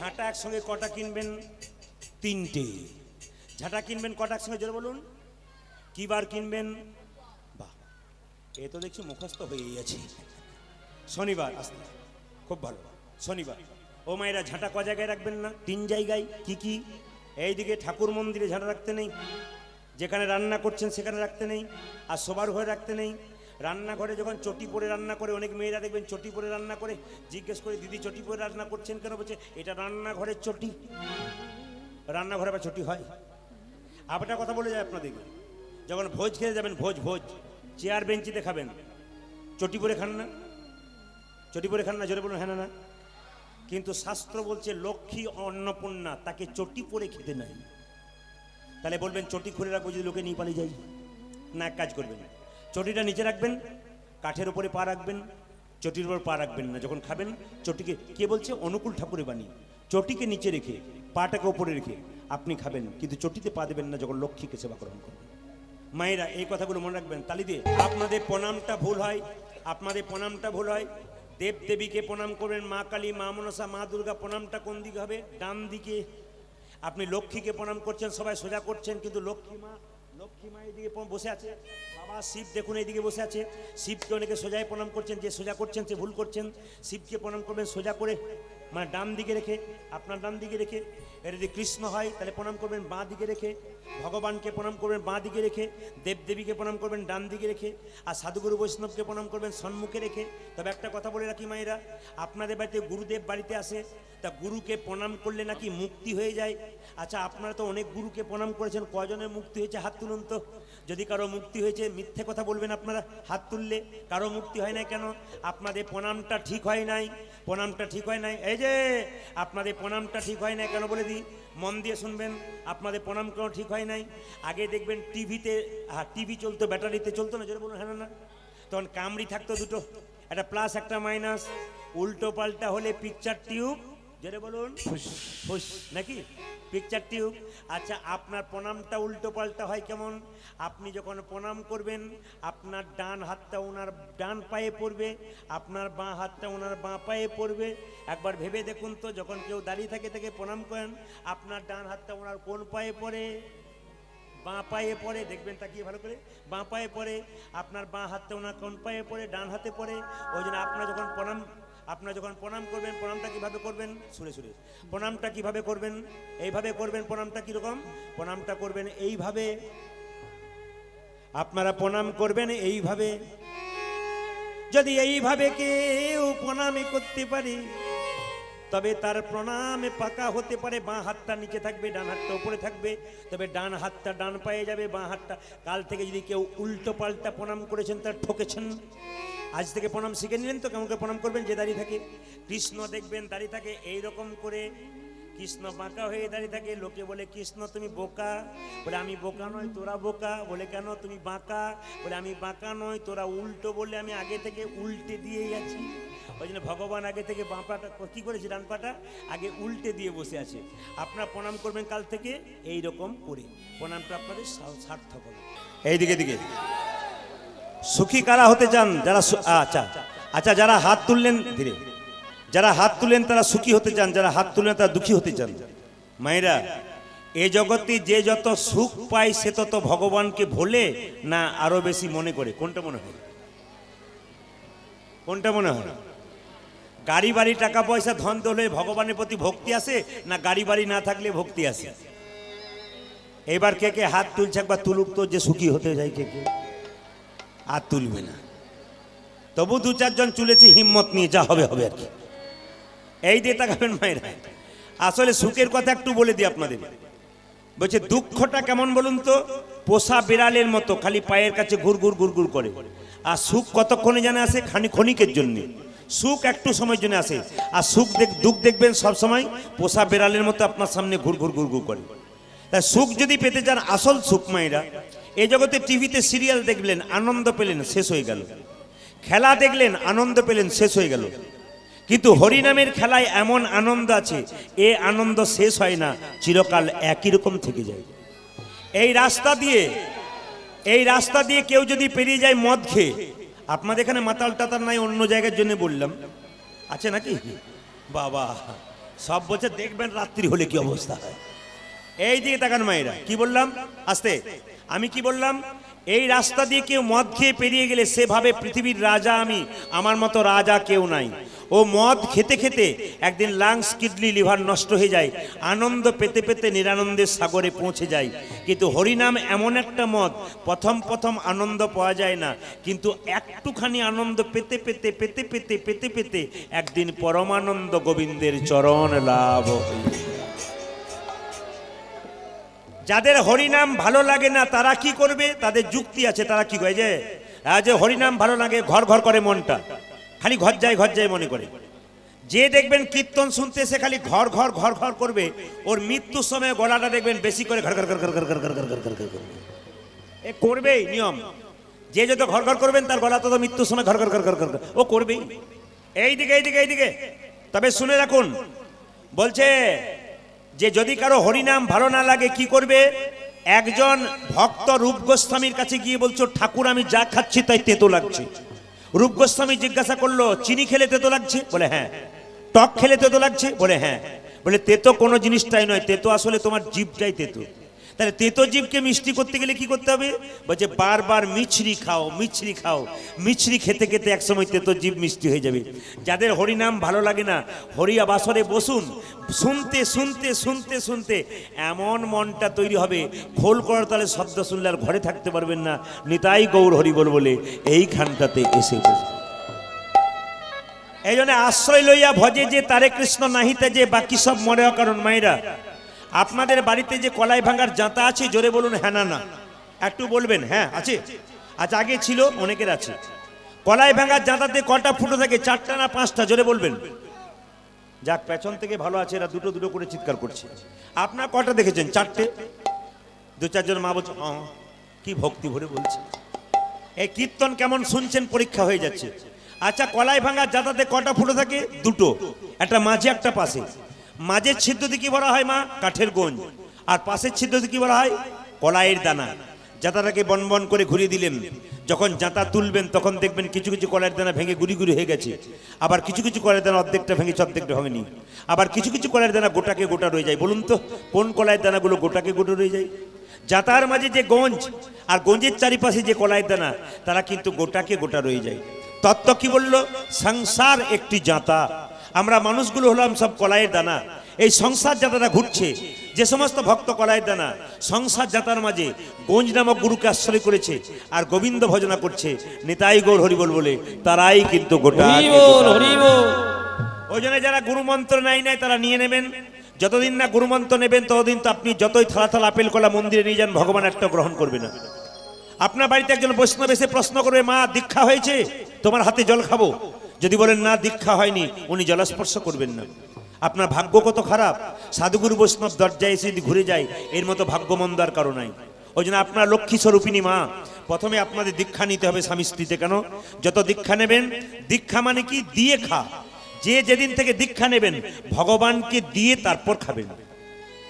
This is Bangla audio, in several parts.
ঝাঁটা একসঙ্গে কটা কিনবেন? 3টে। ঝাঁটা কিনবেন কটা একসঙ্গে, জোরে বলুন। কি বার কিনবেন? বাহ, এ তো দেখছি মুখস্থ হয়েই আছে। শনিবার আসতে, খুব ভালো। শনিবার। ও মায়েরা, ঝাঁটা ক জায়গায় রাখবেন না? 3 জায়গায়। কি কি? এইদিকে ঠাকুর মন্দিরে ঝাঁটা রাখতে নেই, যেখানে রান্না করছেন সেখানে রাখতে নেই, আর শোবার ঘরে রাখতে নেই। রান্নাঘরে যখন চটি পরে রান্না করে, অনেক মেয়েরা দেখবেন চটি পরে রান্না করে, জিজ্ঞেস করে দিদি চটি পরে রান্না করছেন কেন? বলছে এটা রান্নাঘরের চটি। রান্নাঘরে বা চটি হয়? আপনার কথা বলে যায় আপনাদেরকে, যখন ভোজ খেতে যাবেন, ভোজ চেয়ার বেঞ্চিতে খাবেন, চটি পরে খান না? চটি পরে খান না? জোরে বলুন হ্যাঁ না? কিন্তু শাস্ত্র বলছে লক্ষ্মী অন্নপূর্ণা, তাকে চটি পরে খেতে নাই। তাহলে বলবেন চটি খুলে রাখবো যদি লোকে নিয়ে পালিয়ে যায়? না, এক কাজ করবেন, চটিটা নিচে রাখবেন, কাঠের উপরে পা রাখবেন, চটির উপর পা রাখবেন না। যখন খাবেন চটিকে, কে বলছে? অনুকূল ঠাকুরের বাণী, চটিকে নিচে রেখে পাটাকে উপরে রেখে আপনি খাবেন, কিন্তু চটিতে পা দেবেন না যখন লক্ষ্মীকে সেবা গ্রহণ করবেন। মায়েরা এই কথাগুলো মনে রাখবেন, তালি দিয়ে। আপনাদের প্রণামটা ভুল হয়, আপনাদের প্রণামটা ভুল হয়। দেব দেবীকে প্রণাম করবেন, মা কালী, মা মনসা, মা দুর্গা, প্রণামটা কোন দিকে হবে? ডান দিকে। আপনি লক্ষ্মীকে প্রণাম করছেন, সবাই সোজা করছেন, কিন্তু লক্ষ্মী মা এইদিকে বসে আছে। বাবা শিব দেখুন এইদিকে বসে আছে। শিবকে অনেকে সোজায় প্রণাম করছেন, যে সোজা করছেন সে ভুল করছেন। শিবকে প্রণাম করবেন সোজা করে, মানে ডান দিকে রেখে, আপনার ডান দিকে রেখে। এটা যদি কৃষ্ণ হয় তাহলে প্রণাম করবেন বাঁ দিকে রেখে, ভগবানকে প্রণাম করবেন বাঁ দিকে রেখে, দেবদেবীকে প্রণাম করবেন ডান দিকে রেখে, আর সাধুগুরু বৈষ্ণবকে প্রণাম করবেন সম্মুখে রেখে। তবে একটা কথা বলে রাখি মায়েরা, আপনাদের বাড়িতে গুরুদেব বাড়িতে আসে, তা গুরুকে প্রণাম করলে নাকি মুক্তি হয়ে যায়। আচ্ছা, আপনারা তো অনেক গুরুকে প্রণাম করেছেন, কজনের মুক্তি হয়েছে হাত তুলুন তো। যদি কারো মুক্তি হয়েছে মিথ্যে কথা বলবেন আপনারা হাত তুললে। কারো মুক্তি হয় নাই কেন? আপনাদের প্রণামটা ঠিক হয় নাই, প্রণামটা ঠিক হয় নাই। এই যে আপনাদের প্রণামটা ঠিক হয় নাই কেন বলে দিই, মন দিয়ে শুনবেন। আপনাদের প্রণাম কেন ঠিক হয় নাই? আগে দেখবেন টিভিতে, টিভি চলতো, ব্যাটারিতে চলতো না? জোরে বলুন হ্যাঁ না? তখন কামড়ি থাকতো দুটো, একটা প্লাস একটা মাইনাস। উল্টো পাল্টা হলে পিকচার টিউব, জোরে বলুন ফুস নাকি পিকচার টিউব। আচ্ছা, আপনার প্রণামটা উল্টো পাল্টা হয় কেমন? আপনি যখন প্রণাম করবেন, আপনার ডান হাতটা ওনার ডান পায়ে পড়বে, আপনার বাঁ হাতটা ওনার বাঁ পায়ে পড়বে। একবার ভেবে দেখুন তো, যখন কেউ দাঁড়িয়ে থাকে তাকে প্রণাম করেন, আপনার ডান হাতটা ওনার কোন পায়ে পড়ে? বাঁ পায়ে পড়ে। দেখবেন তাকিয়ে ভালো করে, বাঁ পায়ে পড়ে। আপনার বাঁ হাতটা ওনার কোন পায়ে পড়ে? ডান হাতে পড়ে। ওই জন্য আপনারা যখন প্রণাম করবেন, প্রণামটা কিভাবে করবেন? সুরে সুরে প্রণামটা কিভাবে করবেন? এইভাবে করবেন। প্রণামটা কিরকম? প্রণামটা করবেন এইভাবে, আপনারা প্রণাম করবেন এইভাবে। যদি এইভাবে কেউ প্রণামে করতে পারে, তবে তার প্রণামে পাকা হতে পারে। বাঁ হাতটা নিচে থাকবে, ডান হাতটা উপরে থাকবে। তবে ডান হাতটা ডান পায়ে যাবে, বাঁ হাতটা। কাল থেকে যদি কেউ উল্টো পাল্টা প্রণাম করেছেন, তার ঠকেছেন। আজ থেকে প্রণাম শিখে নিলেন তো কেমন করে প্রণাম করবেন। যে দাঁড়িয়ে থাকে, কৃষ্ণ দেখবেন দাঁড়িয়ে থাকে এইরকম করে, কৃষ্ণ বাঁকা হয়ে দাঁড়িয়ে থাকে। লোকে বলে কৃষ্ণ তুমি বোকা, বলে আমি বোকা নয় তোরা বোকা। বলে কেন তুমি বাঁকা? বলে আমি বাঁকা নয়, তোরা উল্টো বললে আমি আগে থেকে উল্টে দিয়েই আছি। ওই জন্য ভগবান আগে থেকে বাঁ পাটা কী করেছে, ডান পাটা আগে উল্টে দিয়ে বসে আছে। আপনারা প্রণাম করবেন কাল থেকে এই রকম করে, প্রণামটা আপনাদের সার্থক হবে। এইদিকে দিকে সুখী কারা হতে চান? যারা আচ্ছা যারা হাত তুললেন ধীরে, যারা হাত তুলেন তারা সুখী হতে চান, যারা হাত তুলেন তারা দুঃখী হতে চান। মায়েরা, এ জগতে যে যত সুখ পায় সে তত ভগবানকে ভোলে না আরো বেশি মনে করে? কোনটা মনে হয়? কোনটা মনে হয়? গাড়ি বাড়ি টাকা পয়সা ধন দৌলে ভগবানের প্রতি ভক্তি আসে না গাড়ি বাড়ি না থাকলে ভক্তি আসে? এবার কে কে হাত তুলছে একবার তুলুক তো, যে সুখী হতে যায়। কে কে হাত তুলবে না? তবু দু চারজন চুলেছে হিম্মত নিয়ে, যা হবে হবে আর কি। এই দিয়ে তাকাবেন মায়েরা। আসলে সুখের কথা একটু বলে দিই আপনাদের। বলছে দুঃখটা কেমন বলুন তো? পোষা বিড়ালের মতো, খালি পায়ের কাছে ঘুরঘুর ঘুরঘুর করে। আর সুখ কতক্ষণে জানে আসে? ক্ষণিকের জন্য। সুখ একটু সময়ের জন্য আসে। আর দুঃখ দেখবেন সব সময় পোষা বিড়ালের মতো আপনার সামনে ঘুরঘুর ঘুরঘুর করে। তাই সুখ যদি পেতে চান, আসল সুখ মায়েরা, এই জগতে টিভিতে সিরিয়াল দেখলেন, আনন্দ পেলেন, শেষ হয়ে গেল। খেলা দেখলেন, আনন্দ পেলেন, শেষ হয়ে গেল। কিন্তু হরিনামের খেলায় এমন আনন্দ আছে, এ আনন্দ শেষ হয় না, চিরকাল একই রকম থেকে যায়। এই রাস্তা দিয়ে কেউ যদি পেরিয়ে যায় মদ খেয়ে, আপনাদের এখানে মাতাল টাতাল নাই, অন্য জায়গার জন্য বললাম, আছে নাকি? বাবা সব বলছে দেখবেন রাত্রি হলে কি অবস্থা হয়। এই দিকে তাকান মায়েরা, কি বললাম আস্তে, আমি কি বললাম, এই রাস্তা দিয়ে কেউ মদ খেয়ে পেরিয়ে গেলে সে ভাবে পৃথিবীর রাজা আমি, আমার মতো রাজা কেউ নাই। ও মদ খেতে খেতে একদিন লাংস কিডনি লিভার নষ্ট হয়ে যায়, আনন্দ পেতে পেতে নিরানন্দের সাগরে পৌঁছে যায়। কিন্তু হরিনাম এমন একটা মদ, প্রথম প্রথম আনন্দ পাওয়া যায় না, কিন্তু একটুখানি আনন্দ পেতে পেতে পেতে পেতে পেতে পেতে একদিন পরমানন্দ গোবিন্দের চরণ লাভ হয়ে। যাদের হরিনাম ভালো লাগে না তারা কি করবে, তাদের যুক্তি আছে, তারা কি করে যে হরিনাম ভালো লাগে ঘর ঘর করে মনটা, খালি ঘর যায় মনে করে। যে দেখবেন কীর্তন শুনতে সে খালি ঘর ঘর ঘর ঘর করবে, ওর মৃত্যুর সময় গলাটা দেখবেন বেশি করে ঘর ঘর ঘর ঘর ঘর ঘর ঘর ঘর ঘর ঘর ঘর এ করবেই নিয়ম। যে যত ঘর ঘর করবেন তার গলা তত মৃত্যুর সময় ঘর ঘর ঘর ঘর ঘর ও করবেই। এইদিকে এইদিকে এইদিকে, তবে শুনে রাখুন, বলছে যে যদি কারো হরিনাম ভালো না লাগে কি করবে, একজন ভক্ত রূপ গোস্বামীর কাছে গিয়ে বলছো ঠাকুর আমি যা খাচ্ছি তাই তেতো লাগছে। রূপ গোস্বামী জিজ্ঞাসা করলো চিনি খেলে তেতো লাগছে, বলে হ্যাঁ। টক খেলে তেতো লাগছে, বলে হ্যাঁ। বলে তেতো কোনো জিনিসটাই নয়, তেতো আসলে তোমার জিভটাই তেতো। তাহলে তেতো জীবকে মিষ্টি করতে গেলে কি করতে হবে, বলছে বারবার মিছরি খাও মিছরি খাও, মিছরি খেতে খেতে একসময় তেতো জীব মিষ্টি হয়ে যাবে। যাদের হরিনাম ভালো লাগে না, হরিয়া বাসরে বসুন, শুনতে শুনতে শুনতে শুনতে এমন মনটা তৈরি হবে, খোল করার তালে শব্দ শুনলে আর ঘরে থাকতে পারবেন না, নিতাই গৌর হরি বল বলে এইখানটাতে এসে বসে। এই জন্য আশ্রয় লইয়া ভজে যে তারে কৃষ্ণ নাহিতে যে বাকি সব মরে। কারণ মায়েরা, আপনাদের বাড়িতে যে কলাই ভাঙার জাঁতা আছে, জোরে বলুন হ্যাঁ না না, একটু বলবেন হ্যাঁ আছে। আচ্ছা আগে ছিল, অনেকের আছে। কলাই ভাঙার জাঁতাতে কটা ফুটো থাকে, 4টা না 5টা, জোরে বলবেন। যাক পেছন থেকে ভালো আছে, এরা দুটো দুটো করে চিৎকার করছে। আপনার কটা দেখেছেন? 4টে। 2-4 জন মা বলছে কি ভক্তি ভরে বলছে। এই কীর্তন কেমন শুনছেন পরীক্ষা হয়ে যাচ্ছে। আচ্ছা কলাই ভাঙার জাঁতাতে কটা ফুটো থাকে? 2টো, একটা মাঝে একটা পাশে। মাঝের ছিদ্রতে কি বলা হয় মা? কাঠের গোঞ্জ। আর পাশের ছিদ্রতে কি বলা হয়? কলাইয়ের দানা। জাঁতাটাকে বন বন করে ঘুরিয়ে দিলেন, যখন জাঁতা তুলবেন তখন দেখবেন কিছু কিছু কলাইয়ের দানা ভেঙে গুড়ি গুড়ি হয়ে গেছে, আবার কিছু কিছু কলাইয়ের দানা অর্ধেকটা ভেঙেছে অর্ধেকটা ভাঙেনি, আবার কিছু কিছু কলাইয়ের দানা গোটাকে গোটা রয়ে যায়। বলুন তো কোন কলাইয়ের দানাগুলো গোটাকে গোটা রয়ে যায়? জাঁতার মাঝে যে গঞ্জ আর গঞ্জের চারিপাশে যে কলাইয়ের দানা, তারা কিন্তু গোটাকে গোটা রয়ে যায়। তত্ত্ব কি বলল? সংসার একটি জাঁতা, আমরা মানুষগুলো হলাম সব কলাইয়ের দানা। এই সংসার জাতাটা ঘুরছে, যে সমস্ত ভক্ত কলাইয়ের দানা সংসার জাতার মাঝে গঞ্জ নামক গুরুকে আশ্রয় করেছে আর গোবিন্দ ভজনা করছে, নিতাই গৌর হরিবল বলে, তারাই কিন্তু গোটা। ওই জন্য যারা গুরুমন্ত্র নাই তারা নিয়ে নেবেন। যতদিন না গুরুমন্ত্র নেবেন ততদিন তো আপনি যতই থালা থালা আপেল কলা মন্দিরে নিয়ে যান, ভগবান একটা গ্রহণ করবে না। আপনার বাড়িতে একজন বৈষ্ণব এসে প্রশ্ন করবে, মা দীক্ষা হয়েছে, তোমার হাতে জল খাবো। যদি বলেন না দীক্ষা হয়নি, উনি জলস্পর্শ করবেন না। আপনার ভাগ্য কত খারাপ, সাধুগুরু বৈষ্ণব দরজায় এসে যদি ঘুরে যায়, এর মতো ভাগ্যমন্দ আর কারো নাই। ওই জন্য আপনার লক্ষ্মী স্বরূপিনী মা, প্রথমে আপনাদের দীক্ষা নিতে হবে স্বামী স্ত্রীতে। কেন? যত দীক্ষা নেবেন, দীক্ষা মানে কি? দিয়ে খা। যে যেদিন থেকে দীক্ষা নেবেন ভগবানকে দিয়ে তারপর খাবেন।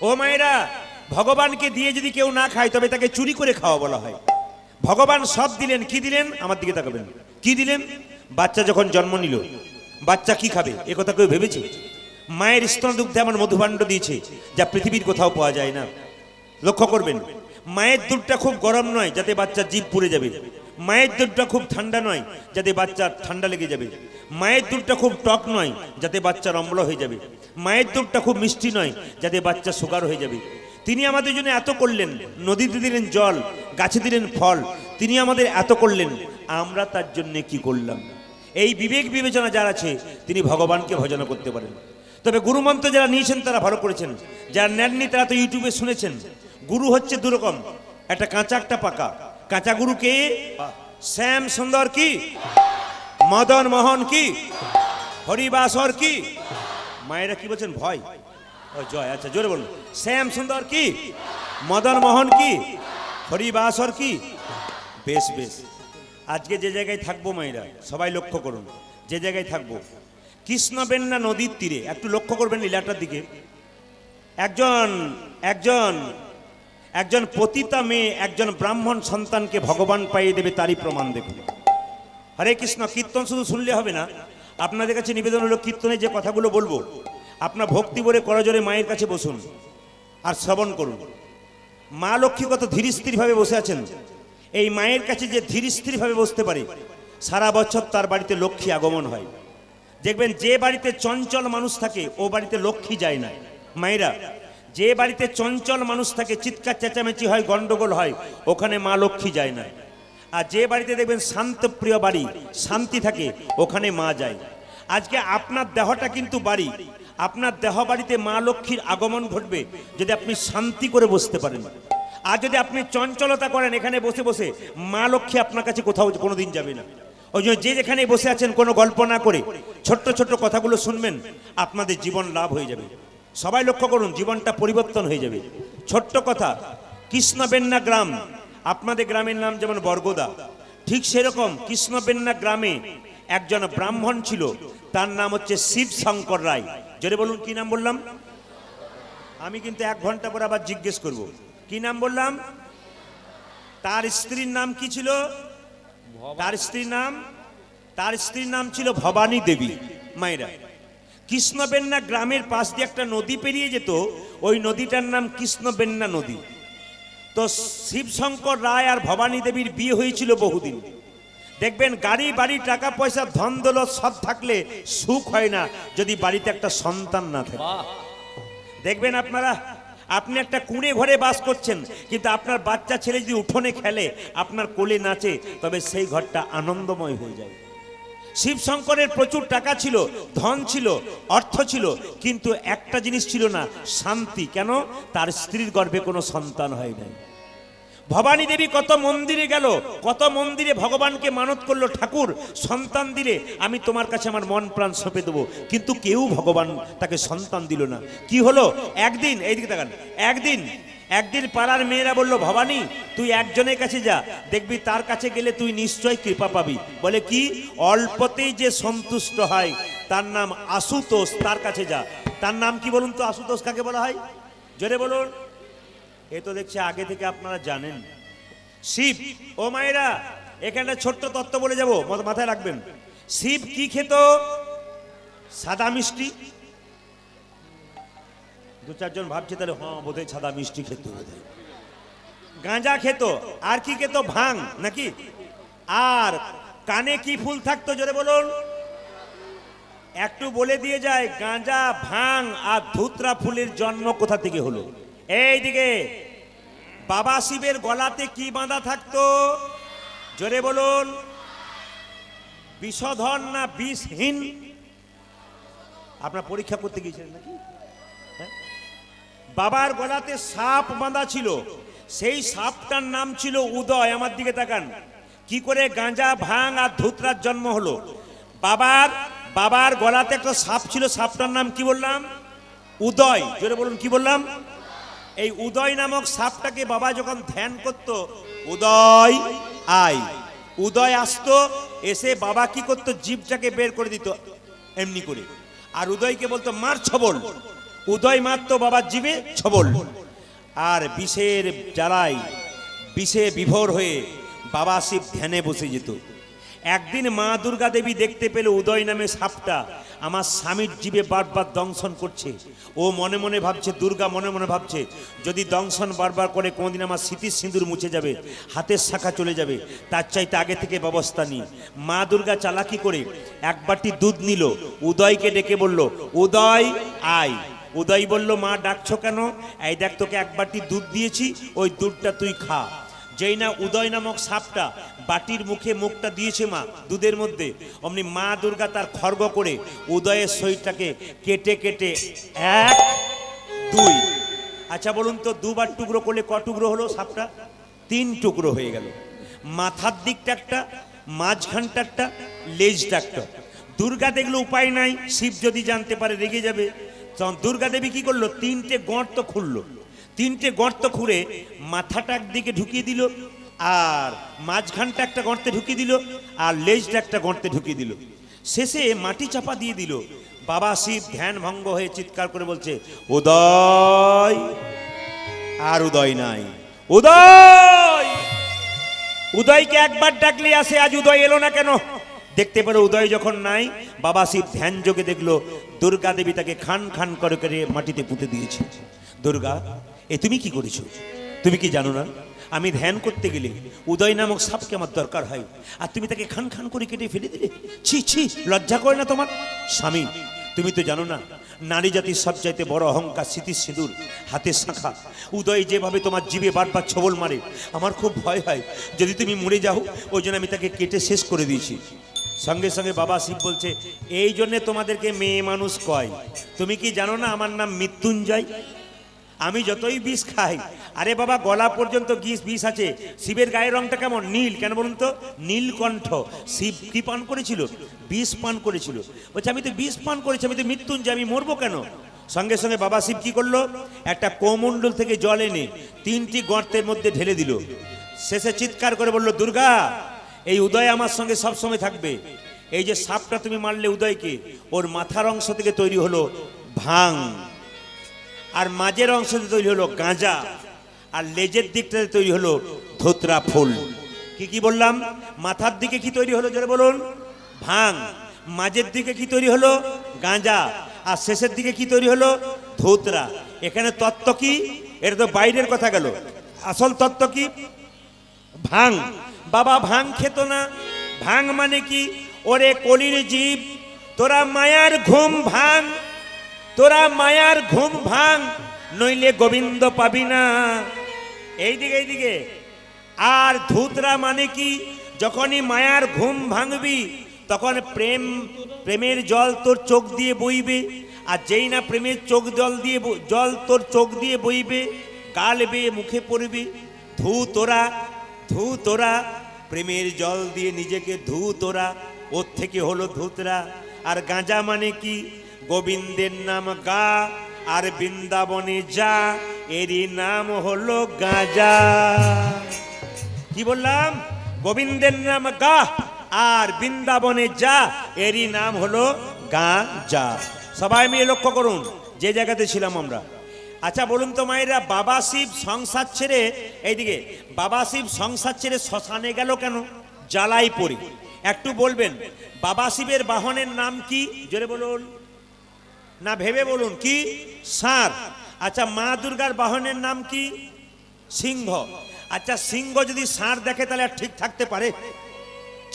ও মায়েরা, ভগবানকে দিয়ে যদি কেউ না খায় তবে তাকে চুরি করে খাওয়া বলা হয়। ভগবান সব দিলেন, কি দিলেন? আমার দিকে তাকাবেন, কি দিলেন? বাচ্চা যখন জন্ম নিল, বাচ্চা কি খাবে এ কথা কেউ ভেবেছে? মায়ের স্তনদুগ্ধে এমন মধুভাণ্ড দিয়েছে যা পৃথিবীর কোথাও পাওয়া যায় না। লক্ষ্য করবেন, মায়ের দুধটা খুব গরম নয় যাতে বাচ্চার জিভ পুড়ে যাবে, মায়ের দুধটা খুব ঠান্ডা নয় যাতে বাচ্চার ঠান্ডা লেগে যাবে, মায়ের দুধটা খুব টক নয় যাতে বাচ্চার অম্ল হয়ে যাবে, মায়ের দুধটা খুব মিষ্টি নয় যাতে বাচ্চা সুগার হয়ে যাবে। তিনি আমাদের জন্য এত করলেন, নদীতে দিলেন জল, গাছে দিলেন ফল, তিনি আমাদের এত করলেন, আমরা তার জন্য কি করলাম? এই বিবেক বিবেচনা যার আছে তিনি ভগবানকে ভজন করতে পারেন। তবে গুরুমন্ত্র যারা নিয়েছেন তারা ভালো করেছেন, যারা নেননি তারা তো ইউটিউবে শুনেছেন। গুরু হচ্ছে দুরকম, একটা কাঁচা একটা পাকা। কাঁচা গুরু কে? শ্যাম সুন্দর কি, মদন মোহন কি, হরিবাসর কি। মায়েরা কি বলছেন? ভয় ও জয়, আচ্ছা জোরে বলুন। শ্যাম সুন্দর কি, মদন মোহন কি, হরিবাসর কি। বেশ বেশ, আজকে যে জায়গায় থাকবো মায়েরা সবাই লক্ষ্য করুন, যে জায়গায় থাকবো কৃষ্ণবেন্না নদীর তীরে, একটু লক্ষ্য করবেন লীলাটার দিকে। একজন একজন একজন পতিতা মেয়ে একজন ব্রাহ্মণ সন্তানকে ভগবান পাইয়ে দেবে, তারই প্রমাণ দেখুন। হরে কৃষ্ণ। কীর্তন শুধু শুনলে হবে না, আপনাদের কাছে নিবেদন হলো কীর্তনে যে কথাগুলো বলবো আপনার ভক্তি ভরে করজোরে মায়ের কাছে বসুন আর শ্রবণ করুন। মা লক্ষ্মী কত ধীর স্থিরভাবে বসে আছেন। এই মায়ের কাছে যে ধীর স্থিরভাবে বসতে পারে, সারা বছর তার বাড়িতে লক্ষ্মী আগমন হয়। দেখবেন যে বাড়িতে চঞ্চল মানুষ থাকে ও বাড়িতে লক্ষ্মী যায় না। মায়েরা, যে বাড়িতে চঞ্চল মানুষ থাকে, চিৎকার চেঁচামেচি হয়, গন্ডগোল হয়, ওখানে মা লক্ষ্মী যায় না। আর যে বাড়িতে দেখবেন শান্তপ্রিয় বাড়ি, শান্তি থাকে, ওখানে মা যায়। আজকে আপনার দেহটা কিন্তু বাড়ি, আপনার দেহ বাড়িতে মা লক্ষ্মীর আগমন ঘটবে যদি আপনি শান্তি করে বসতে পারেন। আর যদি আপনি চঞ্চলতা করেন এখানে বসে বসে, মা লক্ষ্মী আপনার কাছে কোথাও কোনোদিন যাবে না। ওই জন্য যে যেখানে বসে আছেন কোনো গল্প না করে ছোট্ট ছোট্ট কথাগুলো শুনবেন, আপনাদের জীবন লাভ হয়ে যাবে। সবাই লক্ষ্য করুন, জীবনটা পরিবর্তন হয়ে যাবে। ছোট্ট কথা, কৃষ্ণবেন্না গ্রাম, আপনাদের গ্রামের নাম যেমন বরগোদা, ঠিক সেরকম কৃষ্ণবেন্না গ্রামে একজন ব্রাহ্মণ ছিল, তার নাম হচ্ছে শিব শঙ্কর রায়। জোরে বলুন, কি নাম বললাম? আমি কিন্তু 1 ঘন্টা পর আবার জিজ্ঞেস করব, কি নাম বললাম? তার স্ত্রীর নাম কি ছিল? তার স্ত্রীর নাম ছিল ভবানী দেবী। মায়েরা, কৃষ্ণবেন্না গ্রামের পাশ দিয়ে একটা নদী পেরিয়ে যেত, ওই নদীটার নাম কৃষ্ণবেন্না নদী। তো শিবশঙ্কর রায় আর ভবানী দেবীর বিয়ে হয়েছিল বহুদিন। দেখবেন গাড়ি বাড়ি টাকা পয়সা ধন দৌলত সব থাকলে সুখ হয় না যদি বাড়িতে একটা সন্তান না থাকে। দেখবেন আপনারা, আপনি একটা কুঁড়ে ঘরে বাস করছেন, কিন্তু আপনার বাচ্চা ছেলে যদি উঠোনে খেলে, আপনার কোলে নাচে, তবে সেই ঘরটা আনন্দময় হয়ে যায়। শিবশঙ্করের প্রচুর টাকা ছিল, ধন ছিল, অর্থ ছিল, কিন্তু একটা জিনিস ছিল না, শান্তি। কেন? তার স্ত্রীর গর্ভে কোনো সন্তান হয় নাই। ভবানী দেবী কত মন্দিরে গেল, কত মন্দিরে ভগবানকে মানত করলো, ঠাকুর সন্তান দিলে আমি তোমার কাছে আমার মন প্রাণ সঁপে দেবো, কিন্তু কেউ ভগবান তাকে সন্তান দিল না। কি হলো? একদিন, এইদিকে তাকান, একদিন পাড়ার মেয়েরা বলল, ভবানী তুই একজনের কাছে যা, দেখবি তার কাছে গেলে তুই নিশ্চয় কৃপা পাবি। বলে কি? অল্পতেই যে সন্তুষ্ট হয় তার নাম আশুতোষ, তার কাছে যা। তার নাম কি বলুন তো? আশুতোষ কাকে বলা হয়? জোরে বলুন। এ তো দেখছি আগে থেকে আপনারা জানেন। শিব, ও মায়েরা, এখানে ছোট্ট তত্ত্ব বলে যাব, মাথায় রাখবেন। শিব কি খেত? সাদা মিষ্টি। 2-4 জন ভাবছে তাহলে, হ্যাঁ বোধহয় সাদা মিষ্টি খেত। গাঁজা খেত। আর কি খেত? ভাং নাকি? আর কানে কি ফুল থাকতো? জোরে বলুন। একটু বলে দিয়ে যায়, গাঁজা, ভাং আর ধুতরা ফুলের জন্ম কোথা থেকে হলো? এইদিকে বাবা শিবের গলাতে কি বাঁধা থাকতো? জোরে বলুন। বিষধর না বিষহীন? আপনার পরীক্ষা করতে গিয়েছিলেন নাকি? বাবার গলাতে সাপ বাঁধা ছিল, সেই সাপটার নাম ছিল উদয়। আমার দিকে তাকান, কি করে গাঁজা, ভাং আর ধুতরার জন্ম হলো? বাবার গলাতে একটা সাপ ছিল, সাপটার নাম কি বললাম? উদয়। জোরে বলুন, কি বললাম? এই উদয় নামক সাপটাকে বাবা যখন ধ্যান করত, উদয় আয়, উদয় আসতো, এসে বাবা কি করতো? জিভটাকে বের করে দিত এমনি করে, আর উদয়কে বলতো মার ছবল। উদয় মারতো বাবার জিভে ছবল। আর বিষের জ্বালায়, বিষে বিভোর হয়ে বাবা শিব ধ্যানে বসে যেত। একদিন মা দুর্গা দেবী দেখতে পেল উদয় নামে সাপটা আমার স্বামীর জীবে বারবার দংশন করছে। ও মনে মনে ভাবছে, দুর্গা মনে মনে ভাবছে, যদি দংশন বারবার করে কোনোদিন আমার স্মৃতির সিঁদুর মুছে যাবে, হাতের শাখা চলে যাবে, তার চাইতে আগে থেকে ব্যবস্থা নিই। মা দুর্গা চালাকি করে 1 বাটি দুধ নিল, উদয়কে ডেকে বলল, উদয় আয়। উদয় বলল, মা ডাকছো কেন? এই দেখ, তোকে 1 বাটি দুধ দিয়েছি, ওই দুধটা তুই খা। যেই না উদয় নামক সাপটা বাটির মুখে মুখটা দিয়েছে মা দুধের মধ্যে, অমনি মা দুর্গা তার খড়গ করে উদয়ের শরীরটাকে কেটে কেটে 1, 2, আচ্ছা বলুন তো 2 বার টুকরো করলে ক টুকরো হলো সাপটা? 3 টুকরো হয়ে গেল। মাথার দিকটা একটা, মাঝখানটা একটা, লেজটা একটা। দুর্গা দেখলো উপায় নাই, শিব যদি জানতে পারে রেগে যাবে। তখন দুর্গা দেবী কি করলো? 3টে গর্ত খুললো। 3টে গর্ত খুঁড়ে মাথাটা একদিকে ঢুকিয়ে দিল, আর মাঝখানটা একটা গর্তে ঢুকিয়ে দিল, আর লেজটা একটা গর্তে ঢুকিয়ে দিল। শেষে মাটি চাপা দিয়ে দিল। বাবা শিব ধ্যান ভঙ্গ হয়ে চিৎকার করে বলছে, উদয়। আর উদয় নাই। উদয়! উদয়কে একবার ডাকলে আসে, আজ উদয় এলো না কেন? দেখতে পেল উদয় যখন নাই, বাবা শিব ধ্যান যোগে দেখলো দুর্গা দেবী তাকে খান খান করে করে মাটিতে পুঁতে দিয়েছে। দুর্গা, এ তুমি কি করেছো? তুমি কি জানো না আমি ধ্যান করতে গেলে উদয় নামক সাপকে আমার দরকার হয়, আর তুমি তাকে খান খান করে কেটে ফেলে দিলে? ছি ছি, লজ্জা করে না তোমার? স্বামী, তুমি তো জানো না নারী জাতির সবচাইতে বড় অহংকার স্মৃতি সিঁদুর, হাতের শাখা। উদয় যেভাবে তোমার জিভে বারবার ছবল মারে, আমার খুব ভয় হয় যদি তুমি মরে যাও, ওই জন্য আমি তাকে কেটে শেষ করে দিয়েছি। সঙ্গে সঙ্গে বাবা শিব বলছে, এই জন্যে তোমাদেরকে মেয়ে মানুষ কয়। তুমি কি জানো না আমার নাম মৃত্যুঞ্জয়? আমি যতই বিষ খাই, আরে বাবা গলা পর্যন্ত বিষ আছে। শিবের গায়ের রংটা কেমন? নীল। কেন বলুন তো? নীলকণ্ঠ। শিব কি পান করেছিল? বিষ পান করেছিল। বলছে আমি তো বিষ পান করেছি, আমি তো মৃত্যুঞ্জয়, আমি মরবো কেন? সঙ্গে সঙ্গে বাবা শিব কি করলো, একটা কমণ্ডল থেকে জল এনে 3টি গর্তের মধ্যে ঢেলে দিল। শেষে চিৎকার করে বলল, দুর্গা, এই উদয় আমার সঙ্গে সব সময় থাকবে। এই যে সাপটা তুমি মারলে উদয়কে, ওর মাথার অংশ থেকে তৈরি হলো ভাং, আর মাঝের অংশ থেকে তৈরি হলো গাঁজা, আর লেজের দিকটাতে তৈরি হলো ধোত্রা ফুল। কি বললাম? মাথার দিকে কি তৈরি হলো জোরে বলুন? ভাং। মাঝের দিকে কি তৈরি হলো? গাঁজা। আর শেষের দিকে কি তৈরি হলো? ধোত্রা। এখানে তত্ত্ব কি? এটা তো বাইরের কথা গেল, আসল তত্ত্ব কি? ভাং। বাবা ভাং খেত না। ভাং মানে কি? ওরে কলির জীব, তোরা মায়ার ঘুম ভাং, তোরা মায়ার ঘুম ভাং, নইলে গোবিন্দ পাবি না। এইদিকে এইদিকে। আর ধূতরা মানে কি? যখনই মায়ার ঘুম ভাঙবি তখন প্রেমের জল তোর চোখ দিয়ে বইবে, আর যেই না প্রেমের জল তোর চোখ দিয়ে বইবে, গাল বেয়ে মুখে পড়বে। ধু তোরা প্রেমের জল দিয়ে নিজেকে ধু তোরা, ওর থেকে হলো ধূতরা। আর গাঁজা মানে কি? গোবিন্দের নাম গা আর বৃন্দাবনে যা, এরই নাম হলো গাঁজা। কি বললাম? গোবিন্দের নাম গা আর বৃন্দাবনে যা, এরই নাম হলো গাঁজা। সবাই মিলে লক্ষ্য করুন যে জায়গাতে ছিলাম আমরা। আচ্ছা বলুন তো মায়েরা, বাবা শিব সংসার ছেড়ে, এইদিকে, বাবা শিব সংসার ছেড়ে শ্মশানে গেল কেন? জ্বালাই পড়ে। একটু বলবেন বাবা শিবের বাহনের নাম কি? জোরে বলুন না, ভেবে বলুন। কি? ষাঁড়। আচ্ছা মা দুর্গার বাহনের নাম কি? সিংহ। আচ্ছা সিংহ যদি ষাঁড় দেখে তাহলে আর ঠিক থাকতে পারে?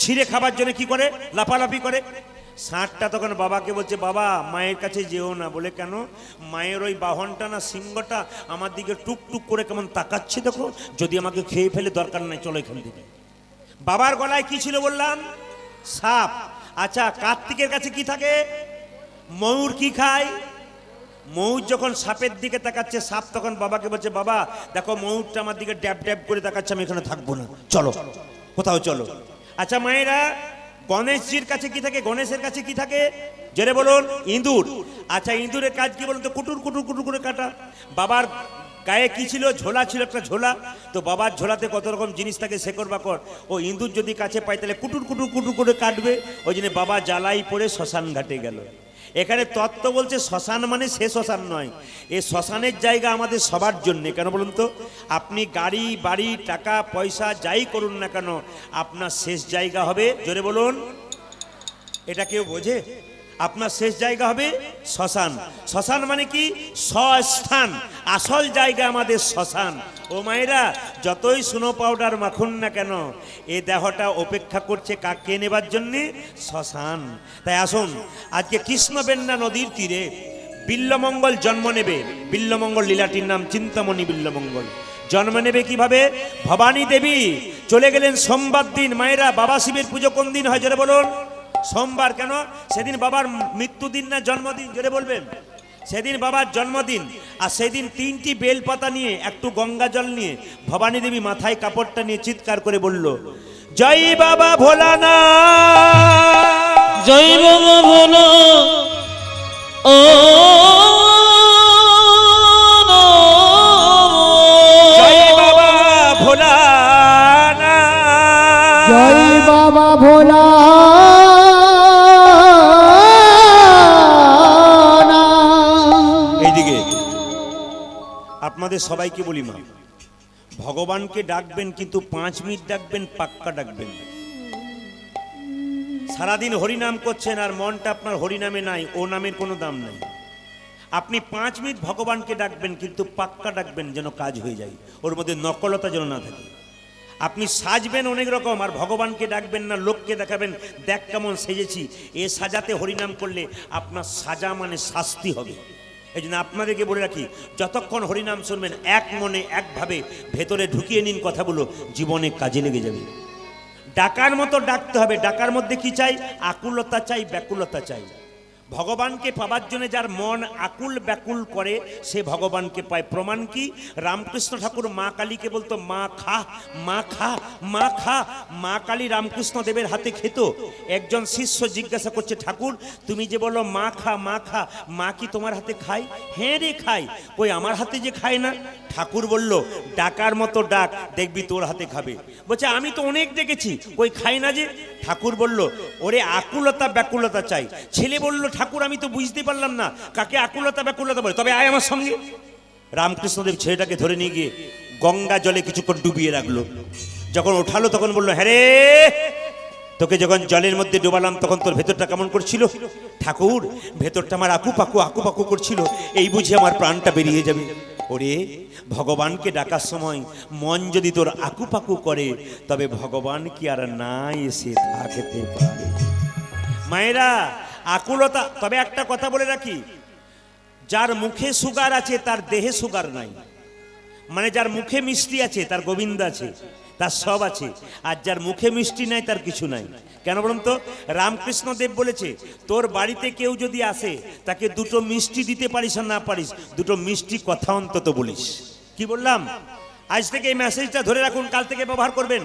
ছিঁড়ে খাবার জন্য কি করে? লাফালাফি করে। ষাঁড়টা তখন বাবাকে বলছে, বাবা মায়ের কাছে যেও না। বলে কেন? মায়ের ওই বাহনটা না, সিংহটা আমার দিকে টুকটুক করে কেমন তাকাচ্ছে, দেখো, যদি আমাকে খেয়ে ফেলে দরকার নাই, চলো এখান থেকে। বাবার গলায় কি ছিল বললাম? সাপ। আচ্ছা কার্তিকের কাছে কি থাকে? ময়ূর। কি খায়? ময়ূর যখন সাপের দিকে তাকাচ্ছে, সাপ তখন বাবাকে বলছে, বাবা দেখো ময়ূরটা আমার দিকে ড্যাব ড্যাব করে তাকাচ্ছে, আমি এখানে থাকবো না, চলো কোথাও চলো। আচ্ছা মায়েরা, গণেশজির কাছে কি থাকে? গণেশের কাছে কি থাকে? জেরে বলুন। ইঁদুর। আচ্ছা ইঁদুরের কাজ কি বলুন তো? কুটুর কুটুর কুটুর করে কাটা। বাবার গায়ে কি ছিল? ঝোলা ছিল, একটা ঝোলা। তো বাবার ঝোলাতে কত রকম জিনিস থাকে, শেকড় বাকড়। ও ইঁদুর যদি কাছে পায় তাহলে কুটুর কুটুর কুটুর করে কাটবে। ওই জন্য বাবা জ্বালাই পড়ে শ্মশান ঘাটে গেল। এখানে তত্ত্ব বলছে শ্মশান মানে সে শ্মশান নয়, এই শ্মশানের জায়গা আমাদের সবার জন্য। কেন বলুন তো? আপনি গাড়ি বাড়ি টাকা পয়সা যাই করুন না কেন, আপনার শেষ জায়গা হবে, জোরে বলুন, এটা কেউ বোঝে? আপনার শেষ জায়গা হবে শ্মশান। শ্মশান মানে কি? স্বস্থান। আসল জায়গা আমাদের শ্মশান। ও মায়েরা, যতই সুনো পাউডার মাখুন না কেন, এই দেহটা অপেক্ষা করছে কাকে নেবার জন্যে? শ্মশান। তাই আসুন, আজকে কৃষ্ণবেন্না নদীর তীরে বিল্লমঙ্গল জন্ম নেবে। বিল্লমঙ্গল লীলাটির নাম চিন্তামণি বিল্লমঙ্গল। জন্ম নেবে কিভাবে? ভবানী দেবী চলে গেলেন সোমবার দিন। মায়েরা, বাবা শিবের পুজো কোন দিন হয় জোরে বলুন? সোমবার। কেন? সেদিন বাবার মৃত্যুদিন না জন্মদিন? জোরে বলবেন। সেদিন বাবার জন্মদিন। আর সেদিন 3টি বেলপাতা নিয়ে, একটু গঙ্গা জল নিয়ে, ভবানী দেবী মাথায় কাপড়টা নিয়ে চিৎকার করে বলল, জয় বাবা ভোলানাথ, জয় বাবা ভোলা, ও জয় বাবা ভোলানাথ, জয় বাবা ভোলা। এইদিকে আপনাদের সবাইকে বলি, মা ভগবানকে ডাকবেন কিন্তু 5 মিনিট ডাকবেন, পাক্কা ডাকবেন। সারাদিন হরিনাম করছেন আর মনটা আপনার হরিনামে নাই, ও নামের কোনো দাম নাই। আপনি 5 মিনিট ভগবানকে ডাকবেন, কিন্তু পাক্কা ডাকবেন যেন কাজ হয়ে যায়, ওর মধ্যে নকলতা যেন না থাকে। আপনি সাজবেন অনেক রকম আর ভগবানকে ডাকবেন না, লোককে দেখাবেন দেখ কেমন সেজেছি। এ সাজাতে হরিনাম করলে আপনার সাজা মানে শাস্তি হবে। এই জন্য আপনাদেরকে বলে রাখি, যতক্ষণ হরিনাম শুনবেন এক মনে একভাবে ভেতরে ঢুকিয়ে নিন কথাগুলো, জীবনে কাজে লেগে যাবে। ডাকার মতো ডাকতে হবে। ডাকার মধ্যে কি চাই? আকুলতা চাই, ব্যাকুলতা চাই। ভগবানকে পাবার জন্য যার মন আকুল ব্যাকুল করে সে ভগবানকে পায়। প্রমাণ কি? রামকৃষ্ণ ঠাকুর মা কালীকে বলতো মা খা, মা খা, মা খা। মা কালী রামকৃষ্ণ দেবের হাতে খেত। একজন শিষ্য জিজ্ঞাসা করছে, ঠাকুর তুমি যে বলো মা খা, মা খা, মা কি তোমার হাতে খায়? হ্যাঁ রে খায়। কই আমার হাতে যে খায় না? ঠাকুর বলল, ডাকার মতো ডাক, দেখবি তোর হাতে খাবে। বলছে আমি তো অনেক ডেকেছি, কই খাই না যে। ঠাকুর বলল, ওরে আকুলতা ব্যাকুলতা চাই। ছেলে বলল, ঠাকুর আমি তো বুঝতে পারলাম না কাকে আকুলতা ব্যাকুলতা বলে, তবে আয় আমার সঙ্গে। রামকৃষ্ণদেব ছেলেটাকে ধরে নিয়ে গিয়ে গঙ্গা জলে কিছুক্ষণ ডুবিয়ে রাখলো। যখন ওঠালো তখন বললো, হ্যাঁ রে, তোকে যখন জলের মধ্যে ডুবালাম তখন তোর ভেতরটা কেমন করছিল? ঠাকুর ভেতরটা আমার আকুপাকু করছিল, এই বুঝি আমার প্রাণটা বেরিয়ে যাবে। ওরে, ভগবানকে ডাকার সময় মন যদি তোর আকুপাকু করে তবে ভগবান কি আর না এসে থাকতে পারে? মায়েরা, আকুলতা। তবে একটা কথা বলে রাখি, যার মুখে সুগার আছে তার দেহে সুগার নাই। মানে যার মুখে মিষ্টি আছে তার গোবিন্দ আছে, তার সব আছে। আর যার মুখে মিষ্টি নাই তার কিছু নাই। কেন বলুন তো? রামকৃষ্ণ দেব বলেছে, তোর বাড়িতে কেউ যদি আসে তাকে দুটো মিষ্টি দিতে পারিস আর না পারিস, দুটো মিষ্টি কথা অন্তত বলিস। কি বললাম? আজ থেকে এই মেসেজটা ধরে রাখুন, কাল থেকে ব্যবহার করবেন।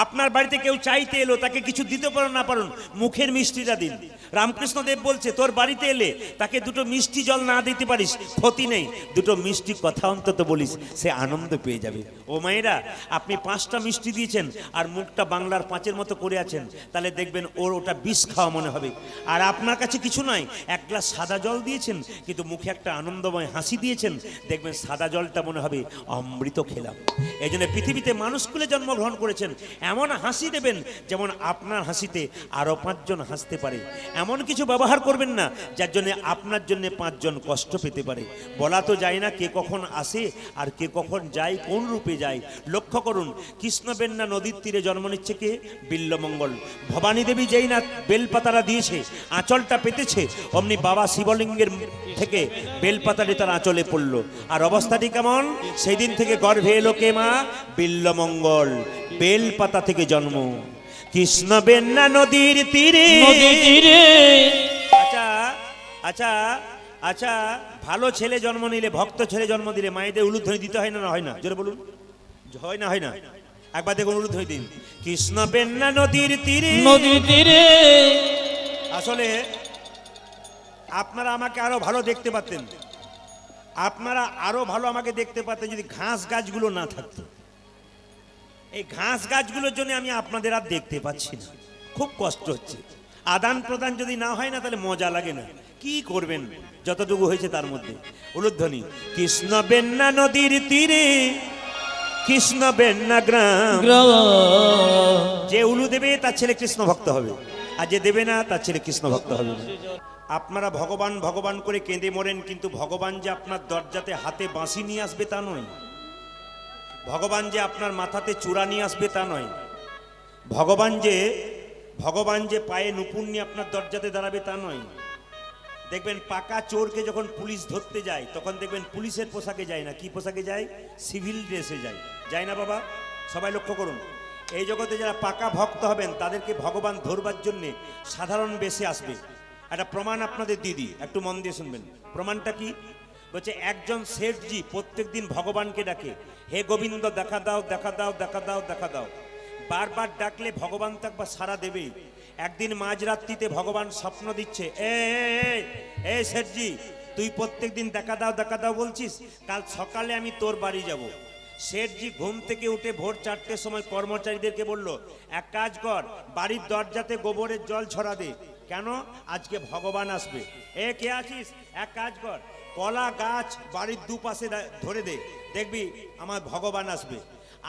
আপনার বাড়িতে কেউ চাইতে এলো, তাকে কিছু দিতে পারুন না পারুন, মুখের মিষ্টিটা দিন। রামকৃষ্ণ দেব বলছে, তোর বাড়িতে এলে তাকে দুটো মিষ্টি জল না দিতে পারিস, ক্ষতি নেই, দুটো মিষ্টি কথা অন্তত বলিস, সে আনন্দ পেয়ে যাবে। ও মায়েরা, আপনি 5টা মিষ্টি দিয়েছেন আর মুখটা বাংলার 5-এর মতো করে আছেন, তাহলে দেখবেন ওর ওটা বিষ খাওয়া মনে হবে। আর আপনার কাছে কিছু নয়, 1 গ্লাস সাদা জল দিয়েছেন কিন্তু মুখে একটা আনন্দময় হাসি দিয়েছেন, দেখবেন সাদা জলটা মনে হবে অমৃত খেলাম। এই জন্য পৃথিবীতে মানুষ কুলে জন্মগ্রহণ করেছেন, এমন হাসি দেবেন যেমন আপনার হাসিতে আরো 5 জন হাসতে পারে। এমন কিছু ব্যবহার করবেন না যার জন্য আপনার জন্য 5 জন কষ্ট পেতে পারে। বলা তো যায় না কে কখন আসে আর কে কখন যায়, কোন রূপে যায়। লক্ষ্য করুন, কৃষ্ণবেন্না নদীর তীরে জন্ম নিচ্ছে কে? বিল্লমঙ্গল। ভবানী দেবী যেই না বেলপাতারা দিয়েছে, আঁচলটা পেতেছে, অমনি বাবা শিবলিঙ্গের থেকে বেলপাতাটি তার আঁচলে পড়ল। আর অবস্থাটি কেমন? সেই দিন থেকে গর্ভে এলো কে? মা বিল্লমঙ্গল। বেলপাতা থেকে জন্ম। কৃষ্ণবেন্না নদীর তীরে। আচ্ছা আচ্ছা আচ্ছা, ভালো ছেলে জন্ম নিলে, ভক্ত ছেলে জন্ম দিলে মায়েদের উলুধ্বনি দিতে হয় না? না হয় না? জোরে বলুন, হয় না? হয় না? একবার দেখুন, উলুধ্বনি দিন। কৃষ্ণবেন্না নদীর তীরে, নদীর তীরে। আসলে আপনারা আমাকে আরো ভালো দেখতে পারতেন, আপনারা আরো ভালো আমাকে দেখতে পারতেন যদি ঘাস গাছগুলো না থাকতো। এই ঘাস গাছগুলোর জন্য আমি আপনাদের আর দেখতে পাচ্ছি না, খুব কষ্ট হচ্ছে। আদান প্রদান যদি না হয় না তাহলে মজা লাগে না। কি করবেন? যতটুকু হয়েছে তার মধ্যে উলুধ্বনি। কৃষ্ণবেন্না নদীর তীরে, কৃষ্ণবেন্না গ্রাম। যে উলু দেবে তার ছেলে কৃষ্ণ ভক্ত হবে, আর যে দেবে না তার ছেলে কৃষ্ণ ভক্ত হবে না। আপনারা ভগবান ভগবান করে কেঁদে মরেন, কিন্তু ভগবান যে আপনার দরজাতে হাতে বাঁশি নিয়ে আসবে তা নয়। ভগবান যে আপনার মাথাতে চূড়া নিয়ে আসবে তা নয়। ভগবান যে পায়ে নুপুর নিয়ে আপনার দরজাতে দাঁড়াবে তা নয়। দেখবেন পাকা চোরকে যখন পুলিশ ধরতে যায় তখন দেখবেন পুলিশের পোশাকে যায় না, কি পোশাকে যায়? সিভিল ড্রেসে যায়। যায় না বাবা? সবাই লক্ষ্য করুন। এই জগতে যারা পাকা ভক্ত হবেন তাদেরকে ভগবান ধরবার জন্যে সাধারণ বেশে আসবে। একটা প্রমাণ আপনাদের দিদি, একটু মন দিয়ে শুনবেন। প্রমাণটা কি? বলছে, একজন শেঠজি প্রত্যেক দিন ভগবানকে ডাকে, হে গোবিন্দ দেখা দাও, দেখা দাও, দেখা দাও, দেখা দাও। বারবার ডাকলে ভগবান তো একবার সাড়া দেবেই। একদিন মাঝরাত্রিতে ভগবান স্বপ্ন দিচ্ছে, এ শেঠজি, তুই প্রত্যেক দিন দেখা দাও, দেখা দাও বলছিস, কাল সকালে আমি তোর বাড়ি যাব। শেঠজি ঘুম থেকে উঠে ভোর 4টের সময় কর্মচারীদেরকে বলল, এক কাজ কর, বাড়ির দরজাতে গোবরের জল ছড়া দে। কেন? আজকে ভগবান আসবে। কে আছিস? এক কাজ কর, কলা গাছ বাড়ির দুপাশে ধরে দে, দেখবি আমার ভগবান আসবে।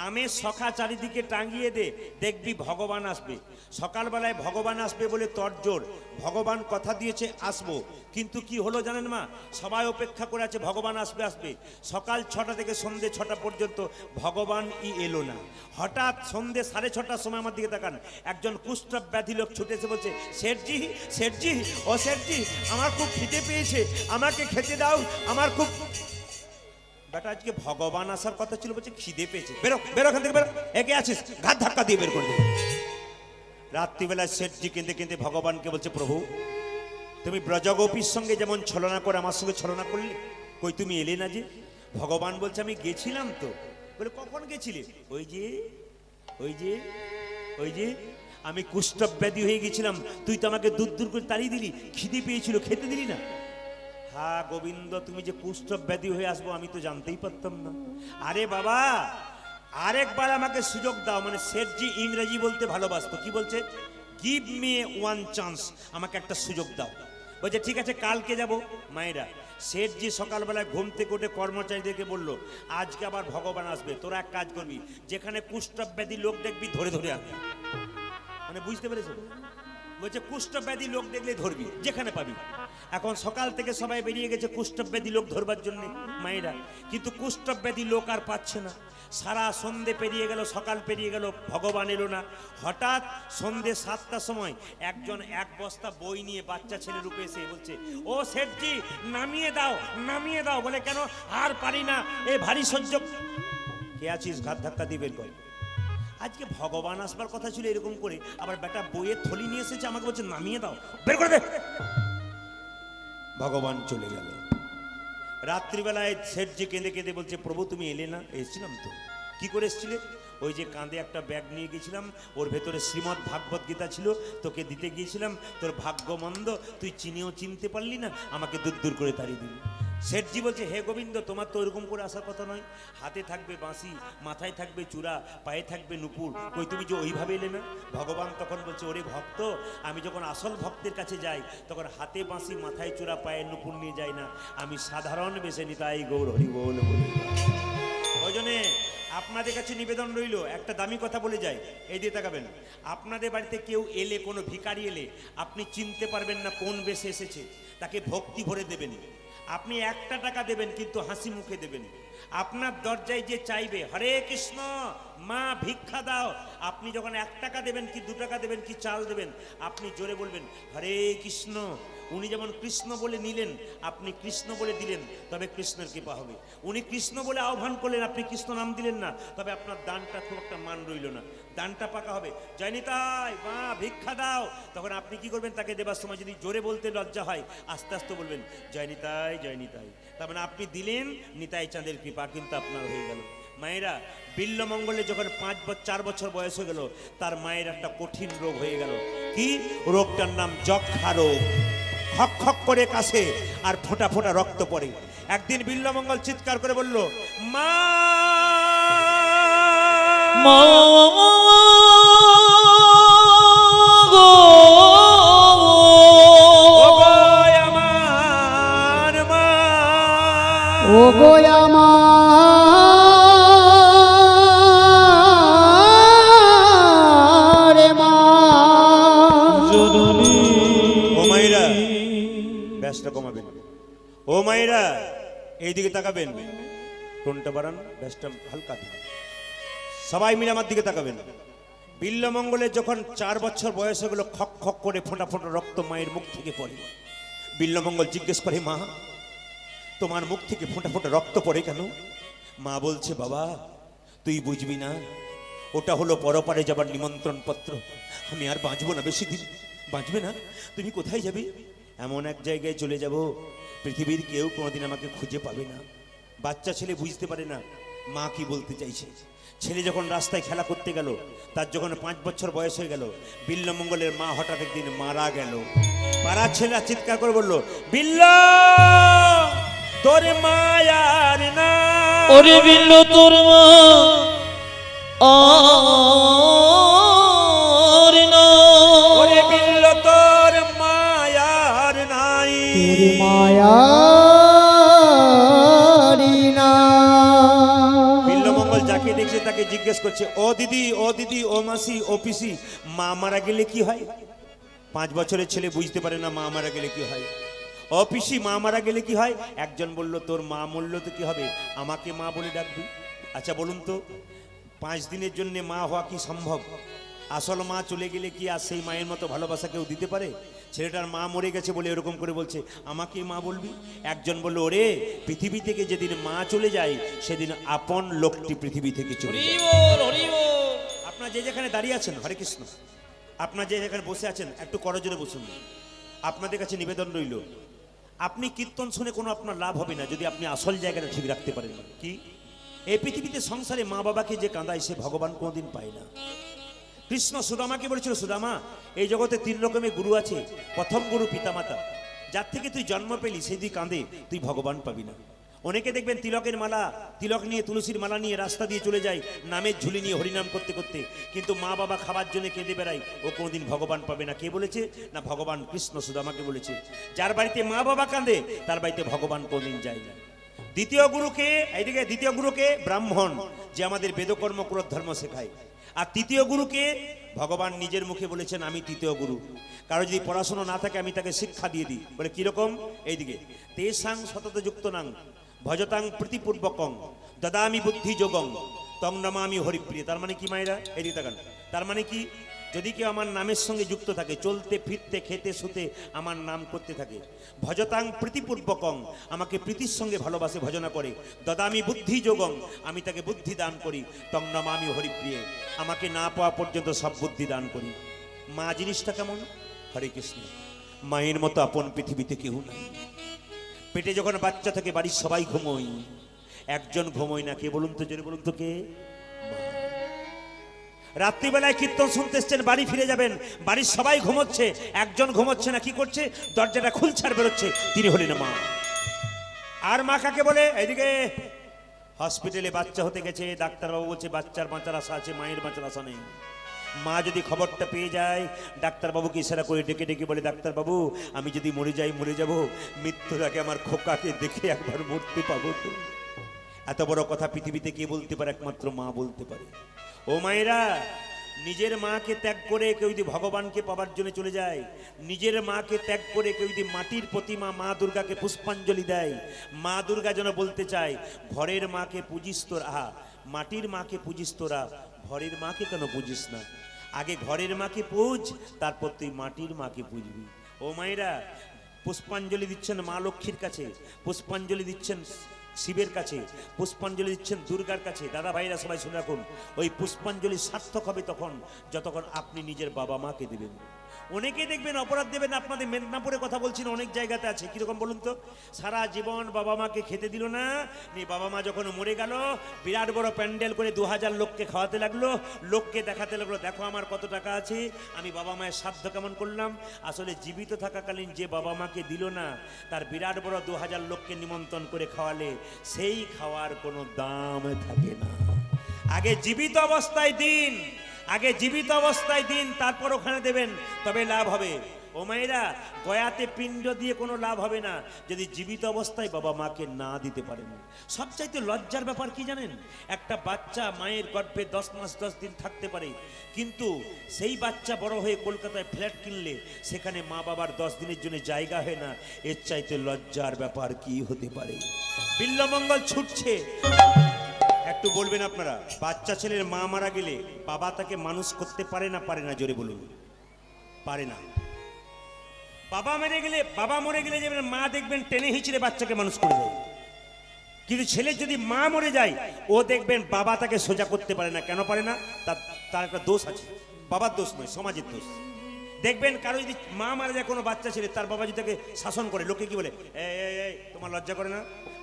আমের শখা চারিদিকে টাঙিয়ে দে, দেখবি ভগবান আসবে। সকালবেলায় ভগবান আসবে বলে তরজোর, ভগবান কথা দিয়েছে আসবো, কিন্তু কি হলো জানেন মা, সবাই অপেক্ষা করে আছে ভগবান আসবে আসবে, সকাল 6টা থেকে সন্ধে 6টা পর্যন্ত ভগবান এলো না। হঠাৎ সন্ধে 6:30টার সময় আমার দিকে তাকান, একজন কুষ্ঠ ব্যাধি লোক ছুটে এসে বলছে, শেঠজি শেঠজি ও শেঠজি, আমার খুব খিদে পেয়েছে, আমাকে খেতে দাও, আমার খুব। বেটা আজকে ভগবান আসার কথা ছিল, বলছে খিদে পেয়েছে, বেরো বেরো এখান থেকে বেরো, একে আছিস ঘাত ধাক্কা দিয়ে বের করে দেবে। রাত্রিবেলায় শেঠজি কেঁদে কেঁদে ভগবানকে বলছে, প্রভু তুমি ব্রজগোপীর সঙ্গে যেমন ছলনা করে আমার সঙ্গে ছলনা করলে, কই তুমি এলে না যে? ভগবান বলছে আমি গেছিলাম তো। বলে কখন গেছিলে? ওই যে ওই যে ওই যে আমি কুষ্ঠব্যাধি হয়ে গেছিলাম, তুই তো আমাকে দূর দূর করে তাড়িয়ে দিলি, খিদে পেয়েছিল খেতে দিলি না। হ্যাঁ গোবিন্দ, তুমি যে কুষ্ঠব্যাধি হয়ে আসবো আমি তো জানতেই পারতাম না। আরে বাবা আরেকবার আমাকে সুযোগ দাও, মানে শেঠজি ইংরেজি বলতে ভালোবাসতো, কি বলছে, গিভ মি ওয়ান চান্স, আমাকে একটা সুযোগ দাও। বলছে ঠিক আছে কালকে যাব। মায়েরা, শেঠজি সকালবেলায় ঘুম থেকে উঠে কর্মচারীদেরকে বললো, আজকে আবার ভগবান আসবে, তোরা এক কাজ করবি, যেখানে কুষ্ঠব্যাধি লোক দেখবি ধরে ধরে আনবি। মানে বুঝতে পেরেছো? বলছে কুষ্ঠব্যাধি লোক দেখলে ধরবি যেখানে পাবি। এখন সকাল থেকে সবাই বেরিয়ে গেছে কুষ্ঠব্যাধি লোক ধরবার জন্য মায়েরা, কিন্তু কুষ্ঠব্যাধি লোক আর পাচ্ছে না। সারা সন্ধে পেরিয়ে গেল, সকাল পেরিয়ে গেল, ভগবান এলো না। হঠাৎ সন্ধে 7টার সময় একজন এক বস্তা বই নিয়ে বাচ্চা ছেলে রূপে এসে বলছে, ও শেঠজি নামিয়ে দাও নামিয়ে দাও। বলে কেন? আর পারি না, এ ভারী সহ্য। কে আছিস ঘাত ধাক্কা দিয়ে বের কর। আজকে ভগবান আসবার কথা ছিল এরকম করে, আবার বেটা বইয়ের থলি নিয়ে এসেছে, আমাকে বলছে নামিয়ে দাও, বের করে দে। ভগবান চলে গেল। রাত্রিবেলায় শেঠজি কেঁদে কেঁদে বলছে, প্রভু তুমি এলে না। এসেছিলাম তো। কি করে এসেছিলে? ওই যে কাঁধে একটা ব্যাগ নিয়ে গেছিলাম, ওর ভেতরে শ্রীমদ্ ভাগবত গীতা ছিল, তোকে দিতে গিয়েছিলাম, তোর ভাগ্য মন্দ, তুই চিনেও চিনতে পারলি না, আমাকে দূর দূর করে তাড়িয়ে দিলি। শেঠজি বলছে, হে গোবিন্দ, তোমার তো ওরকম করে আসার কথা নয়, হাতে থাকবে বাঁশি, মাথায় থাকবে চূড়া, পায়ে থাকবে নুপুর, কই তুমি যে ওইভাবে এলে না। ভগবান তখন বলছে, ওরে ভক্ত, আমি যখন আসল ভক্তের কাছে যাই তখন হাতে বাঁশি, মাথায় চূড়া, পায়ে নুপুর নিয়ে যাই না, আমি সাধারণ বেশে নিতাই গৌর হরি বল বলি। ওই জন্যে আপনাদের কাছে নিবেদন রইল, একটা দামি কথা বলে যাই, এই দিয়ে তাকাবেন। আপনাদের বাড়িতে কেউ এলে, কোনো ভিখারি এলে, আপনি চিনতে পারবেন না কোন বেশে এসেছে, তাকে ভক্তি ভরে দেবেন। আপনি 1টা টাকা দেবেন, কিন্তু হাসি মুখে দেবেন। আপনার দরজায় যে চাইবে, হরে কৃষ্ণ মা ভিক্ষা দাও, আপনি যখন 1 টাকা দেবেন কি 2 টাকা দেবেন কি চাল দেবেন, আপনি জোরে বলবেন হরে কৃষ্ণ। উনি যেমন কৃষ্ণ বলে নিলেন, আপনি কৃষ্ণ বলে দিলেন, তবে কৃষ্ণের কৃপা হবে। উনি কৃষ্ণ বলে আহ্বান করলেন, আপনি কৃষ্ণ নাম দিলেন না, তবে আপনার দানটা খুব একটা মান রইল না, দানটা পাকা হবে। জয় নিতাই মা ভিক্ষা দাও, তখন আপনি কি করবেন, তাকে দেবার সময় যদি জোরে বলতে লজ্জা হয়, আস্তে আস্তে বলবেন জয় নিতাই জয় নিতাই। তার মানে আপনি দিলেন, নিতাই চাঁদের কৃপা কিন্তু আপনার হয়ে গেল। মায়েরা, বিল্লমঙ্গলে যখন 4 বছর বয়স হয়ে গেল, তার মায়ের একটা কঠিন রোগ হয়ে গেল। কি রোগটার নাম? যক্ষা রোগ। খক খক করে কাশে আর ফোঁটা ফোঁটা রক্ত পড়ে। একদিন বিল্লমঙ্গল চিৎকার করে বলল, মা মা গো, ও গো আমার মা, ও গো আমার মা। জননী। ও মায়েরা, ব্যাসটা কমাবেন। ও মায়েরা এইদিকে তাকাবেন, টোনটা বাড়ান, ব্যাসটা হালকা দিন। সবাই মিলে আমার দিকে তাকাবেন। বিল্লমঙ্গলে যখন 4 বছর বয়স হয়ে গেল, খক খক করে ফোঁটা ফোঁটা রক্ত মায়ের মুখ থেকে পড়ে। বিল্লমঙ্গল জিজ্ঞেস করে, মা তোমার মুখ থেকে ফোঁটা ফোঁটা রক্ত পড়ে কেন? মা বলছে, বাবা তুই বুঝবি না, ওটা হলো পরপারে যাবার নিমন্ত্রণ পত্র, আমি আর বাঁচবো না, বেশি দিন বাঁচবে না। তুমি কোথায় যাবে? এমন এক জায়গায় চলে যাব, পৃথিবীর কেউ কোনোদিন আমাকে খুঁজে পাবে না। বাচ্চা ছেলে বুঝতে পারে না মা কি বলতে চাইছে। ছেলে যখন রাস্তায় খেলা করতে গেল, তার যখন 5 বছর বয়স হয়ে গেল, বিল্লমঙ্গলের মা হঠাৎ একদিন মারা গেল। পাড়ার ছেলে চিৎকার করে বলল, বিল্ল তোর মায়ার না। ওরে বিল্ল তোর মা আর না। ওরে বিল্ল তোর মায়ার নাই। তোর মায়ারি না। বিল্লমঙ্গল যাকে দেখছে তাকে তাকে জিজ্ঞেস করছে, ও দিদি, ও দিদি, ও মাসি, ও পিসি, মা মারা গেলে কি হয়? 5 বছরের ছেলে বুঝতে পারে না মা মারা গেলে কি হয়। ও পিসি, মা মারা গেলে কি হয়? একজন বলল, তোর মা মরল তো কি হবে, আমাকে মা বলে ডাকবি। আচ্ছা বলুন তো, 5 দিনের জন্য মা হওয়া কি সম্ভব? আসল মা চলে গেলে কি আর সেই মায়ের মতো ভালোবাসা কেউ দিতে পারে? ছেলেটার মা মরে গেছে বলে এরকম করে বলছে, আমাকে মা বলবি। একজন বলল, ওরে, পৃথিবী থেকে যেদিন মা চলে যায় সেদিন আপন লোকটি পৃথিবী থেকে চলে হরি যায়। বল, হরি বল। আপনার যে যেখানে দাঁড়িয়ে আছেন, হরে কৃষ্ণ, আপনার যে যেখানে বসে আছেন একটু করজোরে বসুন। আপনাদের কাছে নিবেদন রইল, আপনি কীর্তন শুনে কোনো আপনার লাভ হবে না যদি আপনি আসল জায়গাটা ঠিক রাখতে পারেন না। কি, এই পৃথিবীতে সংসারে মা বাবাকে যে কাঁদায় সে ভগবান কোনোদিন পায় না। কৃষ্ণ সুদামাকে বলেছিল, সুদামা, এই জগতে 3 রকমের গুরু আছে। প্রথম গুরু পিতামাতা, যার থেকে তুই জন্ম পেলি সেই তুই কাঁদে, তুই ভগবান পাবি না। অনেকে দেখবেন তিলকের মালা, তিলক নিয়ে, তুলসীর মালা নিয়ে রাস্তা দিয়ে চলে যায়, নামের ঝুলি নিয়ে হরিনাম করতে করতে, কিন্তু মা বাবা খাবার জন্য কেঁদে বেড়ায়, ও কোনোদিন ভগবান পাবে না। কে বলেছে? না, ভগবান কৃষ্ণ সুদামাকে বলেছে। যার বাড়িতে মা বাবা কাঁদে তার বাড়িতে ভগবান কোনোদিন যায় না। দ্বিতীয় গুরুকে, এইদিকে দ্বিতীয় গুরুকে ব্রাহ্মণ, যে আমাদের বেদকর্ম ক্রোধ ধর্ম শেখায়। আর তৃতীয় গুরুকে ভগবান নিজের মুখে বলেছেন, আমি তৃতীয় গুরু। কারো যদি পড়াশোনা না থাকে আমি তাকে শিক্ষা দিয়ে দিই। বলে কিরকম? এইদিকে, তেসাং সতত যুক্ত নাং ভজতাং প্রীতিপূর্বকং দদামি বুদ্ধি যোগং তং নমামি হরিপ্রিয়। তার মানে কি মায়েরা? এইদিকে তাকান। তার মানে কি? যদি কেউ আমার নামের সঙ্গে যুক্ত থাকে, চলতে ফিরতে খেতে শুতে আমার নাম করতে থাকে, ভজতাং প্রীতিপূর্বকং, আমাকে প্রীতির সঙ্গে ভালোবাসে, ভজনা করে, দদামি বুদ্ধি যোগং, আমি তাকে বুদ্ধি দান করি, তং নমামি হরিপ্রিয়ে, আমাকে না পাওয়া পর্যন্ত সব বুদ্ধি দান করি। মা জিনিসটা কেমন? হরে কৃষ্ণ, মায়ের মতো আপন পৃথিবীতে কেউ নাই। পেটে যখন বাচ্চা থাকে বাড়ির সবাই ঘুমোই, একজন ঘুমোয় না। কে বলুন তো, জোরে বলুন তো, কে? রাত্রিবেলায় কীর্তন শুনতে এসছেন, বাড়ি ফিরে যাবেন, বাড়ির সবাই ঘুমোচ্ছে, একজন ঘুমোচ্ছে না। কি করছে? দরজাটা খুলছে আর বেরোচ্ছে, তিনি হলেন মা। আর মা কাকে বলে? এদিকে হসপিটালে বাচ্চা হতে গেছে, ডাক্তারবাবু বলছে বাচ্চার বাঁচার আশা আছে, মায়ের বাঁচার আশা নেই। মা যদি খবরটা পেয়ে যায়, ডাক্তারবাবুকে ইশারা করে ডেকে ডেকে বলে, ডাক্তারবাবু, আমি যদি মরে যাই, মরে যাব, মৃত্যুর আগে আমার খোকাকে দেখে একবার মরতে পাবো তো। এত বড় কথা পৃথিবীতে কে বলতে পারে? একমাত্র মা বলতে পারে। ও মায়েরা, নিজের মাকে ত্যাগ করে কেউ যদি ভগবানকে পাবার জন্য চলে যায়, নিজের মাকে ত্যাগ করে কেউ যদি মাটির প্রতিমা মা দুর্গাকে পুষ্পাঞ্জলি দেয়, মা দুর্গা যেন বলতে চায়, ঘরের মাকে পুজিস তোরা, মাটির মাকে পুজিস তোরা, ঘরের মাকে কেন পুজিস না? আগে ঘরের মাকে পূজ, তারপর তুই মাটির মাকে পুজবি। ও মায়েরা, পুষ্পাঞ্জলি দিচ্ছেন মা লক্ষ্মীর কাছে, পুষ্পাঞ্জলি দিচ্ছেন শিবের কাছে, পুষ্পাঞ্জলি দিচ্ছেন দুর্গার কাছে। দাদা ভাইরা সবাই শুনে রাখুন, ওই পুষ্পাঞ্জলি সার্থক হবে তখন যতক্ষণ আপনি নিজের বাবা মাকে দেবেন। অনেকেই দেখবেন অপরাধ দেবেন, আপনাদের মেদিনীপুরে কথা বলছি না, অনেক জায়গাতে আছে। কিরকম বলুন তো? সারা জীবন বাবা মাকে খেতে দিল না, বাবা মা যখন মরে গেল বিরাট বড় প্যান্ডেল করে 2000 লোককে খাওয়াতে লাগলো, লোককে দেখাতে লাগলো, দেখো আমার কত টাকা আছে, আমি বাবা মায়ের সাধ্য কেমন করলাম। আসলে জীবিত থাকাকালীন যে বাবা মাকে দিল না, তার বিরাট বড় 2000 লোককে নিমন্ত্রণ করে খাওয়ালে সেই খাওয়ার কোনো দাম থাকে না। আগে জীবিত অবস্থায় দিন, আগে জীবিত অবস্থায় দিন, তারপর ওখানে দেবেন, তবে লাভ হবে। ও মায়েরা, গয়াতে পিণ্ড দিয়ে কোনো লাভ হবে না যদি জীবিত অবস্থায় বাবা মাকে না দিতে পারেন। সবচাইতে লজ্জার ব্যাপার কি জানেন? একটা বাচ্চা মায়ের গর্ভে 10 মাস 10 দিন থাকতে পারে, কিন্তু সেই বাচ্চা বড় হয়ে কলকাতায় ফ্ল্যাট কিনলে সেখানে মা বাবার 10 দিনের জন্য জায়গা হয় না। এর চাইতে লজ্জার ব্যাপার কি হতে পারে? বিল্লমঙ্গল ছুটছে, একটু বলবেন আপনারা, বাচ্চা ছেলের মা মারা গেলে বাবা তাকে মানুষ করতে পারে না? পারে না? জোরে বলুন। পারে না। বাবা মরে গেলে যেমন মা দেখবেন টেনে হিচড়ে বাচ্চাকে মানুষ করে দেয়, কিন্তু ছেলে যদি মা মরে যায় ও দেখবেন বাবা তাকে সোজা করতে পারে না। কেন পারে না? তার একটা দোষ আছে, বাবার দোষ নয়, সমাজের দোষ। দেখবেন কারো যদি মা মারা যায়, কোনো বাচ্চা ছেলে, তার বাবা যদি তাকে শাসন করে, লোকে কি বলে, এই তোমার লজ্জা করে না?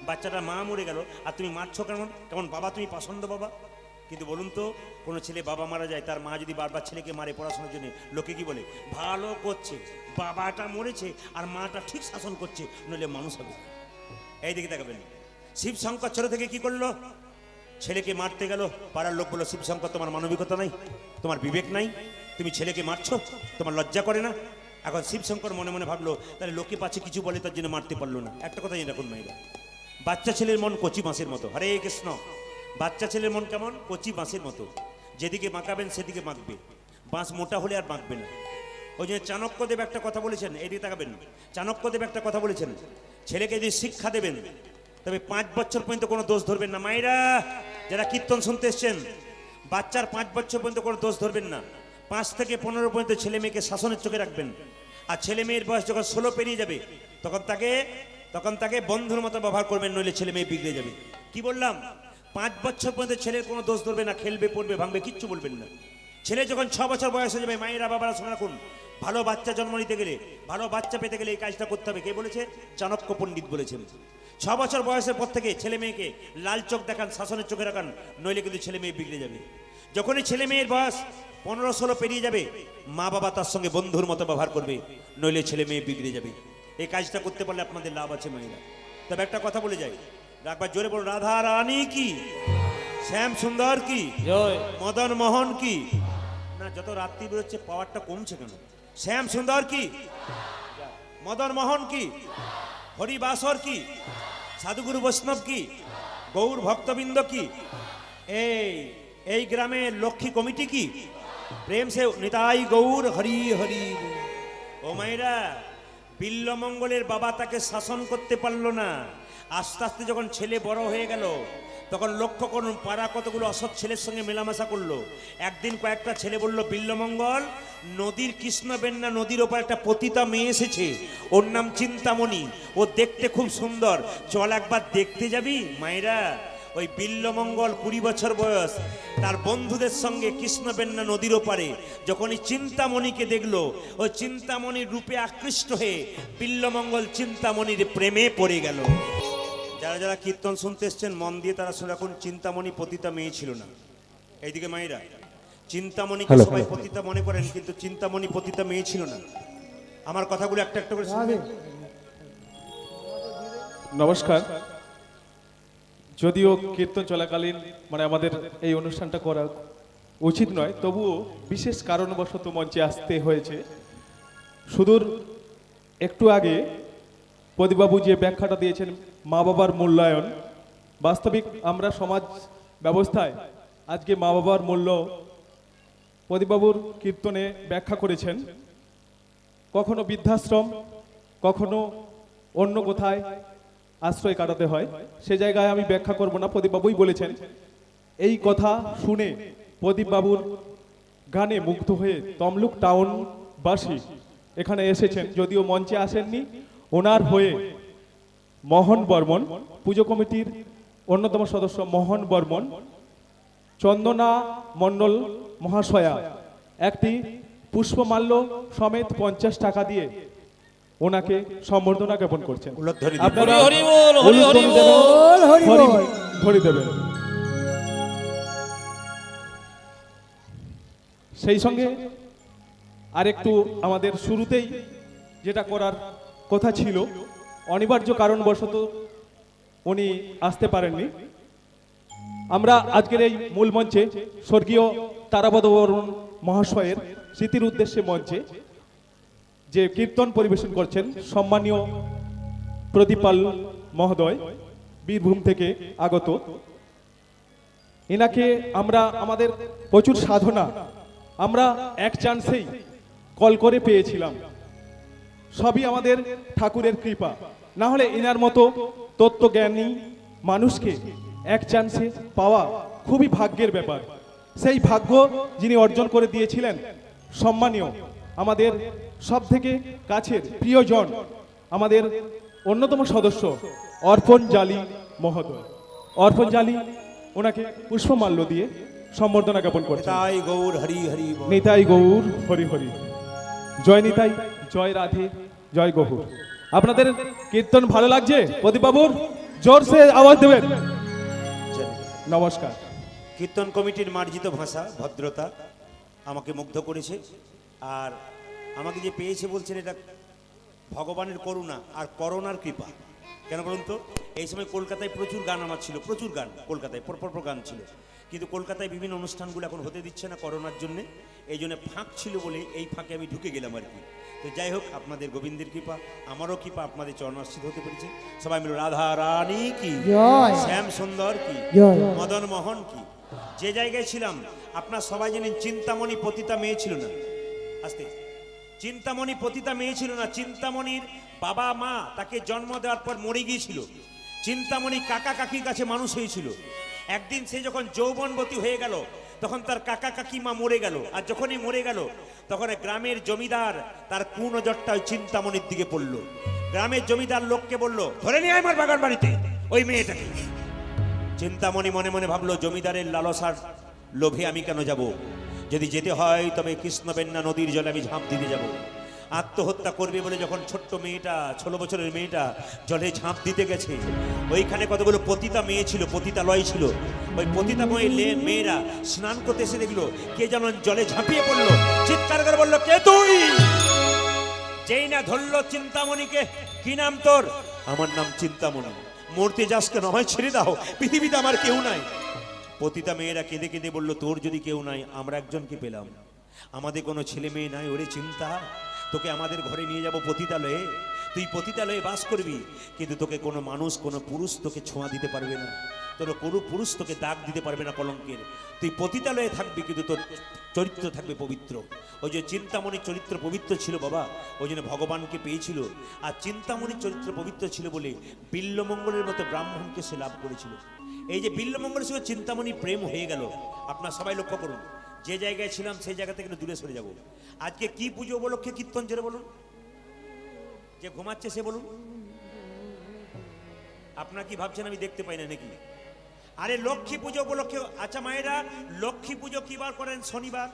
বাচ্চাটা মা মরে গেল আর তুমি মারছো কেমন? কেমন বাবা তুমি? পছন্দ বাবা। কিন্তু বলুন তো, কোনো ছেলে বাবা মারা যায়, তার মা যদি বারবার ছেলেকে মারে পড়াশোনার জন্য, লোকে কি বলে? ভালো করছে, বাবাটা মরেছে আর মাটা ঠিক শাসন করছে, নইলে মানুষ হবে। এই দিকে দেখাবেন, শিব শঙ্কর ছোট থেকে কি করলো? ছেলেকে মারতে গেল, পাড়ার লোক বললো, শিব শঙ্কর তোমার মানবিকতা নাই, তোমার বিবেক নাই, তুমি ছেলেকে মারছো, তোমার লজ্জা করে না? এখন শিব শঙ্কর মনে মনে ভাবলো, তাহলে লোকে পাচ্ছে কিছু বলে তার জন্য মারতে পারলো না। একটা কথা জেনে রাখুন মায়েরা, বাচ্চা ছেলের মন কচি মাছের মতো। হরে কৃষ্ণ। বাচ্চা ছেলের মন কেমন? কচি বাঁশের মতো, যেদিকে বাঁকাবেন সেদিকে বাঁকবে, বাঁশ মোটা হলে আর বাঁকবে না। ওই জন্য চাণক্যদেব একটা কথা বলেছেন, এদিকে তাকাবেন, চাণক্যদেব একটা কথা বলেছেন, ছেলেকে যদি শিক্ষা দেবেন তবে 5 বছর পর্যন্ত কোনো দোষ ধরবেন না। মায়েরা যারা কীর্তন শুনতে এসছেন, বাচ্চার 5 বছর পর্যন্ত কোনো দোষ ধরবেন না। 5 থেকে 15 পর্যন্ত ছেলে মেয়েকে শাসনের চোখে রাখবেন। আর ছেলে মেয়ের বয়স যখন 16 পেরিয়ে যাবে তখন তাকে বন্ধুর মতো ব্যবহার করবেন, নইলে ছেলে মেয়ে বিগড়ে যাবে। কি বললাম? 5 বছর পর্যন্ত ছেলের কোনো দোষ ধরবে না, খেলবে পড়বে ভাঙবে কিচ্ছু বলবেন না। ছেলে যখন 6 বছর বয়স হয়ে যাবে, মায়েরা বাবারা শুনে রাখুন, ভালো বাচ্চা জন্ম নিতে গেলে, ভালো বাচ্চা পেতে গেলে এই কাজটা করতে হবে। কে বলেছে? চাণক্য পণ্ডিত বলেছেন। 6 বছর বয়সের পর থেকে ছেলে মেয়েকে লাল চোখ দেখান, শাসনের চোখে রাখান, নইলে কিন্তু ছেলে মেয়ে বিগড়ে যাবে। যখনই ছেলে মেয়ের বয়স 15-16 পেরিয়ে যাবে, মা বাবা তার সঙ্গে বন্ধুর মতো ব্যবহার করবে, নইলে ছেলে মেয়ে বিগড়ে যাবে। এই কাজটা করতে পারলে আপনাদের লাভ আছে মায়েরা। তবে একটা কথা বলে যাই, একবার জোরে বলুন, রাধা রানী কি, শ্যাম সুন্দর কি, জয়। মদন মোহন কি। না, যত রাত্রি বেরোচ্ছে পাওয়ারটা কমছে কেন? শ্যাম সুন্দর কি, মদন মোহন কি, হরিবাসর কি, সাধুগুরু বৈষ্ণব কি, গৌর ভক্তবৃন্দ কি, এই গ্রামের লক্ষ্মী কমিটি কি, প্রেম সে নিতাই গৌর হরি হরি। ও মায়েরা, বিল্লমঙ্গলের বাবা তাকে শাসন করতে পারলো না। আস্তে আস্তে যখন ছেলে বড় হয়ে গেল, তখন লক্ষ্য করুন পাড়া কতগুলো অসৎ ছেলের সঙ্গে মেলামেশা করলো। একদিন কয়েকটা ছেলে বলল, বিল্লমঙ্গল, নদীর কৃষ্ণবেন্না নদীর ওপর একটা পতিতা মেয়ে এসেছে, ওর নাম চিন্তামণি, ও দেখতে খুব সুন্দর, চল একবার দেখতে যাবি। মায়েরা, ওই বিল্লমঙ্গল 20 বছর বয়স, তার বন্ধুদের সঙ্গে কৃষ্ণবেন্না নদীর ওপারে যখনই চিন্তামণিকে দেখলো, ওই চিন্তামণির রূপে আকৃষ্ট হয়ে বিল্লমঙ্গল চিন্তামণির প্রেমে পড়ে গেল। যারা যারা কীর্তন শুনতে এসছেন মন দিয়ে তারা শুনে রাখুন, চিন্তামণি পতিতা মেয়ে ছিল না। এইদিকে মায়েরা, চিন্তামণিকে সবাই পতিতা মনে করেন, কিন্তু চিন্তামণি পতিতা মেয়ে ছিল না। আমার কথাগুলো একটা একটা করে শুনবেন। নমস্কার। যদিও কীর্তন চলাকালীন মানে আমাদের এই অনুষ্ঠানটা করা উচিত নয়, তবুও বিশেষ কারণবশত মঞ্চে আসতে হয়েছে। সুদূর একটু আগে প্রদীপবাবু যে ব্যাখ্যাটা দিয়েছেন মা বাবার মূল্যায়ন, বাস্তবিক আমরা সমাজ ব্যবস্থায় আজকে মা বাবার মূল্য প্রদীপবাবুর কীর্তনে ব্যাখ্যা করেছেন। কখনো বৃদ্ধাশ্রম, কখনো অন্য কোথায় আশ্রয় কাটাতে হয়, সে জায়গায় আমি ব্যাখ্যা করব না, প্রদীপবাবুই বলেছেন। এই কথা শুনে প্রদীপবাবুর গানে মুগ্ধ হয়ে তমলুক টাউনবাসী এখানে এসেছেন, যদিও মঞ্চে আসেননি। ওনার হয়ে মোহন বর্মন, পুজো কমিটির অন্যতম সদস্য মোহন বর্মন, চন্দনা মণ্ডল মহাশয়া একটি পুষ্পমাল্য সমেত 50 টাকা দিয়ে ওনাকে সম্বর্ধনা জ্ঞাপন করছেন। উল্লাধ্বনি দিন। আপনারা হরি বল, হরি হরি উলুধ্বনি দেবেন, বল, হরি হরি বল। ধরি দেবেন। সেই সঙ্গে আরেকটু আমাদের শুরুতেই যেটা করার কথা ছিল, অনিবার্য কারণবশত উনি আসতে পারেননি। আমরা আজকের এই মূল মঞ্চে স্বর্গীয় তারাপদ বর্মন মহাশয়ের স্মৃতির উদ্দেশ্যে মঞ্চে যে কীর্তন পরিবেশন করছেন সম্মানীয় প্রদীপাল মহোদয়, বীরভূম থেকে আগত, এনাকে আমরা আমাদের প্রচুর সাধনা আমরা এক চান্সেই কল করে পেয়েছিলাম। সবই আমাদের ঠাকুরের কৃপা, না হলে এনার মতো তত্ত্বজ্ঞানী মানুষকে এক চান্সে পাওয়া খুবই ভাগ্যের ব্যাপার। সেই ভাগ্য যিনি অর্জন করে দিয়েছিলেন সম্মানীয় আমাদের সব থেকে কাছের প্রিয়জন, আমাদের অন্যতম সদস্য অর্পণ জালি মহোদয়। অর্পণ জালি ওনাকে পুষ্পমাল্য দিয়ে সম্বর্ধনা জ্ঞাপন করছেন। নিতাই গৌর হরি হরি বল। নিতাই গৌর হরি হরি। জয় নিতাই, জয় রাধে, জয় গৌর। আপনাদের কীর্তন ভালো লাগছে? প্রদীপবাবুর জোরসে আওয়াজ দেবেন। নমস্কার। কীর্তন কমিটির মার্জিত ভাষা, ভদ্রতা আমাকে মুগ্ধ করেছে। আর আমাকে যে পেয়েছে বলছেন, এটা ভগবানের করুণা আর করোনার কৃপা। কেন বলুন তো? এই সময় কলকাতায় প্রচুর গান আমার ছিল, প্রচুর গান কলকাতায় পরপর গান ছিল, কিন্তু কলকাতায় বিভিন্ন অনুষ্ঠানগুলো এখন হতে দিচ্ছে না করোনার জন্যে, এই জন্য ফাঁক ছিল বলে এই ফাঁকে আমি ঢুকে গেলাম আর কি। তো যাই হোক, আপনাদের গোবিন্দের কৃপা, আমারও কৃপা, আপনাদের চরণাশ্রিত হতে পেরেছি। সবাই মিলে রাধা রানী কি জয়। শ্যাম সুন্দর কি জয়। মদন মোহন কি। যে জায়গায় ছিলাম আপনার সবাই জানেন চিন্তামণি পতিতা মেয়ে ছিল না, আস্তে, চিন্তামণি পতিতা মেয়ে ছিল না। চিন্তামণির বাবা মা তাকে জন্ম দেওয়ার পর মরে গিয়েছিল। চিন্তামণি কাকা কাকির কাছে মানুষ হয়েছিল। একদিন সে যখন যৌবনবতী হয়ে গেল তখন তার কাকা কাকিমা মরে গেল, আর যখনই মরে গেল তখন গ্রামের জমিদার তার কুনজরটা ওই চিন্তামণির দিকে পড়ল। গ্রামের জমিদার লোককে বলল, ধরে নিয়ে আয় আমার বাগান বাড়িতে ওই মেয়েটাকে। চিন্তামণি মনে মনে ভাবলো, জমিদারের লালসার লোভে আমি কেন যাব? যদি যেতে হয় তবে কৃষ্ণবেন্না নদীর জলে আমি ঝাঁপ দিতে যাব। আত্মহত্যা করবে বলে যখন ছোট্ট মেয়েটা, 16 বছরের মেয়েটা জলে ঝাঁপ দিতে গেছে, ওইখানে কতগুলো পতিতা মেয়ে ছিল, পতিতালয় ছিল। ওই পতিতা মেয়েরা স্নান করতে এসে দেখলো কে যেন জলে ঝাঁপিয়ে পড়লো, চিৎকার করে বললো, কে তুই? যেই না ধরলো চিন্তামণিকে, কি নাম তোর? আমার নাম চিন্তামণি। মরতে যাস কেন? হয় ছেড়ে দাও, পৃথিবীতে আমার কেউ নাই। পতিতা মেয়েরা কেঁদে কেঁদে বলল, তোর যদি কেউ নাই, আমরা একজনকে পেলাম, আমাদের কোনো ছেলে মেয়ে নাই। ওরে চিন্তা, তোকে আমাদের ঘরে নিয়ে যাব পতিতালয়ে, তুই পতিতালয়ে বাস করবি, কিন্তু তোকে কোনো মানুষ, কোনো পুরুষ তোকে ছোঁয়া দিতে পারবে না, তোর কোনো পুরুষ তোকে দাগ দিতে পারবে না কলঙ্কের। তুই পতিতালয়ে থাকবি, কিন্তু তোর চরিত্র থাকবে পবিত্র। ওই যে চিন্তামণির চরিত্র পবিত্র ছিল বাবা, ওই জন্য ভগবানকে পেয়েছিল। আর চিন্তামণির চরিত্র পবিত্র ছিল বলে বিল্লমঙ্গলের মতো ব্রাহ্মণকে সে লাভ করেছিল। এই যে বিল্লমঙ্গলের সঙ্গে চিন্তামণি প্রেম হয়ে গেল, আপনার সবাই লক্ষ্য করুন। যে জায়গায় ছিলাম সেই জায়গা থেকে দূরে সরে যাব। আজকে কি পুজো উপলক্ষে কীর্তন জোরে বলুন? যে ঘুমাচ্ছে সে বলুন। আপনারা কি ভাবছেন আমি দেখতে পাই না নাকি? আরে লক্ষ্মী পুজো উপলক্ষে। আচ্ছা মায়েরা, লক্ষ্মী পুজো কি বার করেন? শনিবার।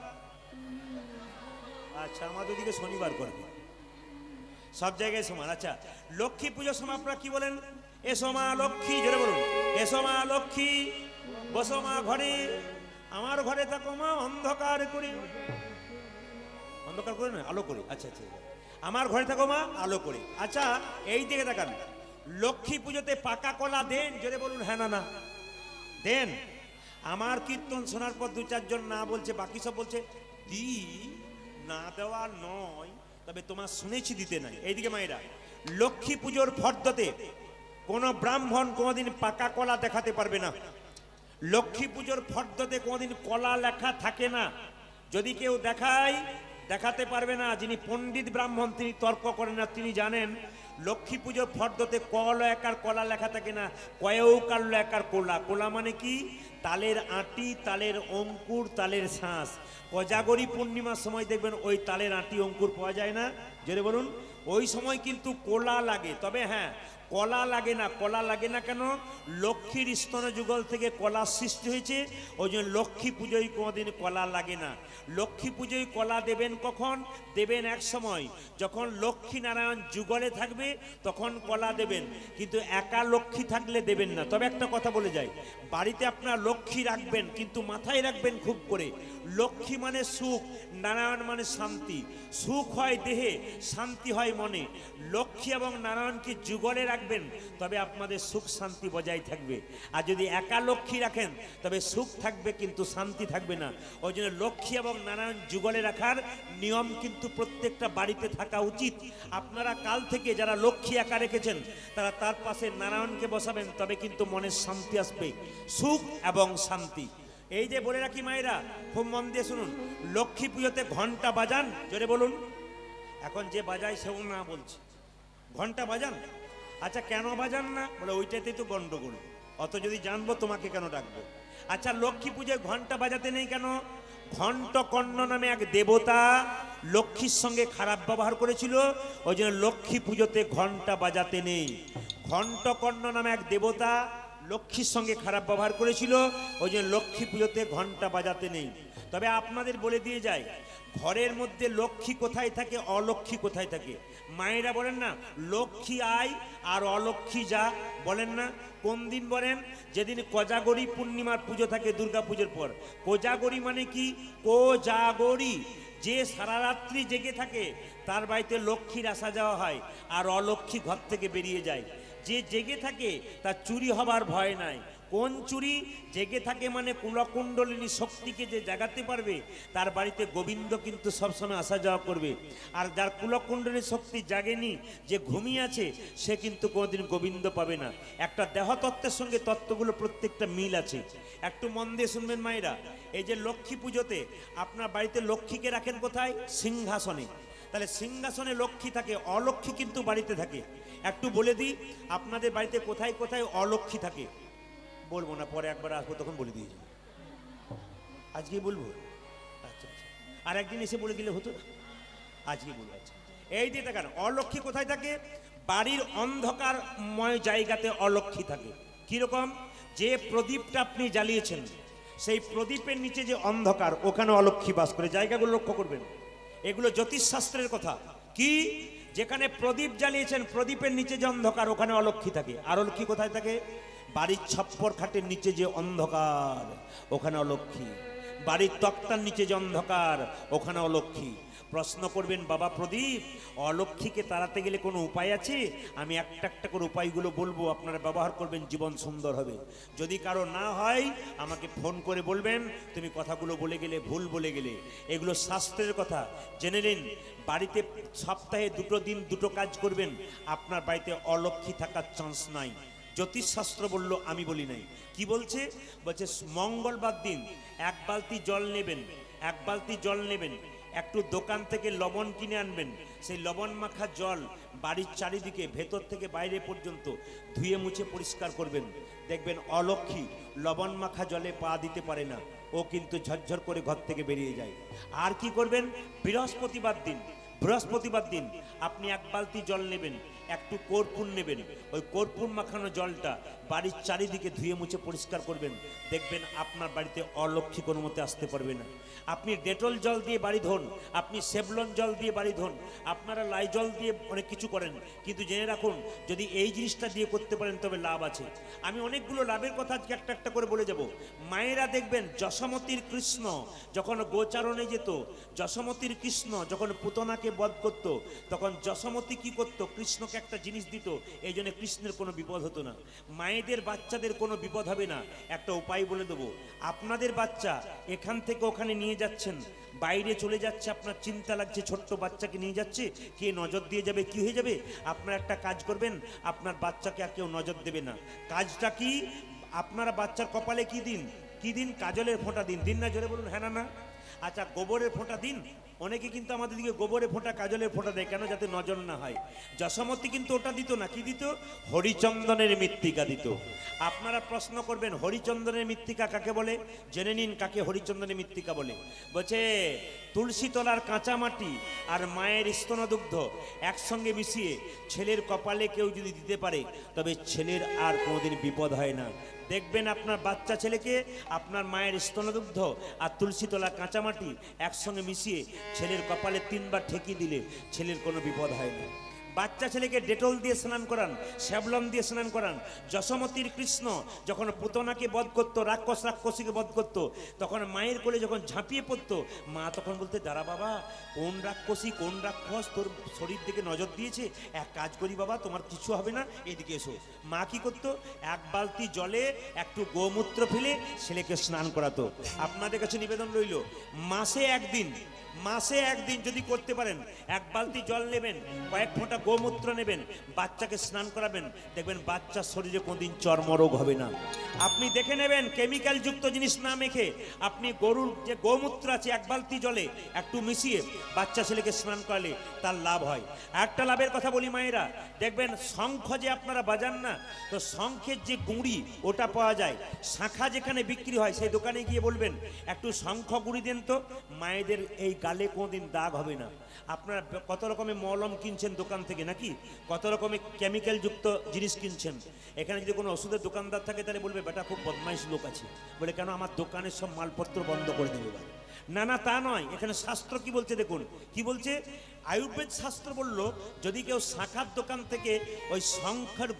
আচ্ছা, আমাদের দিকে শনিবার করবে, সব জায়গায় সমান। আচ্ছা, লক্ষ্মী পুজোর সময় আপনারা কি বলেন? এসো মা লক্ষ্মী, জোরে বলুন। এসো মা লক্ষ্মী, বসো মা ঘরে, আমার ঘরে থাকো মা অন্ধকার করে। অন্ধকার করে না, আলো করে। আচ্ছা আচ্ছা, আমার ঘরে থাকো মা আলো করে। আচ্ছা, এই দিকে দেখান, লক্ষ্মী পুজোতে পাকা কলা দেন? জোরে বলুন হ্যাঁ না না দেন। আমার কীর্তন শোনার পর 2-4 জন না বলছে, বাকি সব বলছে দি, না দেওয়া নয়, তবে তোমার শুনেছি দিতে নাই। এইদিকে মায়েরা, লক্ষ্মী পুজোর ফর্দতে কোনো ব্রাহ্মণ কোনোদিন পাকা কলা দেখাতে পারবে না। লক্ষ্মী পুজোর ফর্দতে কোনোদিন কলা লেখা থাকে না। যদি কেউ দেখাতে পারবে না, যিনি পণ্ডিত ব্রাহ্মণ তিনি তর্ক করেন না, তিনি জানেন লক্ষ্মী পুজোর ফর্দতে একার কলা লেখা থাকে না, কয়ৌকার একার কোলা। কোলা মানে কি? তালের আঁটি, তালের অঙ্কুর, তালের শাঁস। কোজাগরী পূর্ণিমার সময় দেখবেন ওই তালের আঁটি অঙ্কুর পাওয়া যায় না, জোরে বলুন। ওই সময় কিন্তু কোলা লাগে, তবে হ্যাঁ কলা লাগে না। কলা লাগে না কেন? লক্ষ্মীর স্তন যুগল থেকে কলা সৃষ্টি হয়েছে, ওই জন্য লক্ষ্মী পুজোয় কোনোদিন কলা লাগে না। লক্ষ্মী পুজোয় কলা দেবেন কখন? দেবেন এক সময় যখন লক্ষ্মী নারায়ণ যুগলে থাকবে তখন কলা দেবেন, কিন্তু একা লক্ষ্মী থাকলে দেবেন না। তবে একটা কথা বলে যাই, বাড়িতে আপনার লক্ষ্মী রাখবেন, কিন্তু মাথায় রাখবেন খুব করে, লক্ষ্মী মানে সুখ, নারায়ণ মানে শান্তি। সুখ হয় দেহে, শান্তি হয় মনে। লক্ষ্মী এবং নারায়ণকে যুগলে রাখবেন, তবে আপনাদের সুখ শান্তি বজায় থাকবে। আর যদি একা লক্ষ্মী রাখেন তবে সুখ থাকবে কিন্তু শান্তি থাকবে না। ওই জন্য লক্ষ্মী এবং নারায়ণ যুগলে রাখার নিয়ম কিন্তু প্রত্যেকটা বাড়িতে থাকা উচিত। আপনারা কাল থেকে যারা লক্ষ্মী একা রেখেছেন তারা তার পাশে নারায়ণকে বসাবেন, তবে কিন্তু মনের শান্তি আসবে, সুখ এবং শান্তি। এই যে বলে রাখি মায়েরা, খুব মন দিয়ে শুনুন, লক্ষ্মী পুজোতে ঘন্টা বাজান? জোরে বলুন। এখন যে বাজায় সেও না বলছে, ঘন্টা বাজান? আচ্ছা, কেন বাজান না? বলে ওইটাতেই তো গন্ডগোল, অত যদি জানবো তোমাকে কেন ডাকবো। আচ্ছা, লক্ষ্মী পুজোয় ঘন্টা বাজাতে নেই কেন? ঘণ্টকর্ণ নামে এক দেবতা লক্ষ্মীর সঙ্গে খারাপ ব্যবহার করেছিল, ওই জন্য লক্ষ্মী পুজোতে ঘন্টা বাজাতে নেই। ঘণ্টকর্ণ নামে এক দেবতা লক্ষ্মীর সঙ্গে খারাপ ব্যবহার করেছিল, ওই জন্য লক্ষ্মী পুজোতে ঘন্টা বাজাতে নেই। তবে আপনাদের বলে দিয়ে যায়, ঘরের মধ্যে লক্ষ্মী কোথায় থাকে, অলক্ষ্মী কোথায় থাকে? মায়েরা বলেন না, লক্ষ্মী আয় আর অলক্ষ্মী যা, বলেন না? কোন দিন বলেন? যেদিন কোজাগরী পূর্ণিমার পুজো থাকে, দুর্গা পুজোর পর। কোজাগরী মানে কি? কোজাগরী, যে সারা রাত্রি জেগে থাকে তার বাড়িতে লক্ষ্মীর আসা যাওয়া হয়, আর অলক্ষ্মী ঘর থেকে বেরিয়ে যায়। যে জেগে থাকে তার চুরি হবার ভয় নাই। কোন চুরি? জেগে থাকে মানে কুলকুণ্ডলিনী শক্তিকে যে জাগাতে পারবে তার বাড়িতে গোবিন্দ কিন্তু সবসময় আসা যাওয়া করবে। আর যার কুলকুণ্ডলিনী শক্তি জাগেনি, যে ঘুমিয়ে আছে, সে কিন্তু কোনোদিন গোবিন্দ পাবে না। একটা দেহতত্ত্বের সঙ্গে তত্ত্বগুলো প্রত্যেকটা মিল আছে। একটু মন দিয়ে শুনবেন মায়েরা, এই যে লক্ষ্মী পুজোতে আপনার বাড়িতে লক্ষ্মীকে রাখেন কোথায়? সিংহাসনে। তাহলে সিংহাসনে লক্ষ্মী থাকে, অলক্ষ্মী কিন্তু বাড়িতে থাকে। একটু বলে দিই আপনাদের বাড়িতে কোথায় কোথায় অলক্ষ্মী থাকে। বলবো না, পরে একবার আসবো তখন বলে দিয়ে যাবো। আজকেই বলবো? আচ্ছা আচ্ছা, আর একদিন এসে বলে দিলে হতো না? আজকে বলবো। আচ্ছা, এই দিয়ে দেখেন অলক্ষ্মী কোথায় থাকে? বাড়ির অন্ধকারময় জায়গাতে অলক্ষ্মী থাকে। কিরকম? যে প্রদীপটা আপনি জ্বালিয়েছেন সেই প্রদীপের নিচে যে অন্ধকার, ওখানে অলক্ষ্মী বাস করে। জায়গাগুলো লক্ষ্য করবেন, এগুলো জ্যোতিষশাস্ত্রের কথা। কি? যেখানে প্রদীপ জ্বালিয়েছেন প্রদীপের নিচে যে অন্ধকার, ওখানে অলক্ষ্মী থাকে। আর অলক্ষ্মী কোথায় থাকে? বাড়ির ছপ্পর খাটের নিচে যে অন্ধকার, ওখানে অলক্ষ্মী। বাড়ির তক্তার নিচে যে অন্ধকার, ওখানে অলক্ষ্মী। প্রশ্ন করবেন, বাবা প্রদীপ, অলক্ষ্মীকে তাড়াতে গেলে কোনো উপায় আছে? আমি একটা একটা করে উপায়গুলো বলবো, আপনারা ব্যবহার করবেন, জীবন সুন্দর হবে। যদি কারো না হয় আমাকে ফোন করে বলবেন তুমি কথাগুলো বলে গেলে, ভুল বলে গেলে। এগুলো শাস্ত্রের কথা, জেনে নিন। বাড়িতে সপ্তাহে 2 দিন 2 কাজ করবেন, আপনার বাড়িতে অলক্ষ্মী থাকার চান্স নাই। জ্যোতিষশাস্ত্র বলল, আমি বলি নাই। কি বলছে? বলছে মঙ্গলবার দিন 1 বালতি জল নেবেন, 1 বালতি জল নেবেন, একটু দোকান থেকে লবণ কিনে আনবেন। সেই লবণ মাখা জল বাড়ির চারিদিকে ভেতর থেকে বাইরে পর্যন্ত ধুয়ে মুছে পরিষ্কার করবেন। দেখবেন অলক্ষ্মী লবণ মাখা জলে পা দিতে পারে না, ও কিন্তু ঝরঝর করে ঘর থেকে বেরিয়ে যায়। আর কি করবেন? বৃহস্পতিবার দিন আপনি 1 বালতি জল নেবেন, একটু কর্পূর নেবেন, ওই কর্পূর মাখানো জলটা বাড়ির চারিদিকে ধুয়ে মুছে পরিষ্কার করবেন। দেখবেন আপনার বাড়িতে অলক্ষ্মী কোনো মতে আসতে পারবে না। আপনি ডেটল জল দিয়ে বাড়ি ধোন, আপনি সেভলন জল দিয়ে বাড়ি ধোন, আপনারা লাইজল দিয়ে অনেক কিছু করেন, কিন্তু জেনে রাখুন যদি এই জিনিসটা দিয়ে করতে পারেন তবে লাভ আছে। আমি অনেকগুলো লাভের কথা আজকে একটা একটা করে বলে যাব। মায়েরা দেখবেন যশোমতীর কৃষ্ণ যখন গোচারণে যেত, যশোমতীর কৃষ্ণ যখন পুতনাকে বধ করত, তখন যশোমতী কি করত? কৃষ্ণকে একটা জিনিস দিত, এই জন্য কৃষ্ণের কোনো বিপদ হতো না। মায়েদের বাচ্চাদের কোনো বিপদ হবে না। একটা উপায় বলে দেবো, আপনাদের বাচ্চা এখান থেকে ওখানে নিয়ে যাচ্ছেন, বাইরে চলে যাচ্ছে, আপনার চিন্তা লাগছে ছোট্ট বাচ্চাকে নিয়ে যাচ্ছে, কে নজর দিয়ে যাবে, কি হয়ে যাবে? আপনারা একটা কাজ করবেন, আপনার বাচ্চাকে আর কেউ নজর দেবে না। কাজটা কি? আপনারা বাচ্চার কপালে কি দিন? কাজলের ফোঁটা দিন। দিন না? জোরে বলুন হ্যাঁ না না। আচ্ছা, গোবরের ফোঁটা দিন। অনেকে কিন্তু আমাদের দিকে গোবরের ফোঁটা, কাজলের ফোঁটা দেয় কেন? যাতে নজর না হয়। যশোমতী কিন্তু ওটা দিত না। কি দিত? হরিচন্দনের মৃত্তিকা দিত। আপনারা প্রশ্ন করবেন হরিচন্দনের মৃত্তিকা কাকে বলে? জেনে নিন কাকে হরিচন্দনের মৃত্তিকা বলে। বলছে তুলসী তলার কাঁচা মাটি আর মায়ের স্তনদুগ্ধ একসঙ্গে মিশিয়ে ছেলের কপালে কেউ যদি দিতে পারে, তবে ছেলের আর কোনোদিন বিপদ হয় না। দেখবেন আপনার বাচ্চা ছেলেকে আপনার মায়ের স্তনদুগ্ধ আর তুলসী তলা কাঁচামাটি একসঙ্গে মিশিয়ে ছেলের কপালে 3 বার ঠেকিয়ে দিলে ছেলের কোনো বিপদ হয় না। বাচ্চা ছেলেকে ডেটল দিয়ে স্নান করান, শ্যাবলন দিয়ে স্নান করান। যশোমতীর কৃষ্ণ যখন পুতনাকে বধ করতো, রাক্ষসীকে বধ করতো, তখন মায়ের কোলে যখন ঝাঁপিয়ে পড়তো, মা তখন বলতে, দাঁড়া বাবা, কোন রাক্ষসী কোন রাক্ষস তোর শরীর দিকে নজর দিয়েছে, এক কাজ করি বাবা, তোমার কিছু হবে না, এদিকে এসো। মা কি করতো? 1 বালতি জলে একটু গোমূত্র ফেলে ছেলেকে স্নান করাতো। আপনাদের কাছে নিবেদন রইল, মাসে একদিন যদি করতে পারেন, 1 বালতি জল নেবেন, কয়েক ফোঁটা গোমূত্র নেবেন, বাচ্চাকে স্নান করাবেন, দেখবেন বাচ্চার শরীরে কোনোদিন চর্মরোগ হবে না। আপনি দেখে নেবেন কেমিক্যাল যুক্ত জিনিস না মেখে আপনি গরুর যে গোমূত্র আছে 1 বালতি জলে একটু মিশিয়ে বাচ্চা ছেলেকে স্নান করালে তার লাভ হয়। একটা লাভের কথা বলি মায়েরা, দেখবেন শঙ্খ যে আপনারা বাজান না, তো শঙ্খের যে গুঁড়ি ওটা পাওয়া যায়, শাঁখা যেখানে বিক্রি হয় সেই দোকানে গিয়ে বলবেন একটু শঙ্খ গুঁড়ি দেন তো, মায়েদের এই গালে কোনোদিন দাগ হবে না। আপনারা কত রকমের মলম কিনছেন দোকান থেকে নাকি, কত রকমের কেমিক্যাল যুক্ত জিনিস কিনছেন। এখানে যদি কোনো ওষুধের দোকানদার থাকে তাহলে বলবে বেটা খুব বদমাইশ লোক আছে, বলে কেন আমার দোকানের সব মালপত্র বন্ধ করে দেবে। না না, তা নয়। এখানে শাস্ত্র কি বলছে দেখুন, কি বলছে? আয়ুর্বেদ শাস্ত্র বলল, যদি কেউ শাখার দোকান থেকে ওই শঙ্খের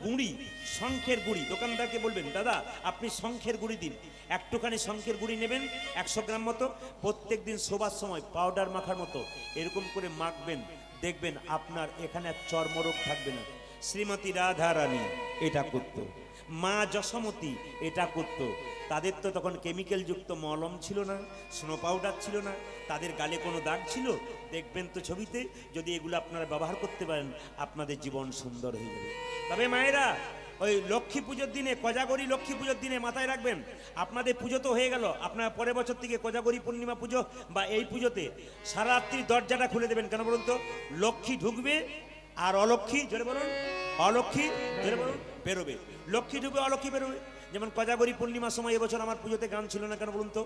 গুঁড়ি দোকানদারকে বলবেন, দাদা আপনি শঙ্খের গুঁড়ি দিন, একটুখানি শঙ্খের গুঁড়ি নেবেন 100 গ্রাম মতো, প্রত্যেক দিন শোবার সময় পাউডার মাখার মতো এরকম করে মাখবেন, দেখবেন আপনার এখানে আর চর্মরোগ থাকবে না। শ্রীমতী রাধা রানী এটা করতো, মা যশোমতী এটা করতো। তাদের তো তখন কেমিক্যাল যুক্ত মলম ছিল না, স্নো পাউডার ছিল না, তাদের গালে কোনো দাগ ছিল? দেখবেন তো ছবিতে। যদি এগুলো আপনারা ব্যবহার করতে পারেন, আপনাদের জীবন সুন্দর হয়ে যাবে। তবে মায়েরা, ওই লক্ষ্মী পুজোর দিনে, কোজাগরী লক্ষ্মী পুজোর দিনে মাথায় রাখবেন, আপনাদের পুজো তো হয়ে গেল, আপনার পরের বছর থেকে কোজাগরী পূর্ণিমা পুজো বা এই পুজোতে সারা রাত্রি দরজাটা খুলে দেবেন। কেন বলুন তো? লক্ষ্মী ঢুকবে আর অলক্ষ্মী, জোরে বলুন, অলক্ষ্মী, জোরে বলুন, বেরোবে। লক্ষ্মী ঢুকবে, অলক্ষ্মী বেরোবে। যেমন কোজাগরী পূর্ণিমার সময় এবছর আমার পুজোতে গান ছিল না, কেন বলুন তো?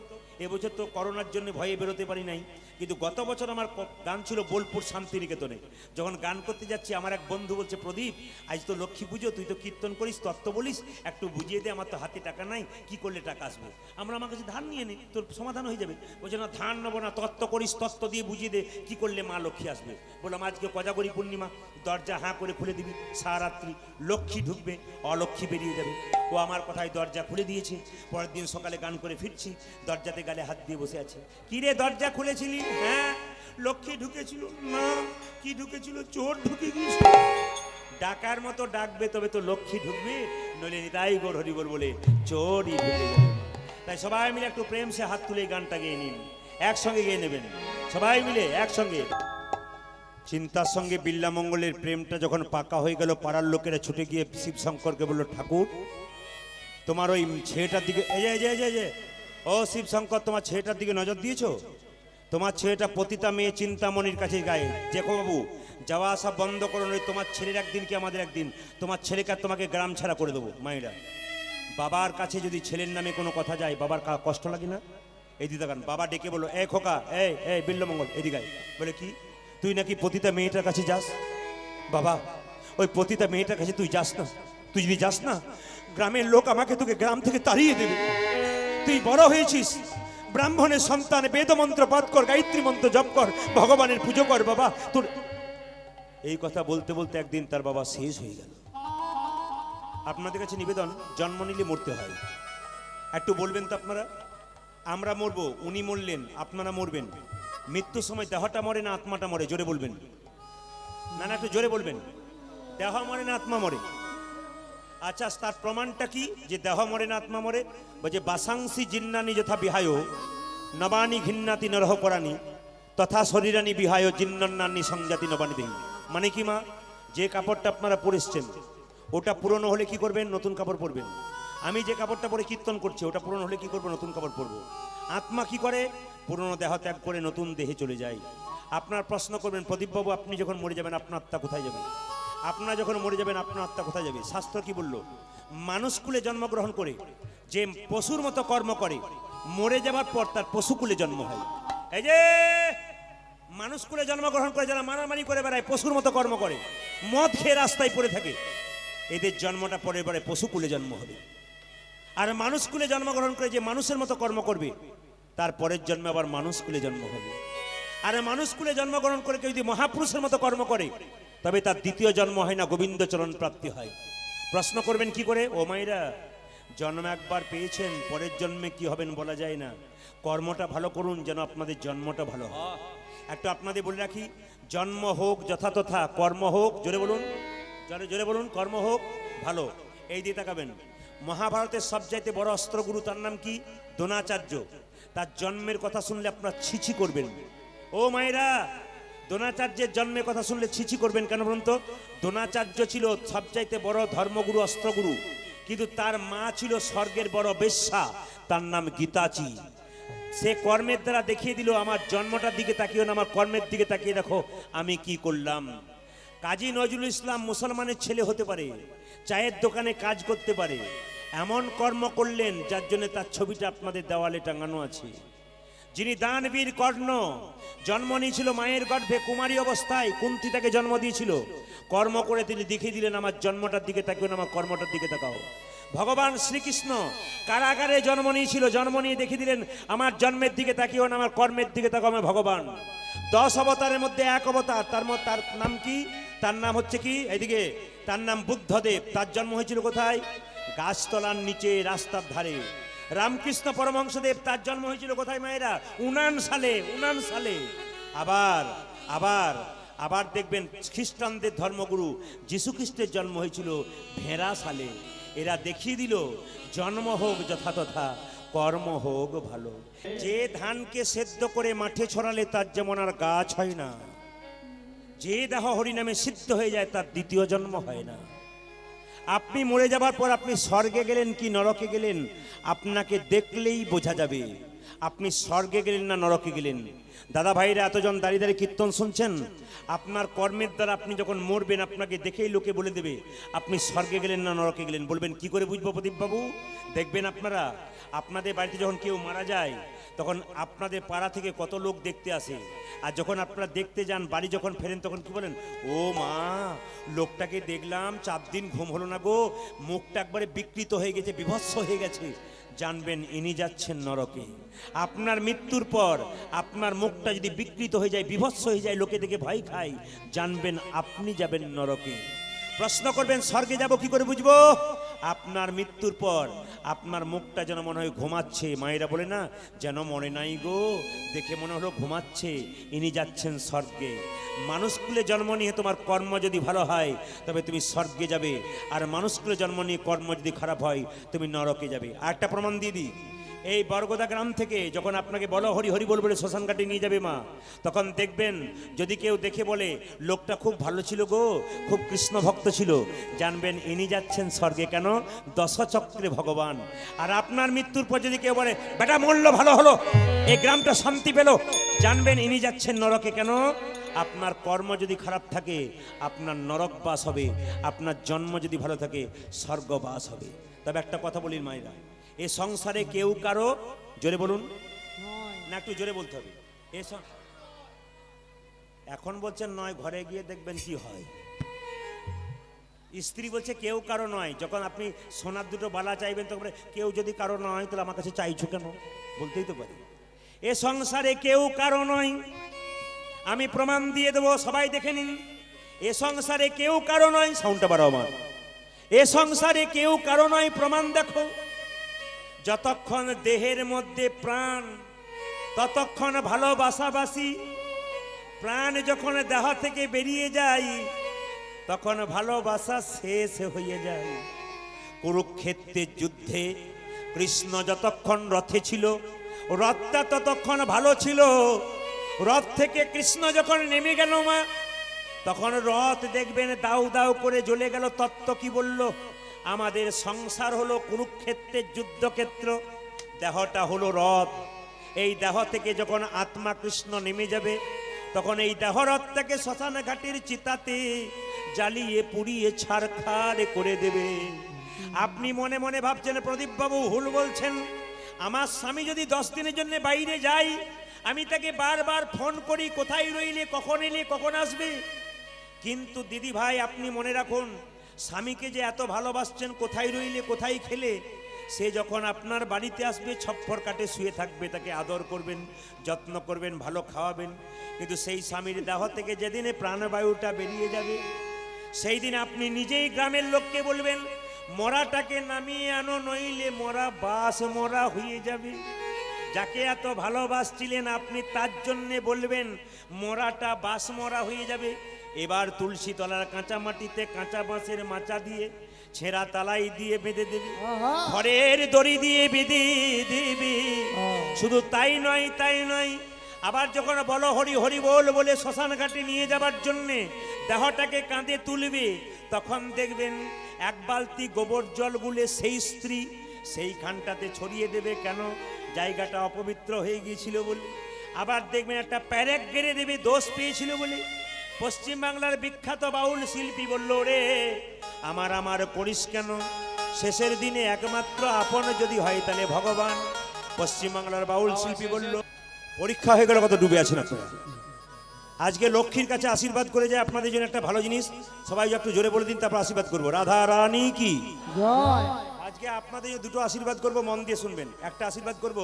এবছর তো করোনার জন্য ভয়ে বেরোতে পারি নাই, কিন্তু গত বছর আমার গান ছিল বোলপুর শান্তিনিকেতনে। যখন গান করতে যাচ্ছি, আমার এক বন্ধু বলছে, প্রদীপ আজ তো লক্ষ্মী পুজো, তুই তো কীর্তন করিস, তত্ত্ব বলিস, একটু বুঝিয়ে দে, আমার তো হাতে টাকা নাই, কি করলে টাকা আসবে? আমার কাছে ধান নিয়ে নে, তোর সমাধান হয়ে যাবে। বলছে না, ধান নেবো না, তত্ত্ব করিস, তত্ত্ব দিয়ে বুঝিয়ে দে কি করলে মা লক্ষ্মী আসবে। বললাম আজকে কোজাগরী পূর্ণিমা, দরজা হাঁ করে খুলে দিবি, সারা রাত্রি লক্ষ্মী ঢুকবে, অলক্ষ্মী বেরিয়ে যাবে। ও আমার কথায় দরজা খুলে দিয়েছে। পরের দিন সকালে গান করে ফিরছি, দরজাতে গালে হাত দিয়ে বসে আছে। কি রে, দরজা খুলেছিলি? হ্যাঁ। লক্ষ্মী ঢুকেছিল? না। কি ঢুকেছিল? চোর ঢুকে গিয়েছিল। ডাকার মতো ডাকবে তবে তো লক্ষ্মী ঢুকবে, নইলে নিতাই গৌর হরি বল বলে চোরই ঢুকে যাবে। তাই সবাই মিলে একটু প্রেম সে হাত তুলে এই গানটা গেয়ে নিন, একসঙ্গে গেয়ে নেবেন সবাই মিলে একসঙ্গে। চিন্তার সঙ্গে বিল্লা মঙ্গলের প্রেমটা যখন পাকা হয়ে গেল, পাড়ার লোকেরা ছুটে গিয়ে শিব শঙ্করকে বলল, ঠাকুর তোমার ওই ছেলেটার দিকে, এই যে এই যে এই যে, ও শিব শঙ্কর, তোমার ছেলেটার দিকে নজর দিয়েছো? তোমার ছেলেটা পতিতা মেয়ে চিন্তামণির কাছে গায়ে। দেখো বাবু, যাওয়া আসা বন্ধ করো, নয় তোমার ছেলের একদিন কি আমাদের একদিন, তোমার ছেলেকে আর তোমাকে গ্রাম ছাড়া করে দেবো। মায়েরা, বাবার কাছে যদি ছেলের নামে কোনো কথা যায়, বাবার কষ্ট লাগে না? এই দিদা গান, বাবা ডেকে বলো, এ খোকা, এই এই বিল্লমঙ্গল এদিকে। বলে কি, তুই নাকি পতিতা মেয়েটার কাছে যাস? বাবা, ওই পতিতা মেয়েটার কাছে তুই যাস না। তুই যদি যাস না, গ্রামের লোক আমাকে তোকে গ্রাম থেকে তাড়িয়ে দেবে। তুই বড় হয়েছিস, ব্রাহ্মণের সন্তান, বেদ মন্ত্র পাঠ কর, গায়ত্রী মন্ত্র জপ কর, ভগবানের পুজো কর। বাবা তোর এই কথা বলতে বলতে একদিন তার বাবা শেষ হয়ে গেল। আপনাদের কাছে নিবেদন, জন্ম নিলে মরতে হয়, একটু বলবেন তো আপনারা। আমরা মরবো, উনি মরলেন, আপনারা মরবেন। মৃত্যুর সময় দেহটা মরে না আত্মাটা মরে? জোরে বলবেন না, না একটু জোরে বলবেন। দেহ মরে না আত্মা মরে? আচ্ছা, তার প্রমাণটা কি যে দেহ মরে না আত্মা মরে? বলছে, বাসাংসি জিন্নানি যথা বিহায় নবানি ঘিন্নাতি নরহ পরাণী তথা শরীরানি বিহায় জিন্নান্নানি সংজাতি নবানি দেহি। মানে কি মা, যে কাপড়টা আপনারা পরেছেন ওটা পুরনো হলে কি করবেন? নতুন কাপড় পরবেন। আমি যে কাপড়টা পরে কীর্তন করছি, ওটা পুরনো হলে কি করবো? নতুন কাপড় পরবো। আত্মা কি করে? পুরনো দেহ ত্যাগ করে নতুন দেহে চলে যায়। আপনার প্রশ্ন করবেন, প্রদীপবাবু আপনি যখন মরে যাবেন আপনার আত্মা কোথায় যাবে? আপনারা যখন মরে যাবেন আপনার আত্মা কোথায় যাবে? শাস্ত্র কি বলল? মানুষকুলে জন্মগ্রহণ করে যে পশুর মতো কর্ম করে, মরে যাবার পর তার পশুকুলে জন্ম হয়। এই যে মানুষকুলে জন্মগ্রহণ করে যারা মারামারি করে বেড়ায়, পশুর মতো কর্ম করে, মদ খেয়ে রাস্তায় পড়ে থাকে, এদের জন্মটা পরের বারে পশুকুলে জন্ম হবে। আর মানুষকুলে জন্মগ্রহণ করে যে মানুষের মতো কর্ম করবে, তার পরের জন্মে আবার মানুষকুলে জন্ম হবে। আর মানুষকুলে জন্মগ্রহণ করে কেউ যদি মহাপুরুষের মতো কর্ম করে, তবে তার দ্বিতীয় জন্ম হয় না, গোবিন্দ চরণ প্রাপ্তি হয়। প্রশ্ন করবেন কি করে? ও মাইরা, জন্ম একবার পেয়েছেন, পরের জন্মে কি হবেন বলা যায় না। কর্মটা ভালো করুন যেন আপনাদের জন্মটা ভালো হয়। একটু আপনাদের বলে রাখি, জন্ম হোক যথাতথা, কর্ম হোক, জোরে বলুন, জোরে জোরে বলুন, কর্ম হোক ভালো। এই দিয়ে তাকাবেন, মহাভারতের সবচাইতে বড় অস্ত্রগুরু, তার নাম কি? দ্রোণাচার্য। তার জন্মের কথা শুনলে আপনারা ছিছি করবেন। ও মায়েরা, দ্রোণাচার্যের জন্মের কথা শুনলে ছিছি করবেন। কেন বলুন তো? দ্রোণাচার্য ছিল সবচাইতে বড় ধর্মগুরু, অস্ত্রগুরু, কিন্তু তার মা ছিল স্বর্গের বড় বেশ্যা, তার নাম গীতাচি। সে কর্মের দ্বারা দেখিয়ে দিল, আমার জন্মটার দিকে তাকিও না, আমার কর্মের দিকে তাকিয়ে দেখো আমি কি করলাম। কাজী নজরুল ইসলাম মুসলমানের ছেলে হতে পারে, চায়ের দোকানে কাজ করতে পারে, এমন কর্ম করলেন যার জন্য তার ছবিটা আপনাদের দেওয়ালে টাঙানো আছে। যিনি দানবীর কর্ণ, জন্ম নিয়েছিল মায়ের গর্ভে, কুমারী অবস্থায় কুন্তি তাকে জন্ম দিয়েছিল, কর্ম করে তিনি দেখিয়ে দিলেন আমার জন্মটার দিকে তাকিও না, আমার কর্মটার দিকে তাকাও। ভগবান শ্রীকৃষ্ণ কারাগারে জন্ম নিয়েছিল, জন্ম নিয়ে দেখিয়ে দিলেন আমার জন্মের দিকে তাকিও না, আমার কর্মের দিকে তাকাও। আমি ভগবান 10 অবতারের মধ্যে এক অবতার, তার নাম কি? তার নাম হচ্ছে কি? এইদিকে, তার নাম বুদ্ধদেব। তার জন্ম হয়েছিল কোথায়? গাছতলার নিচে, রাস্তার ধারে। রামকৃষ্ণ পরমহংসদেব, তার জন্ম হয়েছিল কোথায় মায়েরা? 59 সালে। আবার আবার দেখবেন খ্রিস্টানদের ধর্মগুরু যীশু খ্রিস্টের জন্ম হয়েছিল ভেড়া সালে। এরা দেখিয়ে দিল জন্ম হোক যথাতথা, কর্ম হোক ভালো। যে ধানকে সেদ্ধ করে মাঠে ছড়ালে তার যেমন আর গাছ হয় না, যে দেহ হরিনামে সিদ্ধ হয়ে যায় তার দ্বিতীয় জন্ম হয় না। আপনি মরে যাবার পর আপনি স্বর্গে গেলেন কি নরকে গেলেন, আপনাকে দেখলেই বোঝা যাবে আপনি স্বর্গে গেলেন না নরকে গেলেন। দাদা ভাইরা এতজন দাঁড়িয়ে দাঁড়িয়ে কীর্তন শুনছেন, আপনার কর্মের দ্বারা আপনি যখন মরবেন আপনাকে দেখেই লোকে বলে দেবে আপনি স্বর্গে গেলেন না নরকে গেলেন। বলবেন কি করে বুঝবো প্রদীপবাবু? দেখবেন আপনারা, আপনাদের বাড়িতে যখন কেউ মারা যায় তখন আপনাদের পাড়া থেকে কত লোক দেখতে আসে, আর যখন আপনারা দেখতে যান বাড়ি যখন ফেরেন তখন কি বলেন, ও মা লোকটাকে দেখলাম 4 দিন ঘুম হলো না গো, মুখটা একবারে বিকৃত হয়ে গেছে, বিভৎস হয়ে গেছে। জানবেন ইনি যাচ্ছেন নরকে। আপনার মৃত্যুর পর আপনার মুখটা যদি বিকৃত হয়ে যায়, বিভৎস হয়ে যায়, লোকে দেখে ভয় খায়, জানবেন আপনি যাবেন নরকে। প্রশ্ন করবেন স্বর্গে যাব কি করে বুঝবো? আপনার মৃত্যুর পর আপনার মুখটা যেন মনে হয় ঘুমাচ্ছে, মায়েরা বলে না যেন মনে নাই গো, দেখে মনে হলো ঘুমাচ্ছে, ইনি যাচ্ছেন স্বর্গে। মানুষকুলে জন্ম নিয়ে তোমার কর্ম যদি ভালো হয় তবে তুমি স্বর্গে যাবে, আর মানুষকুলে জন্ম নিয়ে কর্ম যদি খারাপ হয় তুমি নরকে যাবে। আর একটা প্রমাণ দিয়ে দিই, এই বরগোদা গ্রাম থেকে যখন আপনাকে বলো হরি হরি বল বলে শ্মশান ঘাটে নিয়ে যাবে মা, তখন দেখবেন যদি কেউ দেখে বলে লোকটা খুব ভালো ছিল গো, খুব কৃষ্ণ ভক্ত ছিল, জানবেন ইনি যাচ্ছেন স্বর্গে। কেন? দশচক্রে ভগবান। আর আপনার মৃত্যুর পর যদি কেউ বলে বেটা মরল ভালো হলো, এই গ্রামটা শান্তি পেল, জানবেন ইনি যাচ্ছেন নরকে। কেন? আপনার কর্ম যদি খারাপ থাকে আপনার নরক বাস হবে, আপনার জন্ম যদি ভালো থাকে স্বর্গবাস হবে। তবে একটা কথা বলি মায়েরা, এ সংসারে কেউ কারো, জোরে বলুন না, একটু জোরে বলতে হবে, এখন বলছেন নয়, ঘরে গিয়ে দেখবেন কি হয়। স্ত্রী বলছে কেউ কারো নয়, যখন আপনি সোনার দুটো বালা চাইবেন তখন কেউ যদি কারো নয় তাহলে আমার কাছে চাইছো কেন, বলতেই তো পারি। এ সংসারে কেউ কারো নয়, আমি প্রমাণ দিয়ে দেবো, সবাই দেখে নিন। এ সংসারে কেউ কারো নয়, সাউন্ডটা বাড়াও আমার। এ সংসারে কেউ কারো নয়, প্রমাণ দেখো। যতক্ষণ দেহের মধ্যে প্রাণ ততক্ষণ ভালোবাসাবাসি, প্রাণ যখন দেহ থেকে বেরিয়ে যায় তখন ভালোবাসা শেষ হয়ে যায়। কুরুক্ষেত্রের যুদ্ধে কৃষ্ণ যতক্ষণ রথে ছিল রথটা ততক্ষণ ভালো ছিল, রথ থেকে কৃষ্ণ যখন নেমে গেল মা, তখন রথ দেখবেন দাউ দাউ করে জ্বলে গেল। তত্ত্ব কি বলল? আমাদের সংসার হলো কুরুক্ষেত্রের যুদ্ধক্ষেত্র, দেহটা হলো রথ। এই দেহ থেকে যখন আত্মা কৃষ্ণ নেমে যাবে তখন এই দেহ রথটাকে শ্মশান ঘাটের চিতাতে জ্বালিয়ে পুড়িয়ে ছারখার করে দেবে। আপনি মনে মনে ভাবছেন প্রদীপ বাবু ভুল বলছেন, আমার স্বামী যদি 10 দিনের জন্য বাইরে যায় আমি তাকে বারবার ফোন করি, কোথায় রইলে, কখন এলে, কখন আসবে। কিন্তু দিদি ভাই আপনি মনে রাখুন, স্বামীকে যে এত ভালোবাসছেন, কোথায় রইলে কোথায় খেলে, সে যখন আপনার বাড়িতে আসবে ছপ্পর কাটে শুয়ে থাকবে, তাকে আদর করবেন, যত্ন করবেন, ভালো খাওয়াবেন। কিন্তু সেই স্বামীর দেহ থেকে যেদিনে প্রাণবায়ুটা বেরিয়ে যাবে সেই দিন আপনি নিজেই গ্রামের লোককে বলবেন মরাটাকে নামিয়ে আনো, নইলে মরা বাস মরা হয়ে যাবে। যাকে এত ভালোবাসছিলেন আপনি তার জন্যে বলবেন মরাটা বাস মরা হয়ে যাবে। এবার তুলসী তলার কাঁচা মাটিতে কাঁচা বাঁশের মাচা দিয়ে ছেঁড়া তালাই দিয়ে বেঁধে দেবে, ঘরের দড়ি দিয়ে বেঁধে দেবে। শুধু তাই নয়, তাই নয়, আবার যখন বলো হরি হরি বল বলে শ্মশান ঘাটে নিয়ে যাবার জন্যে দেহটাকে কাঁধে তুলবে, তখন দেখবেন 1 বালতি গোবর জল গুলে সেই স্ত্রী সেইখানটাতে ছড়িয়ে দেবে। কেন? জায়গাটা অপবিত্র হয়ে গিয়েছিল বলে। আবার দেখবেন একটা প্যারেক গেড়ে দেবে, দোষ পেয়েছিল বলে। পশ্চিমবাংলার বিখ্যাত বাউল শিল্পী বলল, রে আমার আমার করিস কেন, শেষের দিনে একমাত্র আপন যদি হয় তাহলে ভগবান। পশ্চিমবাংলার বাউল শিল্পী বলল, পরীক্ষা হয়ে গেল কত ডুবে আছেন আপনারা। আজকে লক্ষ্মীর কাছে আশীর্বাদ করে যায় আপনাদের জন্য একটা ভালো জিনিস, সবাই একটু জোরে বলে দিন, তারপর আশীর্বাদ করবো। রাধা রানী কি জয়। আজকে আপনাদের দুটো আশীর্বাদ করব, মন দিয়ে শুনবেন। একটা আশীর্বাদ করব,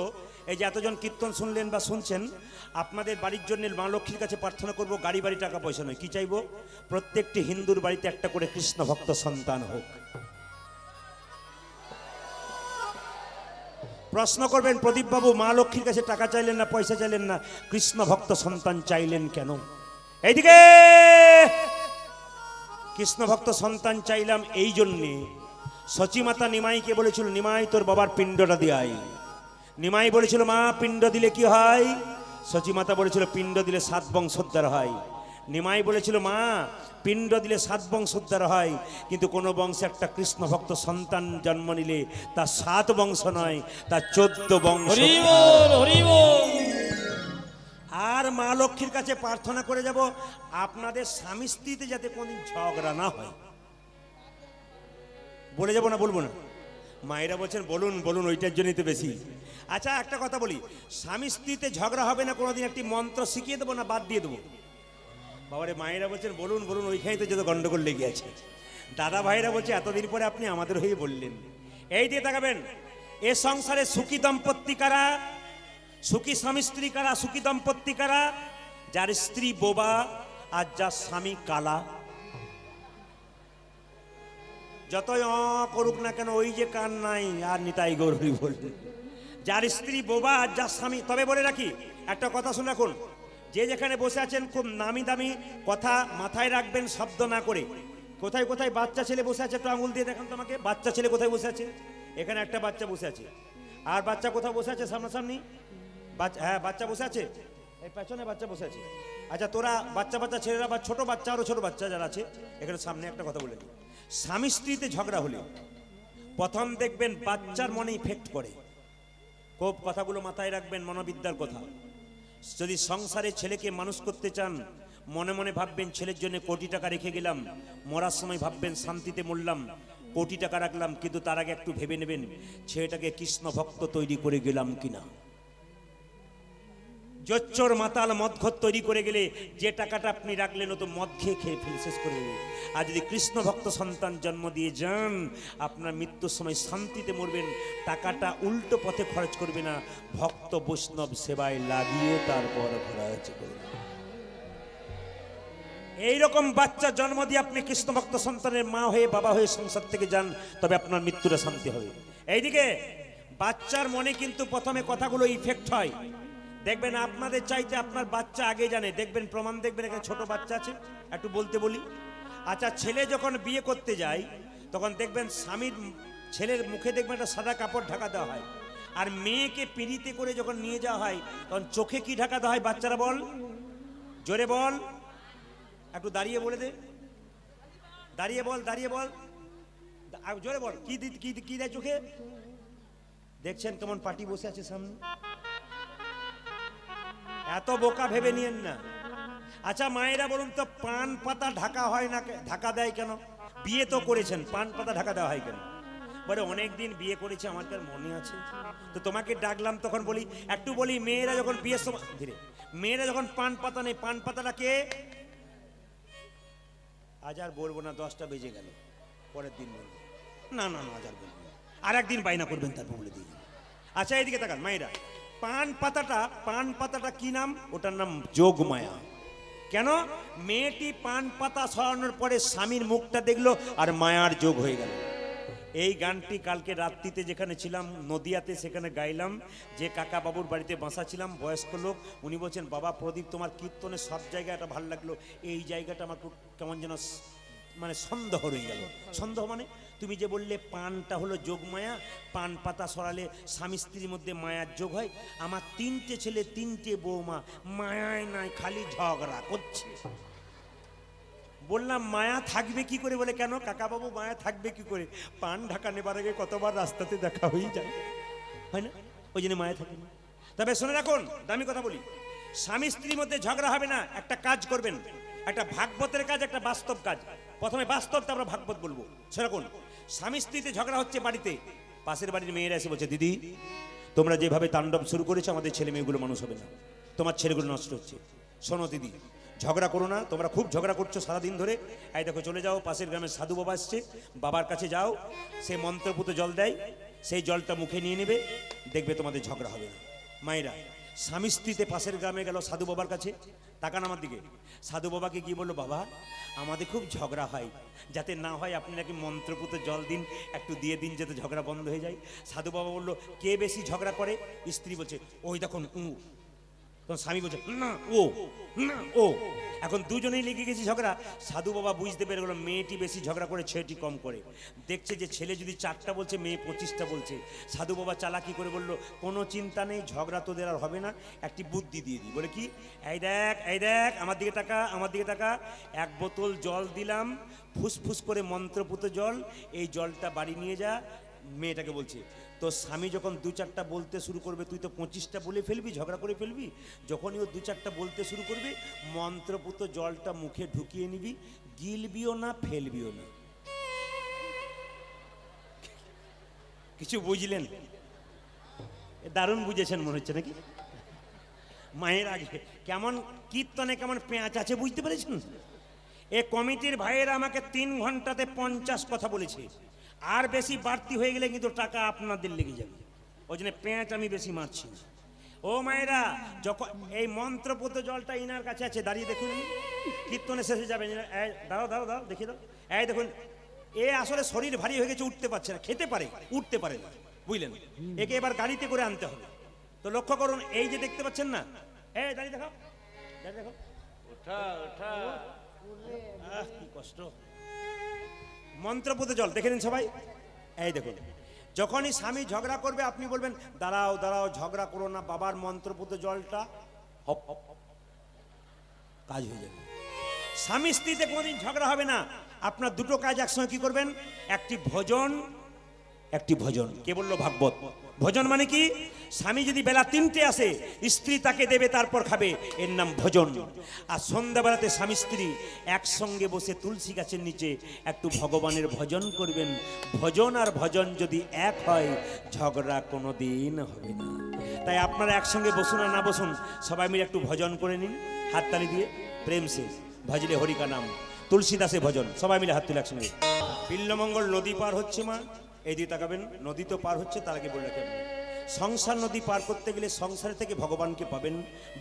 এই যে এতজন কীর্তন শুনলেন বা শুনছেন, আপনাদের বাড়ির জন্য মা লক্ষ্মীর কাছে প্রার্থনা করব, গাড়ি বাড়ি টাকা পয়সা নয়। কি চাইবো? প্রত্যেকটি হিন্দুর বাড়িতে একটা করে কৃষ্ণ ভক্ত সন্তান হোক। প্রশ্ন করবেন প্রদীপ বাবু মা লক্ষ্মীর কাছে টাকা চাইলেন না, পয়সা চাইলেন না, কৃষ্ণ ভক্ত সন্তান চাইলেন কেন? এইদিকে কৃষ্ণ ভক্ত সন্তান চাইলাম এই জন্যে সচিমাতা নিমাইকে বলেছিল, নিমাই তোর বাবার পিণ্ডটা দিয়ে আয়। নিমাই বলেছিল, মা পিণ্ড দিলে কি হয়? সচিমাতা বলেছিল, পিণ্ড দিলে 7 বংশোদ্ধার হয়। নিমাই বলেছিল, মা পিণ্ড দিলে 7 বংশোদ্ধার হয়, কিন্তু কোনো বংশে একটা কৃষ্ণ ভক্ত সন্তান জন্ম নিলে তার 7 বংশ নয়, তার 14 বংশ। হরি বল, হরি বল। আর মা লক্ষ্মীর কাছে প্রার্থনা করে যাব, আপনাদের স্বামী স্ত্রীতে যাতে কোনদিন ঝগড়া না হয়। বলে যাব না বলবো না? মায়েরা বলছেন বলুন বলুন, ওইটার জন্যই তো বেশি। আচ্ছা একটা কথা বলি, স্বামী স্ত্রীতে ঝগড়া হবে না কোনোদিন একটি মন্ত্র শিখিয়ে দেবো না বাদ দিয়ে দেবো? বাবারে মায়েরা বলছেন বলুন বলুন, ওইখানেই তো যত গন্ডগোল লেগে আছে। দাদা ভাইরা বলছে এতদিন পরে আপনি আমাদের হয়ে বললেন। এই দিয়ে তাকাবেন, এ সংসারে সুখী দম্পতি কারা? সুখী স্বামী স্ত্রী কারা? সুখী দম্পতি কারা? যার স্ত্রী বোবা আর যার স্বামী কালা। যতই করুক না কেন ওই যে কান নাই আর নিতাই গৌরী বললেন। যার স্ত্রী বোবা আর যার স্বামী। তবে বলে রাখি একটা কথা শুনে রাখুন, যে যেখানে বসে আছেন খুব নামি দামি কথা মাথায় রাখবেন, শব্দ না করে। কোথায় কোথায় বাচ্চা ছেলে বসে আছে একটু আঙুল দিয়ে দেখান তোমাকে। বাচ্চা ছেলে কোথায় বসে আছে? এখানে একটা বাচ্চা বসে আছে। আর বাচ্চা কোথাও বসে আছে সামনাসামনি? হ্যাঁ বাচ্চা বসে আছে, এই পেছনে বাচ্চা বসে আছে। আচ্ছা তোরা বাচ্চা বাচ্চা ছেলেরা বা ছোট বাচ্চা আরো ছোট বাচ্চা যারা আছে এখানে সামনে একটা কথা বলে দিই, স্বামী স্ত্রীতে ঝগড়া হলে প্রথম দেখবেন বাচ্চার মনে ইফেক্ট করে। খুব কথাগুলো মাথায় রাখবেন, মনোবিদ্যার কথা। যদি সংসারে ছেলেকে মানুষ করতে চান, মনে মনে ভাববেন ছেলের জন্য কোটি টাকা রেখে গেলাম, মরার সময় ভাববেন শান্তিতে মরলাম, কোটি টাকা রাখলাম, কিন্তু তার আগে একটু ভেবে নেবেন ছেলেটাকে কৃষ্ণ ভক্ত তৈরি করে গেলাম কিনা। জোচ্চোর মাতাল মদঘর তৈরি করে গেলে যে টাকাটা আপনি রাখলেন ও তো মদ খেয়ে খেয়ে ফেলে শেষ করে দেবে। আর যদি কৃষ্ণ ভক্ত সন্তান জন্ম দিয়ে যান, আপনার মৃত্যুর সময় শান্তিতে মরবেন, টাকাটা উল্টো পথে খরচ করবে না, ভক্ত বৈষ্ণব সেবায় লাগিয়ে তারপর খরচ করবে। এইরকম বাচ্চা জন্ম দিয়ে আপনি কৃষ্ণ ভক্ত সন্তানের মা হয়ে বাবা হয়ে সংসার থেকে যান, তবে আপনার মৃত্যুটা শান্তি হবে। এইদিকে বাচ্চার মনে কিন্তু প্রথমে কথাগুলো ইফেক্ট হয়। দেখবেন আপনাদের চাইতে আপনার বাচ্চা আগে জানে। দেখবেন প্রমাণ, দেখবেন এখানে ছোট বাচ্চা আছে, একটু বলতে বলি। আচ্ছা ছেলে যখন বিয়ে করতে যায় তখন দেখবেন স্বামীর ছেলের মুখে দেখবেন একটা সাদা কাপড় ঢাকা দেওয়া হয়, আর মেয়েকে পিঁড়িতে করে যখন নিয়ে যাওয়া হয় তখন চোখে কি ঢাকা দেওয়া হয়? বাচ্চারা বল, জোরে বল, একটু দাঁড়িয়ে বলে দে, দাঁড়িয়ে বল, দাঁড়িয়ে বল, জোরে বল, কি কি দেয় চোখে? দেখছেন কেমন পার্টি বসে আছে সামনে? এত বোকা ভেবে নিয়েন না। আচ্ছা মায়েরা বলুন তো, পান পাতা ঢাকা হয় না, ঢাকা দেয় কেন? বিয়ে তো করেছেন, পান পাতা ঢাকা দেওয়া হয় কেন? বলে অনেকদিন বিয়ে করেছে, আমার কার মনে আছে, তো তোমাকে ডাকলাম তখন বলি একটু বলি, মেয়েরা যখন বিয়ের সময় ধীরে, মেয়েরা যখন পান পাতা নেই, পান পাতাটা কে? আজ আর বলবো না, 10টা বেজে গেল, পরের দিন বলবো। না না না, আজ আর বলবো না, আর একদিন বাইনা করবেন তারপর বলে দিই। আচ্ছা এইদিকে তাকান মায়েরা, পান পাতাটা কি নাম? ওটার নাম যোগমায়া। কেন? মেয়েটি পান পাতা সরানোর পরে স্বামীর মুখটা দেখলো আর মায়ার যোগ হয়ে গেল। এই গানটি কালকে রাত্রিতে যেখানে ছিলাম নদিয়াতে, সেখানে গাইলাম। যে কাকা বাবুর বাড়িতে বাসা ছিলাম, বয়স্ক লোক, উনি বলছেন বাবা প্রদীপ তোমার কীর্তনে সব জায়গাটা ভালো লাগলো, এই জায়গাটা আমার কেমন যেন মানে সন্দেহ রয়ে গেল। সন্দেহ মানে তুমি যে বললে পানটা হলো যোগমায়া, পান পাতা সরালে স্বামী স্ত্রীর মধ্যে মায়ার যোগ হয়। আমার 3টে ছেলে 3টে বৌমা, মায়ায় নাই, খালি ঝগড়া করছে। বললাম মায়া থাকবে কি করে? বলে কেন কাকা বাবু মায়া থাকবে কি করে? পান ঢাকা নেবার আগে কতবার রাস্তাতে দেখা হয়ে যায়, হয় না? ওই জন্য মায়া থাকে না। তবে শুনে রাখুন, দামি কথা বলি, স্বামী স্ত্রীর মধ্যে ঝগড়া হবে না। একটা কাজ করবেন, একটা ভাগবতের কাজ, একটা বাস্তব কাজ। প্রথমে বাস্তব, তারপর ভাগবত বলবো। সেরকম স্বামী স্ত্রীতে ঝগড়া হচ্ছে বাড়িতে, পাশের বাড়ির মেয়েরা এসে বলছে দিদি তোমরা যেভাবে তাণ্ডব শুরু করেছো আমাদের ছেলে মেয়েগুলো মানুষ হবে না, তোমার ছেলেগুলো নষ্ট হচ্ছে। শোনো দিদি, ঝগড়া করো না, তোমরা খুব ঝগড়া করছো সারাদিন ধরে। এই দেখো চলে যাও, পাশের গ্রামের সাধু বাবা এসছে, বাবার কাছে যাও, সে মন্ত্রপুত জল দেয়, সেই জলটা মুখে নিয়ে নেবে, দেখবে তোমাদের ঝগড়া হবে না। মায়েরা স্বামী স্ত্রীতে পাশের গ্রামে গেল সাধু বাবার কাছে, তাকান আমার দিকে। সাধু বাবাকে কি বললো, বাবা আমাদের খুব ঝগড়া হয়, যাতে না হয় আপনি নাকি মন্ত্রপুত জল দিন, একটু দিয়ে দিন যাতে ঝগড়া বন্ধ হয়ে যায়। সাধু বাবা বললো কে বেশি ঝগড়া করে? স্ত্রী বলছে ওই দেখুন তখন স্বামী বলছে না ও, না ও। এখন দুজনেই লেগে গেছি ঝগড়া। সাধু বাবা বুঝতে পেরে গেল মেয়েটি বেশি ঝগড়া করে, ছেলেটি কম করে। দেখছে যে ছেলে যদি 4টা বলছে, মেয়ে 25টা বলছে। সাধু বাবা চালাকি করে বলল, কোনো চিন্তা নেই, ঝগড়া তোদের আর হবে না, একটি বুদ্ধি দিয়ে দিই। বলে কি, এই দেখ আমার দিকে টাকা, আমার দিকে টাকা। 1 বোতল জল দিলাম, ফুসফুস করে মন্ত্রপুত জল, এই জলটা বাড়ি নিয়ে যা। মেয়েটাকে বলছে, তো স্বামী যখন 2-4টা বলতে শুরু করবে, তুই তো 25টা বলে ফেলবি, ঝগড়া করে ফেলবি। যখনই ও 2-4টা বলতে শুরু করবে, মন্ত্রপুত জলটা মুখে ঢুকিয়ে নিবি, গিলবিও না, ফেলবিও না। কিছু বুঝলেন? দারুণ বুঝেছেন মনে হচ্ছে নাকি? মায়ের আগে কেমন কীর্তনে কেমন পেঁয়াজ আছে বুঝতে পেরেছেন? এ কমিটির ভাইয়েরা আমাকে 3 ঘন্টাতে 50 কথা বলেছে। আর বেশি বাড়তি হয়ে গেলে কিন্তু টাকা আপনাদের লেগে যাবে, ওই জন্য পেঁয়াজ আমি বেশি মারছি না। ও মায়েরা, যখন এই মন্ত্রপুত জলটা ইনার কাছে আছে, দাঁড়িয়ে দেখুন, কীর্তনে শেষে যাবে। দাঁড়াও দেখিয়ে দাও। এই দেখুন, এ আসলে শরীর ভারী হয়ে গেছে, উঠতে পারছে না, খেতে পারে উঠতে পারে না, বুঝলেন? একে এবার গাড়িতে করে আনতে হবে। তো লক্ষ্য করুন, এই যে দেখতে পাচ্ছেন না, এই দাঁড়িয়ে দেখো, ওঠা ওঠা, কি কষ্ট। মন্ত্রপুত জল দেখে নিন সবাই। এই দেখুন, যখনই স্বামী ঝগড়া করবে, আপনি বলবেন দাঁড়াও ঝগড়া করো না, বাবার মন্ত্রপুত জলটা হপ হপ হপ, কাজ হয়ে যাবে। স্বামী স্ত্রীতে কোনোদিন ঝগড়া হবে না। আপনার দুটো কাজ একসঙ্গে কি করবেন, একটি ভজন, একটি ভজন। কে বললো? ভাগবত। ভজন মানে কি? স্বামী যদি বেলা 3টে আসে, স্ত্রী তাকে দেবে, তারপর খাবে, এর নাম ভজন। আর সন্ধ্যাবেলাতে স্বামী স্ত্রী একসঙ্গে বসে তুলসী গাছের নিচে একটু ভগবানের ভজন করবেন। ভজন আর ভজন যদি এক হয়, ঝগড়া কোনো দিন হবে না। তাই আপনারা একসঙ্গে বসুন আর না বসুন, সবাই মিলে একটু ভজন করে নিন, হাততালি দিয়ে, প্রেম সে ভজলে হরিকা নাম, তুলসীদাসে ভজন। সবাই মিলে হাত তুলে একসঙ্গে। বিল্লমঙ্গল নদী পার হচ্ছে মা, এই দিয়ে তাকাবেন, নদী তো পার হচ্ছে, তার আগে বলে রাখেন, সংসার নদী পার করতে গেলে সংসারে থেকে ভগবানকে পাবেন,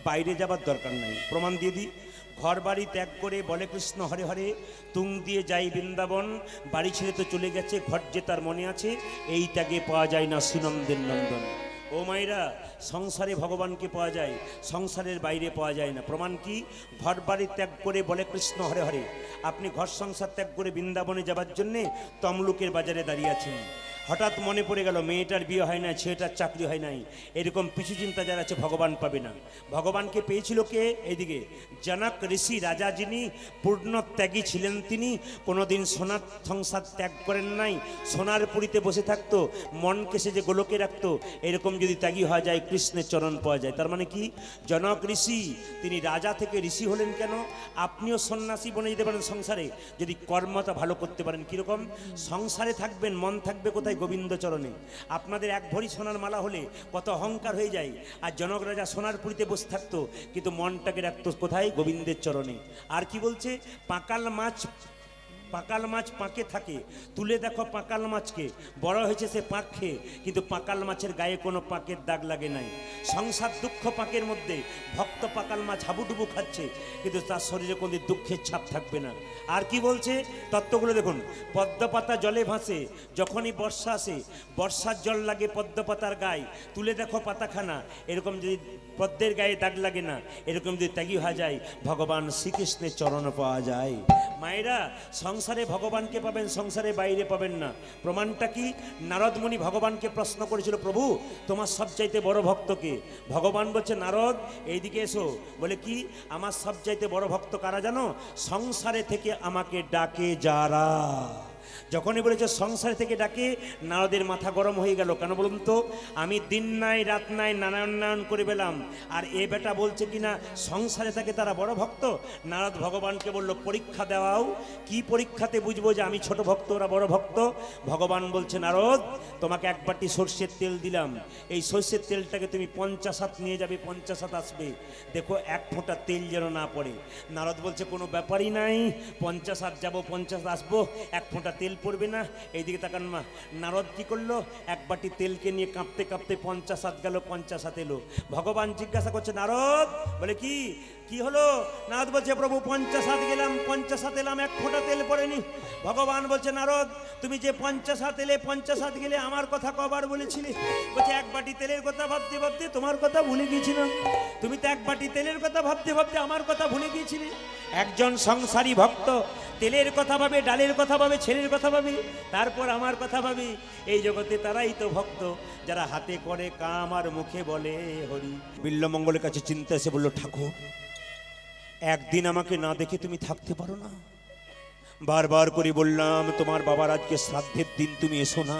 বাইরে যাবার দরকার নাই। প্রমাণ দিয়ে দিই, ঘর বাড়ি ত্যাগ করে বলে কৃষ্ণ হরে হরে, তুং দিয়ে যাই বৃন্দাবন, বাড়ি ছেড়ে তো চলে গেছে, ঘর যে তার মনে আছে, এই ত্যাগে পাওয়া যায় না শ্রীনন্দের নন্দন। ও মায়েরা, সংসারে ভগবানকে পাওয়া যায়, সংসারের বাইরে পাওয়া যায় না। প্রমাণ কি? ঘর বাড়ি ত্যাগ করে বলে কৃষ্ণ হরে হরে, আপনি ঘর সংসার ত্যাগ করে বৃন্দাবনে যাবার জন্যে তমলুকের বাজারে দাঁড়িয়ে আছেন। হঠাৎ মনে পড়ে গেল মেয়েটার বিয়ে হয় না, ছেলেটার চাকরি হয় নাই, এরকম পিছু চিন্তা যারা আছে, ভগবান পাবে না। ভগবানকে পেয়েছিল কে? এইদিকে জনক ঋষি রাজা, যিনি পূর্ণ ত্যাগী ছিলেন, তিনি কোনোদিন সোনার সংসার ত্যাগ করেন নাই, সোনার পুরীতে বসে থাকতো, মনকে সে যে গোলকে রাখতো। এরকম যদি ত্যাগী হওয়া যায়, কৃষ্ণের চরণ পাওয়া যায়। তার মানে কি? জনক ঋষি তিনি রাজা থেকে ঋষি হলেন কেন? আপনিও সন্ন্যাসী বনে যেতে পারেন সংসারে, যদি কর্মটা ভালো করতে পারেন। কীরকম? সংসারে থাকবেন, মন থাকবে কোথায়? গোবিন্দ চরণে। আপনাদের 1 ভরি সোনার মালা হলে কত অহংকার হয়ে যায়। আর জনক রাজা সোনার পুরীতে বসে থাকতো, কিন্তু মনটাকে রাখতো কোথায়? গোবিন্দের চরণে। আর কি বলছে? পাকাল মাছ পাকে থাকে, তুলে দেখো পাকাল মাছকে, বড় হয়েছে সে পাক খেয়ে, কিন্তু পাকাল মাছের গায়ে কোনো পাকের দাগ লাগে নাই। সংসার দুঃখ পাকের মধ্যে, ভক্ত পাকাল মাছ হাবুডুবু খাচ্ছে, কিন্তু তার শরীরে কোনো দুঃখের ছাপ থাকবে না। আর কি বলছে তত্ত্বগুলো দেখুন, পদ্মপাতা জলে ভাসে, যখনই বর্ষা আসে, বর্ষার জল লাগে পদ্মপাতার গায়ে, তুলে দেখো পাতাখানা, এরকম যদি পদ্মের গায়ে দাগ লাগে না, এরকম যদি ত্যাগী হওয়া যায়, ভগবান শ্রীকৃষ্ণের চরণ পাওয়া যায়। মায়েরা, সংসারে ভগবানকে পাবেন, সংসারে বাইরে পাবেন না। প্রমাণটা কি? নারদ মুনি ভগবানকে প্রশ্ন করেছিল, প্রভু তোমার সবচাইতে বড় ভক্তকে? ভগবান বলছে, নারদ এইদিকে এসো। বলে কি? আমার সবচাইতে বড় ভক্ত কারা জানো? সংসারে থেকে আমাকে ডাকে যারা। যখনই বলেছে সংসার থেকে ডাকে, নারদের মাথা গরম হয়ে গেল। কেন বলুন তো? আমি দিন নাই রাত নাই নারায়ণ করে পেলাম, আর এ বেটা বলছে কিনা সংসারে থাকে তারা বড় ভক্ত। নারদ ভগবানকে বলল, পরীক্ষা দেওয়াও। কি পরীক্ষাতে বুঝবো যে আমি ছোট ভক্ত, ওরা বড় ভক্ত? ভগবান বলছে, নারদ তোমাকে 1 বাটি সর্ষের তেল দিলাম, এই সর্ষের তেলটাকে তুমি 50 হাত নিয়ে যাবে, 50 হাত আসবে, দেখো 1 ফোঁটা তেল যেন না পড়ে। নারদ বলছে, কোনো ব্যাপারই নাই, 50 হাত যাবো, 50 আসবো, 1 ফোঁটা তেল পড়বে না। এইদিকে তাকান মা, নারদ কি করলো, এক বাটি তেলকে নিয়ে কাঁপতে কাঁপতে 50 হাত গেল, 50 হাত এলো। ভগবান জিজ্ঞাসা করছে নারদ, বলে কি কি হলো? নারদ বলছে প্রভু 50 হাত গেলাম, 50 হাত এলাম, এক ফোঁটা তেল পড়েনি। ভগবান বলছে নারদ, তুমি যে 50 হাত এলে, 50 হাত গেলে আমার কথা কবার বলেছিলে? বলছে এক বাটি তেলের কথা ভাবতে ভাবতে তোমার কথা ভুলে গিয়েছিলাম। তুমি তো এক বাটি তেলের কথা ভাবতে ভাবতে আমার কথা ভুলে গিয়েছিলে। একজন সংসারী ভক্ত তেলের কথা ভাবে, ডালের কথা ভাবে, ছেলের কথা ভাবে, তারপর আমার কথা ভাবে। এই জগতে তারাই তো ভক্ত যারা হাতে করে কাম আর মুখে বলে হরি। বিল্বমঙ্গলের কাছে চিন্তা এসে বলল, ঠাকুর একদিন আমাকে না দেখে তুমি থাকতে পারো না? বারবার করে বললাম তোমার বাবার আজকে শ্রাদ্ধের দিন, তুমি এসো না,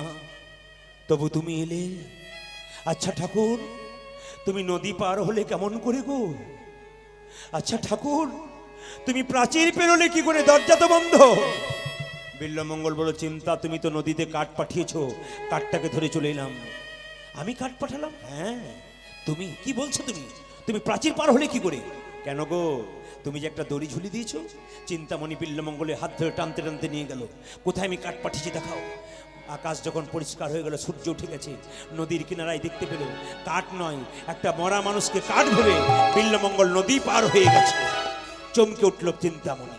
তবু তুমি এলে। আচ্ছা ঠাকুর, তুমি নদী পার হলে কেমন করে গো? আচ্ছা ঠাকুর, তুমি প্রাচীর পেরোলে কি করে? দরজা তো বন্ধ। বিল্বমঙ্গল বলল, চিন্তা, তুমি তো নদীতে কাঠ পাঠিয়েছো, কাঠটাকে ধরে চলে এলাম। আমি কাঠ পাঠালাম? হ্যাঁ। তুমি কি বলছো? তুমি প্রাচীর পার হলে কি করে? কেন গো, তুমি যে একটা দড়ি ঝুলি দিয়েছো। চিন্তামণি বিল্বমঙ্গলের হাত ধরে টানতে টানতে নিয়ে গেল। কোথায় আমি কাঠ পাঠিয়েছি দেখাও। আকাশ যখন পরিষ্কার হয়ে গেল, সূর্য উঠে গেছে, নদীর কিনারায় দেখতে পেল কাঠ নয়, একটা মরা মানুষকে কাঠ ভেবে বিল্বমঙ্গল নদী পার হয়ে গেছে। চমকে উঠল চিন্তামণি,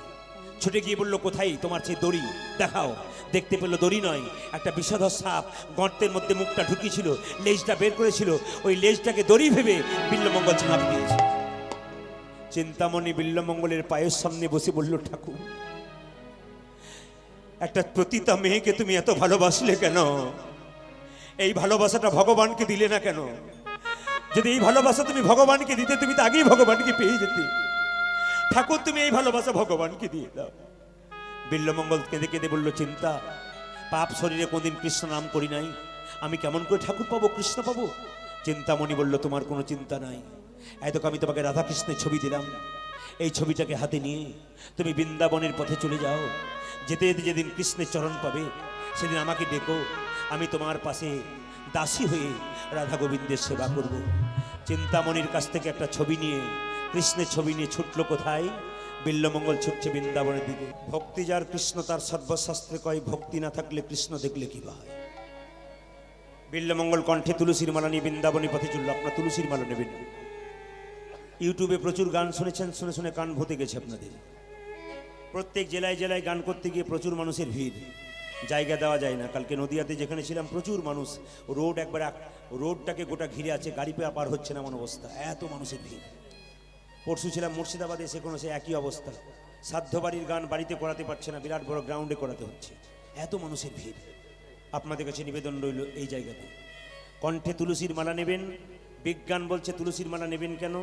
ছুটে গিয়ে বলল, কোথায় তোমার সেই দড়ি দেখাও। দেখতে পেল দড়ি নয়, একটা বিষধর সাপ গর্তের মধ্যে মুখটা ঢুকিয়েছিল, লেজটা বের করেছিল, ওই লেজটাকে দড়ি ভেবে বিল্বমঙ্গল ঝাঁপ দিয়েছে। চিন্তামণি বিল্বমঙ্গলের পায়ের সামনে বসে বলল, ঠাকুর একটা প্রতিতা মেয়েকে তুমি এত ভালোবাসলে কেন? এই ভালোবাসাটা ভগবানকে দিলে না কেন? যদি এই ভালোবাসা তুমি ভগবানকে দিতে, তুমি তো আগেই ভগবানকে পেয়ে যেতে। ঠাকুর তুমি এই ভালোবাসা ভগবানকে দিয়ে দাও। বিল্বমঙ্গল কেঁদে কেঁদে বলল, চিন্তা, পাপ শরীরে কোনদিন কৃষ্ণ নাম করি নাই, আমি কেমন করে ঠাকুর পাবো, কৃষ্ণ পাবো? চিন্তামণি বলল, তোমার কোনো চিন্তা নাই। এত আমি তোমাকে রাধাকৃষ্ণের ছবি দিলাম, এই ছবিটাকে হাতে নিয়ে তুমি বৃন্দাবনের পথে চলে যাও। যেতে যেতে যেদিন কৃষ্ণের চরণ পাবে, সেদিন আমাকে ডেকো, আমি তোমার পাশে দাসী হয়ে রাধা গোবিন্দের সেবা করব। চিন্তামণির কাছ থেকে একটা ছবি নিয়ে, কৃষ্ণের ছবি নিয়ে ছুটলো কোথায়? বিল্বমঙ্গল ছুটছে বৃন্দাবনের দিকে। ভক্তি যার কৃষ্ণ তার সর্বশাস্ত্রে কয়, ভক্তি না থাকলে কৃষ্ণ দেখলে কি হয়। বিল্বমঙ্গল কণ্ঠে তুলসীর মালা নিয়ে বৃন্দাবনী পথে চলল। আপনার তুলসীর মালা নেবেন। ইউটিউবে প্রচুর গান শুনেছেন, শুনে শুনে কান ভতে গেছে আপনাদের। প্রত্যেক জেলায় জেলায় গান করতে গিয়ে প্রচুর মানুষের ভিড়, জায়গা দেওয়া যায় না। কালকে নদিয়াতে যেখানে ছিলাম প্রচুর মানুষ, রোড একবার রোডটাকে গোটা ঘিরে আছে, গাড়ি পার হচ্ছে না এমন অবস্থা, এত মানুষের ভিড়। পরশু ছিলাম মুর্শিদাবাদে, সেখানে সে একই অবস্থা। সাধ্য বাড়ির গান বাড়িতে করাতে পারছে না, বিরাট বড় গ্রাউন্ডে করাতে হচ্ছে, এত মানুষের ভিড়। আপনাদের কাছে নিবেদন রইল এই জায়গাতে কণ্ঠে তুলসীর মালা নেবেন। বিজ্ঞান বলছে তুলসীর মালা নেবেন কেন,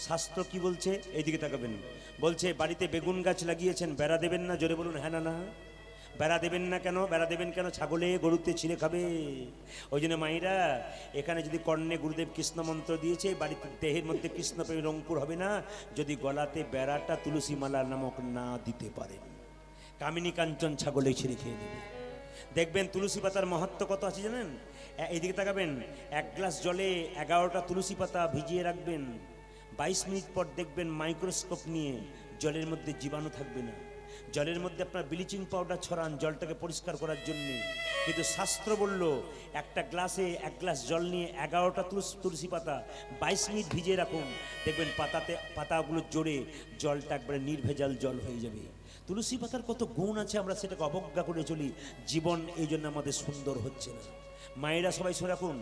শাস্ত্র কি বলছে এইদিকে তাকাবেন। বলছে বাড়িতে বেগুন গাছ লাগিয়েছেন, বেড়া দেবেন না? জোরে বলুন হ্যাঁ না না। বেড়া দেবেন না কেন? বেড়া দেবেন কেন? ছাগলে গরুতে ছিঁড়ে খাবে। ওই জন্য মায়েরা, এখানে যদি কর্ণে গুরুদেব কৃষ্ণ মন্ত্র দিয়েছে, বাড়িতে দেহের মধ্যে কৃষ্ণ প্রেমে রঙ্কুর হবে না যদি গলাতে বেড়াটা তুলসী মালা নামক না দিতে পারেন। কামিনী কাঞ্চন ছাগলে ছিঁড়ে খেয়ে দেবে। দেখবেন তুলসী পাতার মাহাত্ম্য কত আছে জানেন? এইদিকে তাকাবেন, এক গ্লাস জলে 11টা তুলসী পাতা ভিজিয়ে রাখবেন, 22 মিনিট পর দেখবেন মাইক্রোস্কোপ নিয়ে জলের মধ্যে জীবাণু থাকবে না। জলের মধ্যে আপনার ব্লিচিং পাউডার ছড়ান জলটাকে পরিষ্কার করার জন্যে, কিন্তু শাস্ত্র বলল একটা গ্লাসে 1 গ্লাস জল নিয়ে 11টা তুলসী পাতা 22 মিনিট ভিজিয়ে রাখুন, দেখবেন পাতাগুলো জোরে জলটা একবারে নির্ভেজাল জল হয়ে যাবে। তুলসী পাতার কত গুণ আছে, আমরা সেটাকে অবজ্ঞা করে চলি। জীবন এই জন্য আমাদের সুন্দর হচ্ছে না। মায়েরা সবাই শুনে রাখুন,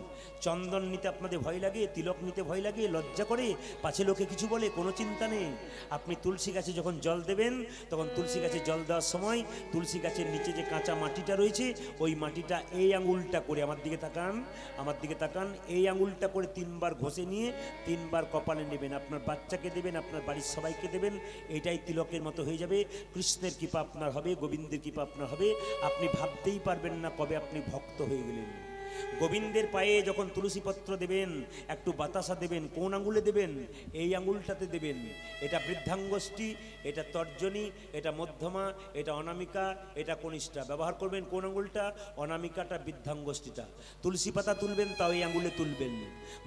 চন্দন নিতে আপনাদের ভয় লাগে, তিলক নিতে ভয় লাগে, লজ্জা করে, পাছে লোকে কিছু বলে, কোনো চিন্তা নেই। আপনি তুলসী গাছে যখন জল দেবেন, তখন তুলসী গাছে জল দেওয়ার সময় তুলসী গাছের নিচে যে কাঁচা মাটিটা রয়েছে, ওই মাটিটা এই আঙুলটা করে, আমার দিকে তাকান, এই আঙুলটা করে 3 বার ঘষে নিয়ে 3 বার কপালে নেবেন। আপনার বাচ্চাকে দেবেন, আপনার বাড়ির সবাইকে দেবেন, এটাই তিলকের মতো হয়ে যাবে। কৃষ্ণের কৃপা আপনার হবে, গোবিন্দের কৃপা আপনার হবে। আপনি ভাবতেই পারবেন না কবে আপনি ভক্ত হয়ে গেলেন। গোবিন্দের পায়ে যখন তুলসী পত্র দেবেন, একটু বাতাসা দেবেন, কোন আঙ্গুলে দেবেন? এই আঙ্গুলটাতে দেবেন। এটা বৃদ্ধাঙ্গুষ্ঠী, এটা তর্জনী, এটা মধ্যমা, এটা অনামিকা, এটা কনিষ্ঠা। ব্যবহার করবেন কোন আঙ্গুলটা? অনামিকাটা, বৃদ্ধাঙ্গুষ্ঠীটা। তুলসী পাতা তুলবেন, তাও এই আঙ্গুলে তুলবেন।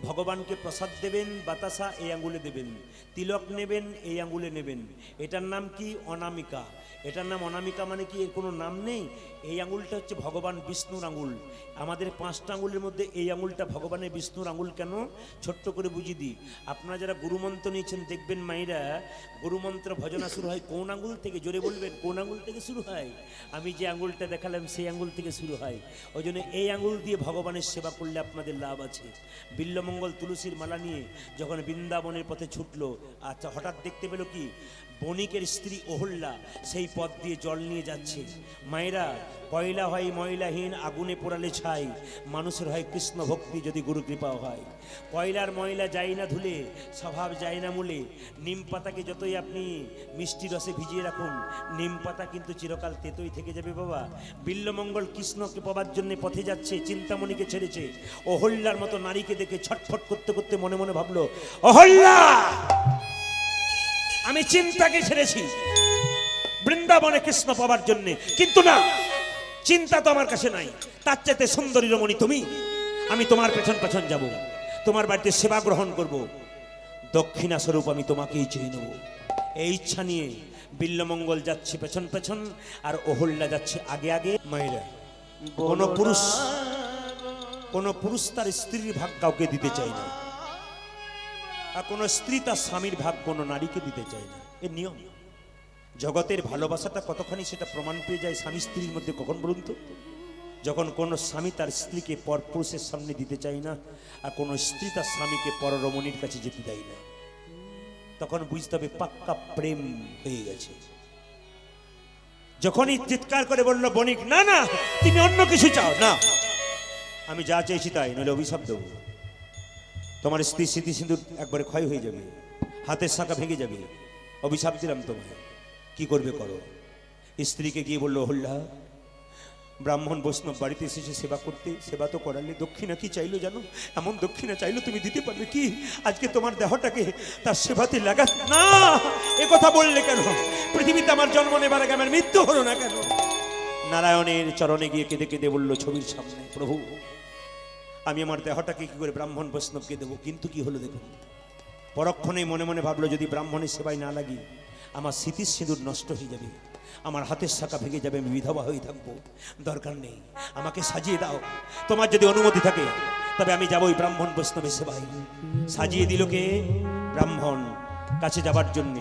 ভগবানকে প্রসাদ দেবেন, বাতাসা এই আঙ্গুলে দেবেন। তিলক নেবেন, এই আঙ্গুলে নেবেন। এটার নাম কি? অনামিকা। এটার নাম অনামিকা, মানে কি এর কোনো নাম নেই? এই আঙুলটা হচ্ছে ভগবান বিষ্ণুর আঙুল। আমাদের 5টা আঙুলের মধ্যে এই আঙুলটা ভগবানের বিষ্ণুর আঙুল। কেন? ছোট্ট করে বুঝিয়ে দিই। আপনারা যারা গুরুমন্ত্র নিয়েছেন দেখবেন মায়েরা, গুরুমন্ত্র ভজনা শুরু হয় কোন আঙুল থেকে? জোরে বলবেন, কোন আঙুল থেকে শুরু হয়? আমি যে আঙুলটা দেখালাম সেই আঙুল থেকে শুরু হয়। ওই জন্য এই আঙুল দিয়ে ভগবানের সেবা করলে আপনাদের লাভ আছে। বিল্বমঙ্গল তুলসীর মালা নিয়ে যখন বৃন্দাবনের পথে ছুটলো, আচ্ছা হঠাৎ দেখতে পেল কি? বণিকের স্ত্রী অহল্যা সেই পথ দিয়ে জল নিয়ে যাচ্ছে। মায়েরা, কয়লা হয় ময়লাহীন, আগুনে পোড়ালে ছাই, মানুষের হয় কৃষ্ণ ভক্তি যদি গুরু কৃপা হয়। কয়লার ময়লা যায় না ধুলে, স্বভাব যায় না মূলে। নিম পাতাকে যতই আপনি মিষ্টি রসে ভিজিয়ে রাখুন, নিম পাতা কিন্তু চিরকাল তেতোই থেকে যাবে বাবা। বিল্বমঙ্গল কৃষ্ণকে পাবার জন্য পথে যাচ্ছে, চিন্তামণিকে ছেড়েছে। অহল্যার মতো নারীকে দেখে ছটফট করতে করতে মনে মনে ভাবলো, অহল্যা, আমি চিন্তাকে ছেড়েছি বৃন্দাবনে কৃষ্ণ পাবার জন্য, কিন্তু না, চিন্তা তো আমার কাছে নাই। তার চাইতে সুন্দরী রমণী তুমি, আমি তোমার পেছন পেছন যাব, তোমার বাড়িতে সেবা গ্রহণ করব, দক্ষিণা স্বরূপ আমি তোমাকেই চেয়ে নেব। এই ইচ্ছা নিয়ে বিল্বমঙ্গল যাচ্ছে পেছন পেছন, আর অহল্যা যাচ্ছে আগে আগে। মায়েরা, কোন পুরুষ তার স্ত্রীর ভাগ কাউকে দিতে চায় না, আর কোন স্ত্রী তার স্বামীর ভাগ কোনো নারীকে দিতে চায় না। এর নিয়ম। জগতের ভালোবাসাটা কতখানি সেটা প্রমাণ পেয়ে যায় স্বামী স্ত্রীর মধ্যে। কখন বলুন তো? যখন কোনো স্বামী তার স্ত্রীকে পরপুরুষের সামনে দিতে চায় না, আর কোনো স্ত্রী তার স্বামীকে পররমণীর কাছে যেতে দেয় না, তখন বুঝতে হবে পাক্কা প্রেম হয়ে গেছে। যখনই চিৎকার করে বলল বণিক, না না, তুমি অন্য কিছু চাও না, আমি যা চেয়েছি তাই, নইলে অভিশাপ দেবো। তোমার স্ত্রী স্মৃতি সিঁদুর একবারে ক্ষয় হয়ে যাবে, হাতের শাঁখা ভেঙে যাবে, অভিশাপ দিলাম তোমায়, কি করবে করো। স্ত্রীকে গিয়ে বললো, হল্লা, ব্রাহ্মণ বৈষ্ণব বাড়িতে এসেছে সেবা করতে, সেবা তো করালে, দক্ষিণা কি চাইলো জানো? এমন দক্ষিণা চাইলো তুমি দিতে পারবে কি? আজকে তোমার দেহটাকে তার সেবাতে লাগা। না, এ কথা বললে কেন? পৃথিবীতে আমার জন্ম নেবার আগে আমার মৃত্যু হলো না কেন? নারায়ণের চরণে গিয়ে কেঁদে কেঁদে বললো ছবির সামনে, প্রভু, আমি আমার দেহটাকে কি করে ব্রাহ্মণ বৈষ্ণবকে দেবো? কিন্তু কি হলো দেখুন, পরক্ষণেই মনে মনে ভাবলো, যদি ব্রাহ্মণের সেবায় না লাগি, আমার স্মৃতির সিঁদুর নষ্ট হয়ে যাবে, আমার হাতের শাখা ভেঙে যাবে, আমি বিধবা হয়ে থাকবো। দরকার নেই, আমাকে সাজিয়ে দাও। তোমার যদি অনুমতি থাকে তবে আমি যাবো ওই ব্রাহ্মণ বৈষ্ণবের সেবায়। সাজিয়ে দিল কে? ব্রাহ্মণ। কাছে যাবার জন্য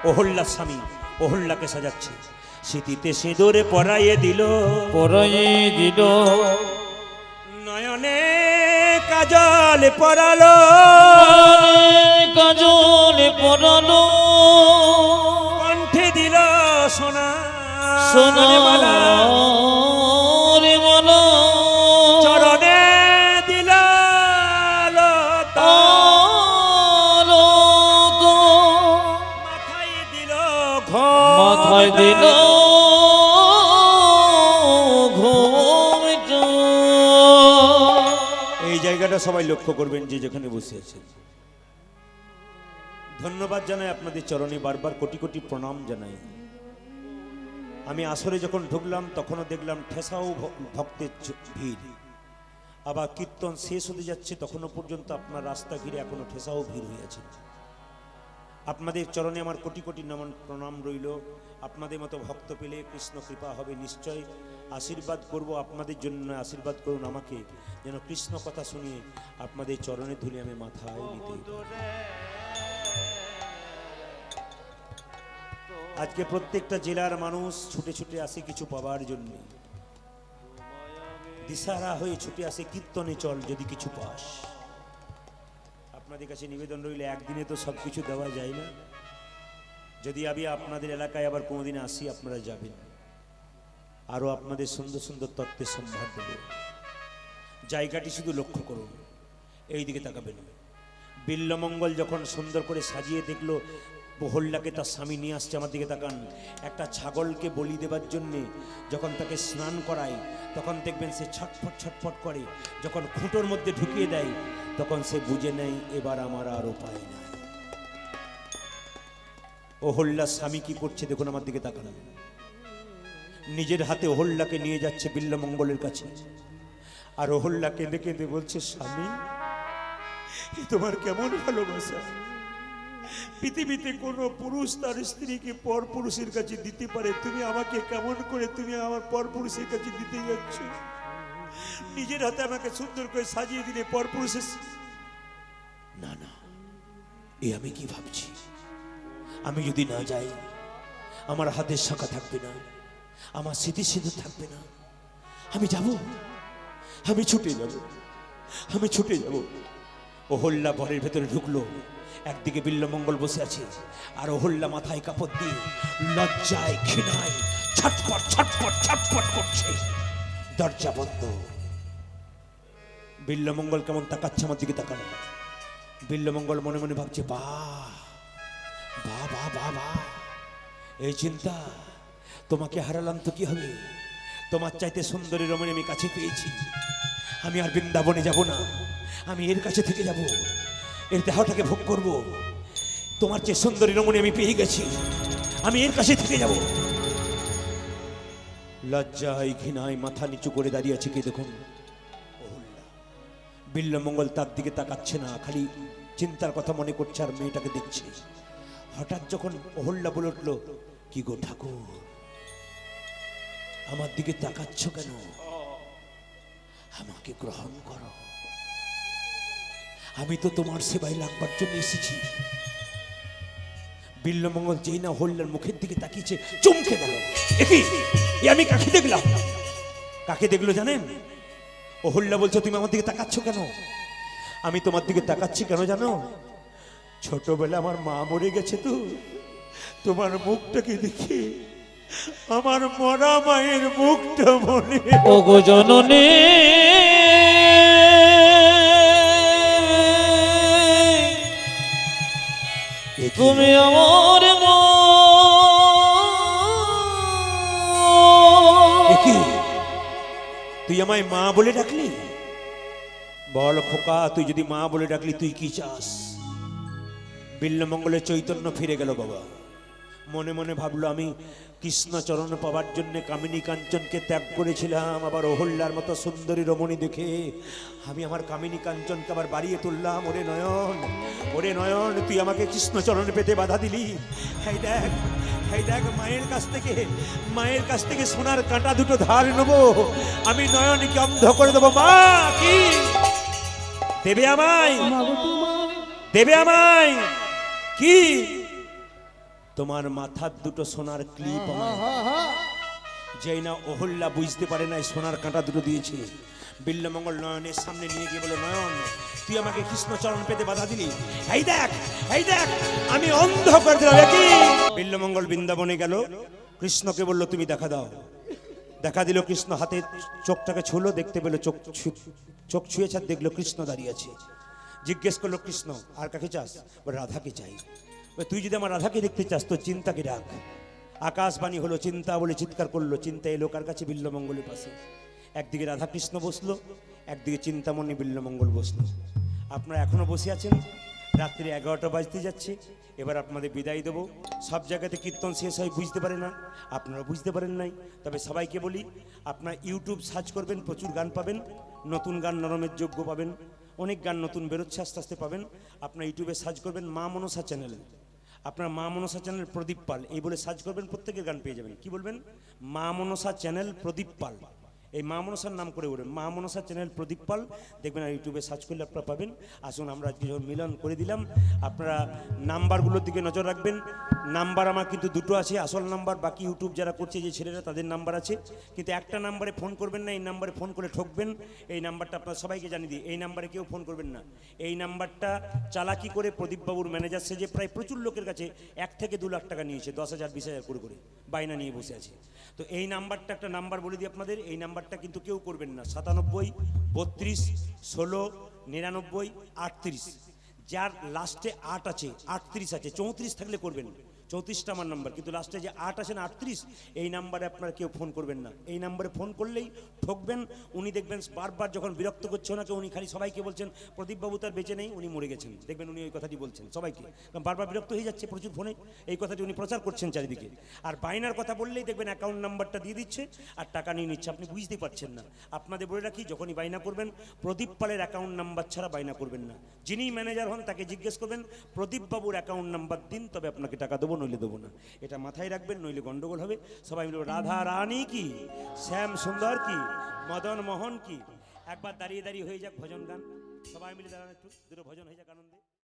অহল্যার স্বামী অহল্যাকে সাজাচ্ছে। স্মৃতিতে সিঁদুরে পরাইয়ে দিল, নয়নে কাজল পরালো, কণ্ঠে দিল সোনা মালা, চরণে দিল লতা, মাথায় দিল এই জায়গাটা সবাই লক্ষ্য করবেন যে যেখানে বসে আছেন। ধন্যবাদ জানাই আপনাদের চরণে, বারবার কোটি কোটি প্রণাম জানাই। আমি আসরে যখন ঢুকলাম তখনও দেখলাম ঠেসাও ভক্তের ভিড়, আবার কীর্তন শেষ হতে যাচ্ছে তখনও পর্যন্ত আপনার রাস্তা ঘিরে এখনো ঠেসাও ভিড় হয়ে আছে। আপনাদের চরণে আমার কোটি কোটি নমন প্রণাম রইল। আপনাদের মতো ভক্ত পেলে কৃষ্ণ কৃপা হবে নিশ্চয়। আশীর্বাদ করব আপনাদের জন্য, আশীর্বাদ করুন আমাকে, যেন কৃষ্ণ কথা শুনিয়ে আপনাদের চরণে ধুলে আমি মাথায় নিতে। আজকে প্রত্যেকটা জেলার মানুষ ছুটে ছুটে আসে কিছু পাবার জন্য, দিশারা হয়ে ছুটে আসে কীর্তনে চল যদি কিছু পাস। আপনাদের কাছে নিবেদন রইল, একদিনে তো সব কিছু দেওয়া যায় না। যদি আমি আপনাদের এলাকায় আবার কোনোদিন আসি, আপনারা যাবেন, আরও আপনাদের সুন্দর সুন্দর তত্ত্বের সম্ভার দেব। জায়গাটি শুধু লক্ষ্য করুন, এই দিকে তাকাবেন। বিল্বমঙ্গল যখন সুন্দর করে সাজিয়ে দেখলো প্রহল্লাকে তার স্বামী নিয়ে আসছে, আমার দিকে তাকান। একটা ছাগলকে বলি দেবার জন্যে যখন তাকে স্নান করায় তখন দেখবেন সে ছটফট ছটফট করে, যখন খুঁটোর মধ্যে ঢুকিয়ে দেয় তখন সে বুঝে নেয় এবার আমার আর উপায় নাই। অহল্যার স্বামী কি করছে দেখুন, আমার দিকে তাকান। নিজের হাতে অহল্যাকে নিয়ে যাচ্ছে বিল্বমঙ্গলের কাছে, আর অহল্যা কেঁদে কেঁদে বলছে, স্বামী এ তোমার কেমন ভালোবাসা, পৃথিবীতে কোনো পুরুষ তার স্ত্রীকে পর পুরুষের কাছে দিতে পারে, তুমি আমাকে কেমন করে তুমি আমার পর পুরুষের কাছে দিতে যাচ্ছ? নিজের হাতে আমাকে সুন্দর করে সাজিয়ে দিলে পর পুরুষের। না না, এ আমি কি ভাবছি, আমি যদি না যাই আমার হাতের শাখা থাকবে না, আমার স্মৃতি সিঁদুর থাকবে না। আমি যাব, আমি ছুটে যাব, আমি ছুটে যাব। অহল্যা ঘরের ভেতরে ঢুকলো, একদিকে বিল্বমঙ্গল বসে আছে, আর অহল্যা মাথায় কাপড় দিয়ে লজ্জায় ঘৃণায় ছটফট ছটফট ছটফট করছে। দরজা বন্ধ। বিল্বমঙ্গল কেমন তাকাচ্ছে আমার দিকে তাকানো। বিল্বমঙ্গল মনে মনে ভাবছে, বাহ বাহ বাহ বাহ বাহ, এই চিন্তা, তোমাকে হারালাম তো কি হবে, তোমার চাইতে সুন্দরী রমণী আমি কাছে পেয়েছি, আমি আর বৃন্দাবনে যাব না, আমি এর কাছে থেকে যাব, এর দেহটাকে ভোগ করব। তোমার চেয়ে সুন্দরী রমণী আমি পেয়ে গেছি, আমি এর কাছে থেকে যাব। লজ্জায় ঘৃণায় মাথা নিচু করে দাঁড়িয়ে আছে কে দেখুন, অহল্যা। বিল্বমঙ্গল তার দিকে তাকাচ্ছে না, খালি চিন্তার কথা মনে করছে আর মেয়েটাকে দেখছে। হঠাৎ যখন অহল্যা বলে উঠলো, কি গো ঠাকুর, আমার দিকে তাকাচ্ছ কেন? আমাকে গ্রহণ করো, আমি তো তোমার সেবায় লাগবার জন্য এসেছি। বিল্বমঙ্গল যেই না অহল্যার মুখের দিকে তাকিয়েছে, চমকে গেল। এ আমি কাকে দেখলাম? কাকে দেখলো জানেন? অহল্যা বলছে, তুমি আমার দিকে তাকাচ্ছ কেন? আমি তোমার দিকে তাকাচ্ছি কেন জানো? ছোটবেলা আমার মা মরে গেছে, তো তোমার মুখটাকে দেখে আমার মরা মায়ের মুখটা মনে। ওগো জননী তুমি আমার মা। তুই আমায় মা বলে ডাকলি? বল খোকা, তুই যদি মা বলে ডাকলি তুই কি চাস? বিল্বমঙ্গলের চৈতন্য ফিরে গেল বাবা। মনে মনে ভাবলো, আমি কৃষ্ণচরণ পাওয়ার জন্য কামিনী কাঞ্চনকে ত্যাগ করেছিলাম, আবার অহল্যার মতো সুন্দরী রমণী দেখে আমি আমার কামিনী কাঞ্চনকে আবার বাড়িয়ে তুললাম। ওরে নয়ন, ওরে নয়ন, তুই আমাকে কৃষ্ণচরণে পেতে বাধা দিলি। এই দেখ, এই দেখ, মায়ের কাছ থেকে সোনার কাঁটা দুটো ধার নেবো, আমি নয়নকে অন্ধ করে দেবো। মা কি দেবে আমায়? দেবে আমায় কি? তোমার মাথার দুটো সোনার ক্লিপ আমায়। যেই না অহল্যা বুঝতে পারে না সোনার কাঁটা দুটো দিয়েছে, বিল্বমঙ্গল নয়নের সামনে নিয়ে গিয়ে বলে, নয়ন তুই আমাকে কৃষ্ণচরণ পেতে বাধা দিলি, এই দেখ, এই দেখ, আমি অন্ধ করে দিলাম। কি? বিল্বমঙ্গল বৃন্দাবনে গেল, কৃষ্ণকে বলল, তুমি দেখা দাও। দেখা দিল, কৃষ্ণ হাতে চোখটাকে ছুলো, দেখতে পেল চোখ ছুঁয়েছে, দেখলো কৃষ্ণ দাঁড়িয়ে আছে। জিজ্ঞেস করলো, কৃষ্ণ আর কাকে চাস? রাধাকে চাই। তুই যদি আমার রাধাকে দেখতে চাস তো চিন্তাকে ডাক। আকাশবাণী হলো, চিন্তা বলে চিৎকার করলো। চিন্তা এলো কার কাছে? বিল্বমঙ্গলের পাশে। একদিকে রাধা কৃষ্ণ বসলো, একদিকে চিন্তামণি বিল্বমঙ্গল বসলো। আপনারা এখনো বসে আছেন, রাত্রি 11টা বাজতে যাচ্ছে। এবার আপনাদের বিদায় দেবো। সব জায়গাতে কীর্তন শেষ হয়, বুঝতে পারে না, আপনারা বুঝতে পারেন নাই। তবে সবাইকে বলি, আপনার ইউটিউব সার্চ করবেন, প্রচুর গান পাবেন, নতুন গান নরমের যোগ্য পাবেন, অনেক গান নতুন বেরোচ্ছে, আস্তে আস্তে পাবেন। আপনার ইউটিউবে সার্চ করবেন মা মনসা চ্যানেল, আপনার মা মনসা চ্যানেল প্রদীপ পাল এই বলে সার্চ করবেন, প্রত্যেকের গান পেয়ে যাবেন। কি বলবেন? মা মনসা চ্যানেল প্রদীপ পাল, এই মা মনসার নাম করে বলবেন মা মনসা চ্যানেল প্রদীপ পাল, দেখবেন। আর ইউটিউবে সার্চ করলে আপনারা পাবেন। আসুন, আমরা আজকে যখন মিলন করে দিলাম, আপনারা নাম্বারগুলোর দিকে নজর রাখবেন। নাম্বার আমার কিন্তু দুটো আছে, আসল নাম্বার, বাকি ইউটিউব যারা করছে যে ছেলেরা তাদের নাম্বার আছে, কিন্তু একটা নাম্বারে ফোন করবেন না, এই নাম্বারে ফোন করে ঠকবেন। এই নাম্বারটা আপনারা সবাইকে জানিয়ে দিই, এই নাম্বারে কেউ ফোন করবেন না। এই নাম্বারটা চালাকি করে প্রদীপবাবুর ম্যানেজার সেজে প্রায় প্রচুর লোকের কাছে 1 থেকে 2 লাখ টাকা নিয়েছে, 10,000 20,000 করে বাইনা নিয়ে বসে আছে। তো এই নাম্বারটা একটা নাম্বার বলে দিই আপনাদের, এই নাম্বারটা কিন্তু কেউ করবেন না। 97 32 16 99 38। যার লাস্টে 8 আছে, 38 আছে, 34 থাকলে করবেন, 34টা আমার নাম্বার, কিন্তু লাস্টে যে 8 আছে না 38, এই নাম্বারে আপনার কেউ ফোন করবেন না। এই নাম্বারে ফোন করলেই ঠকবেন। উনি দেখবেন বারবার যখন বিরক্ত করছে ওনাকে, উনি খালি সবাইকে বলছেন প্রদীপবাবু তার বেঁচে নেই, উনি মরে গেছেন। দেখবেন উনি ওই কথাটি বলছেন সবাইকে, কারণ বারবার বিরক্ত হয়ে যাচ্ছে প্রচুর ফোনে, এই কথাটি উনি প্রচার করছেন চারিদিকে। আর বায়নার কথা বললেই দেখবেন অ্যাকাউন্ট নাম্বারটা দিয়ে দিচ্ছে আর টাকা নিয়ে নিচ্ছে, আপনি বুঝতেই পারছেন না। আপনাদের বলে রাখি, যখনই বায়না করবেন প্রদীপ পালের অ্যাকাউন্ট নাম্বার ছাড়া বায়না করবেন না। যিনি ম্যানেজার হন তাকে জিজ্ঞেস করবেন প্রদীপবাবুর অ্যাকাউন্ট নাম্বার দিন, তবে আপনাকে টাকা দেবো, নইলে দেবো না। এটা মাথায় রাখবেন, নইলে গন্ডগোল হবে। সবাই মিলে রাধা রানী কি, শ্যাম সুন্দর কি, মদন মোহন কি। একবার দাঁড়িয়ে দাঁড়িয়ে হয়ে যাক ভজন গান, সবাই মিলে দাঁড়ান, একটু দুটো ভজন হয়ে যাক আনন্দে।